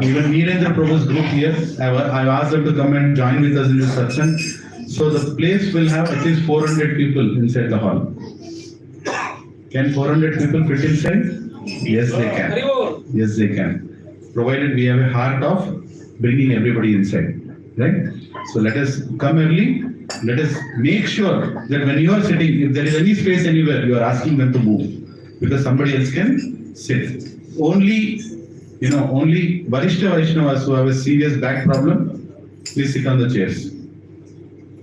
Even Neerendra Prabhu's group here, I've asked them to come and join with us in this satsang. So the place will have at least 400 people inside the hall. Can 400 people fit inside? Yes, they can. Yes, they can. Provided we have a heart of bringing everybody inside. Right? So let us come early. Let us make sure that when you are sitting, if there is any space anywhere, you are asking them to move. Because somebody else can sit. Only Varishta Vaishnavas who have a serious back problem, please sit on the chairs.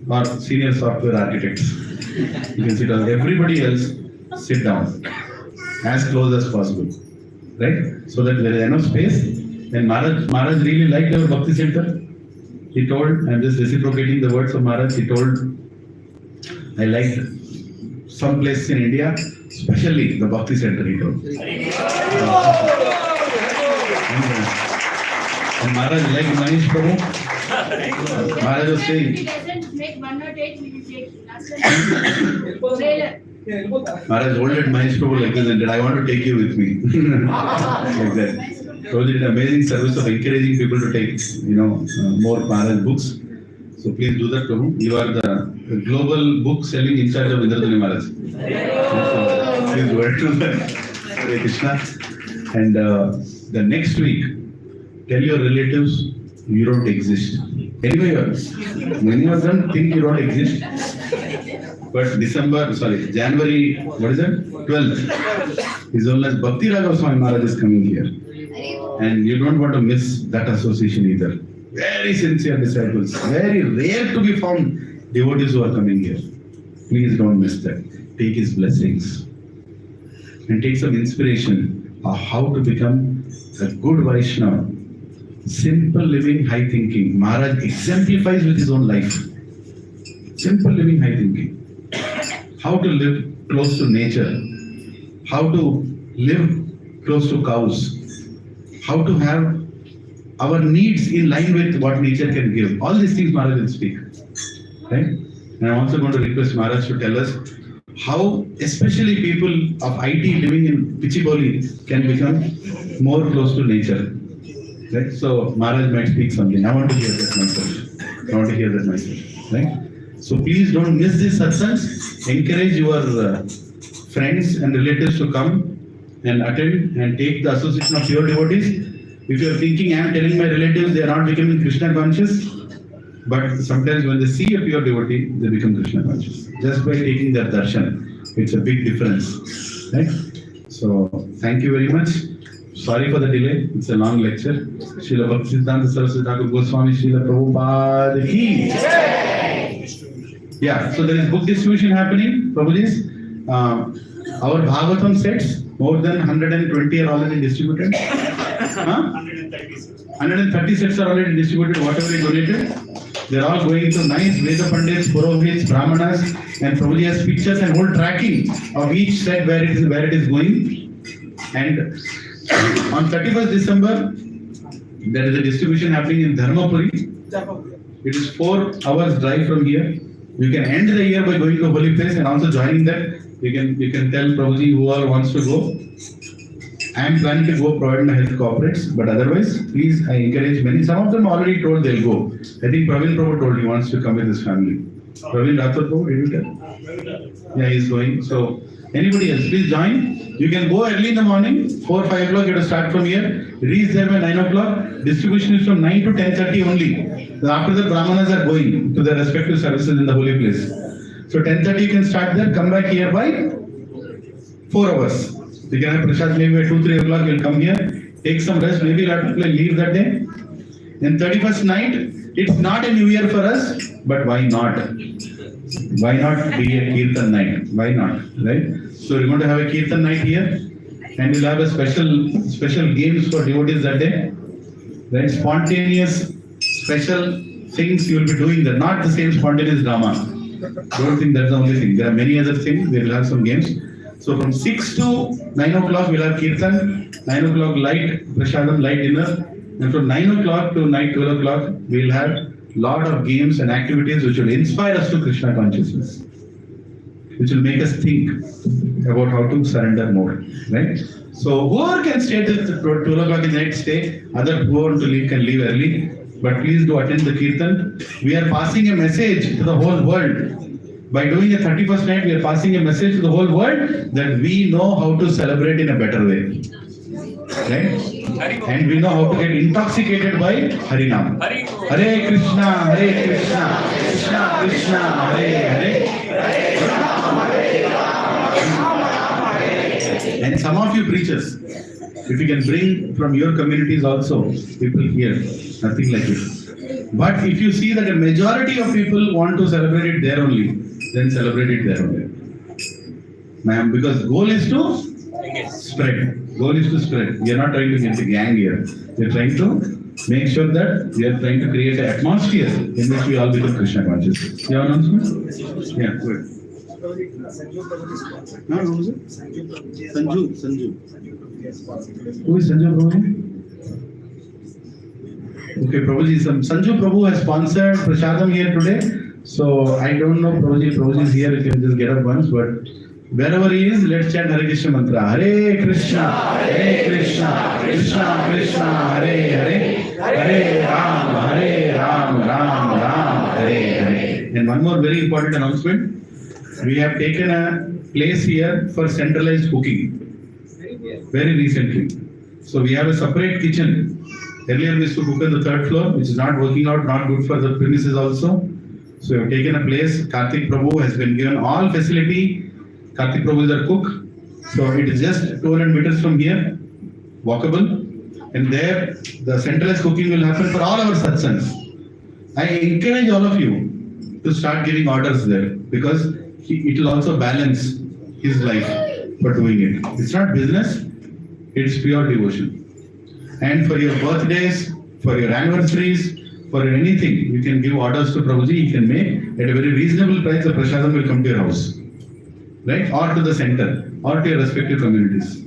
Or senior software architects. You can sit on. Everybody else, sit down. As close as possible. Right? So that there is enough space. And Maharaj really liked our Bhakti Center. He told, I'm just reciprocating the words of Maharaj, he told, I liked some places in India, especially the Bhakti Center, he told. And Maharaj liked Manish Prabhu. Maharaj was saying, if he doesn't make 108, we will take trailer. Maharaj hold it Manish Prabhu like this and said, I want to take you with me. Like that. So he did an amazing service of encouraging people to take, more Maharaj books. So please do that, Prabhu. You are the global book selling in charge of Indrajana Maharaj. So please do it to that. Hare Krishna. And the next week, tell your relatives you don't exist. Anyway, many of them think you don't exist. But January, what is it? 12th, His Holiness Bhaktisiddhanta Goswami Maharaj is coming here. And you don't want to miss that association either. Very sincere disciples, very rare to be found devotees who are coming here. Please don't miss that. Take his blessings and take some inspiration of how to become a good Vaishnava. Simple living, high thinking. Maharaj exemplifies with his own life. Simple living, high thinking. How to live close to nature. How to live close to cows. How to have our needs in line with what nature can give. All these things Maharaj will speak. Right? And I'm also going to request Maharaj to tell us how especially people of IT living in Pichiboli can become more close to nature. Right? So Maharaj might speak something. I want to hear that myself. Right? So please don't miss this satsangs. Encourage your friends and relatives to come and attend and take the association of pure devotees. If you are thinking, I am telling my relatives they are not becoming Krishna conscious, but sometimes when they see a pure devotee, they become Krishna conscious. Just by taking their darshan, it's a big difference. Right? So, thank you very much. Sorry for the delay. It's a long lecture. Srila Bhaktisiddhanta Saraswati Goswami Srila Prabhupada ki. Yeah, so there is book distribution happening. Prabhuji's. Our Bhagavatam sets, more than 120 are already distributed. 130 sets are already distributed, whatever we donated. They are all going to nice Veda Pandits, Purohits, Brahmanas, and Prabhuji has pictures and whole tracking of each set where it is going. And on 31st December, there is a distribution happening in Dharmapuri. It is 4 hours drive from here. You can end the year by going to holy place and also joining that. You can tell Prabhuji whoever wants to go. I am planning to go provided my health cooperates, but otherwise, please, I encourage many. Some of them already told they'll go. I think Praveen Prabhu told he wants to come with his family. Praveen Rathod Prabhu, did you tell? Yeah, he's going. So, anybody else, please join. You can go early in the morning, 4 or 5 o'clock, you have to start from here. Reach there by 9 o'clock. Distribution is from 9 to 10:30 only. After that, Brahmanas are going to their respective services in the holy place. So 10:30 you can start there, come back here by 4 hours. You can have prasad maybe at 2-3 o'clock, you'll come here, take some rest, maybe you'll have to leave that day. Then 31st night, it's not a new year for us, but why not? Why not be a Kirtan night? Why not? Right? So we're going to have a Kirtan night here, and we'll have a special games for devotees that day. Right? Spontaneous, special things you will be doing there, not the same spontaneous drama. Don't think that's the only thing. There are many other things. We will have some games. So from 6 to 9 o'clock we'll have Kirtan, 9 o'clock light prasadam, light dinner, and from 9 o'clock to night 12 o'clock we'll have lot of games and activities which will inspire us to Krishna consciousness, which will make us think about how to surrender more. Right? So whoever can stay till 12 o'clock in the night, stay. Other who want to leave can leave early. But please do attend the Kirtan. We are passing a message to the whole world. By doing a 31st night, we are passing a message to the whole world that we know how to celebrate in a better way. Right? And we know how to get intoxicated by Harinam. Hare Krishna, Krishna Krishna, Hare Hare. And some of you preachers, if you can bring from your communities also, people here, nothing like it. But if you see that a majority of people want to celebrate it there only, then celebrate it there only. Ma'am, because goal is to spread. Goal is to spread. We are not trying to get the gang here. We are trying to make sure that we are trying to create an atmosphere in which we all become Krishna conscious. You have an announcement? Yeah, good. No, who is it? Sanju. Who is Sanju Prabhu? Okay, Prabhuji, Sanju Prabhu has sponsored prasadam here today. So I don't know Prabhuji is here, you can just get up once, but wherever he is, let's chant Hare Krishna mantra. Hare Krishna, Krishna Krishna, Hare Hare, Hare Ram, Ram Hare Hare. And one more very important announcement. We have taken a place here for centralized cooking very recently. So we have a separate kitchen Earlier we used to cook on the third floor, which is not working out, not good for the premises also. So we have taken a place. Karthik Prabhu has been given all facility. Karthik Prabhu is our cook. So it is just 200 meters from here, walkable. And there, the centralized cooking will happen for all our satsangs. I encourage all of you to start giving orders there because it will also balance his life for doing it. It's not business, it's pure devotion. And for your birthdays, for your anniversaries, for anything, you can give orders to Prabhuji, he can make at a very reasonable price, the prasadam will come to your house. Right? Or to the center, or to your respective communities.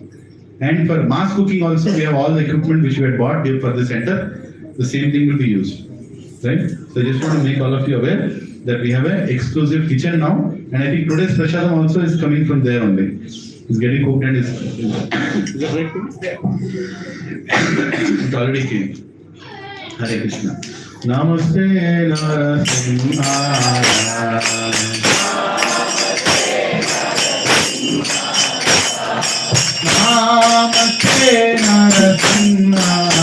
And for mass cooking also, we have all the equipment which we had bought for the center, the same thing will be used. Right? So I just want to make all of you aware that we have an exclusive kitchen now, and I think today's prasadam also is coming from there only. It's getting cooked and is that right? It already came. Hare Krishna. Namaste Narasimhaya. Namaste Narasimhaya.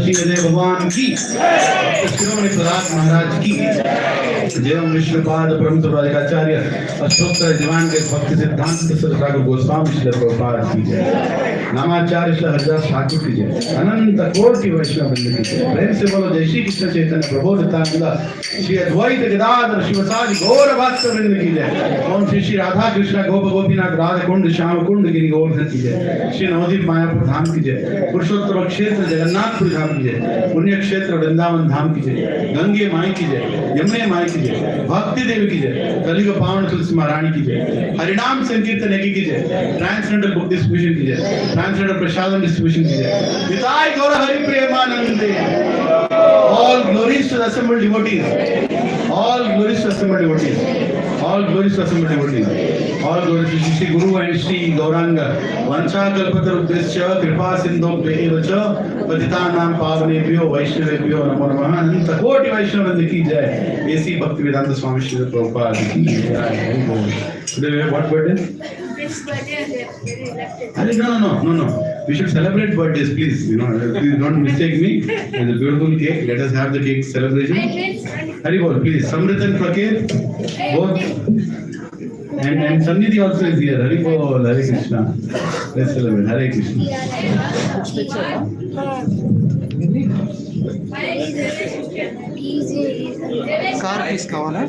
Shri Vijay भगवान की, श्रीमणि प्रहलाद महाराज की, जय विष्णुपाद परम सुराचार्य अष्टोत्तर दीवान के भक्ति सिद्धांत सरस्वती गोस्वामी श्री प्रभुपाद की जय, नामाचार्य श्री हरिदास ठाकुर की जय, अनंत कोटि वैष्णव वृंद की जय। प्रेम से बोलो जय श्री कृष्ण चैतन्य प्रभु नित्यानंद श्री अद्वैत गदाधर शिवसादि गौर भक्त वृंद की जय। ओम श्री श्री राधा कृष्ण गोप गोपीनाथ राधा कुंड श्याम कुंड गिरि गोवर्धन की जय। श्री नवदीप मायापुर धाम की जय, पुरुषोत्तम क्षेत्र जगन्नाथपुर धाम की जय, पुण्य क्षेत्र वृंदावन धाम की जय, गंगे माई की जय, यमुने माई की जय, भक्ति देवी की जय, कलियुग पावन तुलसी महारानी की जय, हरिनाम संकीर्तन की जय, ट्रांसजेंडर बुक डिस्ट्रीब्यूशन की जय, ट्रांसजेंडर प्रसादम डिस्ट्रीब्यूशन की जय। निताय गौर हरि प्रेमानंदे। All glories to the assembled devotees. All glories to assembled devotees. All glories to assembled devotees. All glories to Shri Guru and Shri Gauranga. Vancha kalpatarubhyascha kripa sindhobhyo cha patitanam pavanebhyo vaishnavebhyo namo namaः। अनंत कोटि वैष्णव वृंद की जय। ऐसी भक्तिवेदांत स्वामी श्री प्रभुपाद की जय। Today what birthday? This birthday they are elected. Hari, no. We should celebrate birthdays, please. You know, please don't mistake me. There's a beautiful cake. Let us have the cake celebration. Hari bol, please. Samrit and Fakir, both. And Sannidhi also is here. Hari bol, Hare Krishna. Let's celebrate. Hare Krishna. Car తీసుకోవాలా?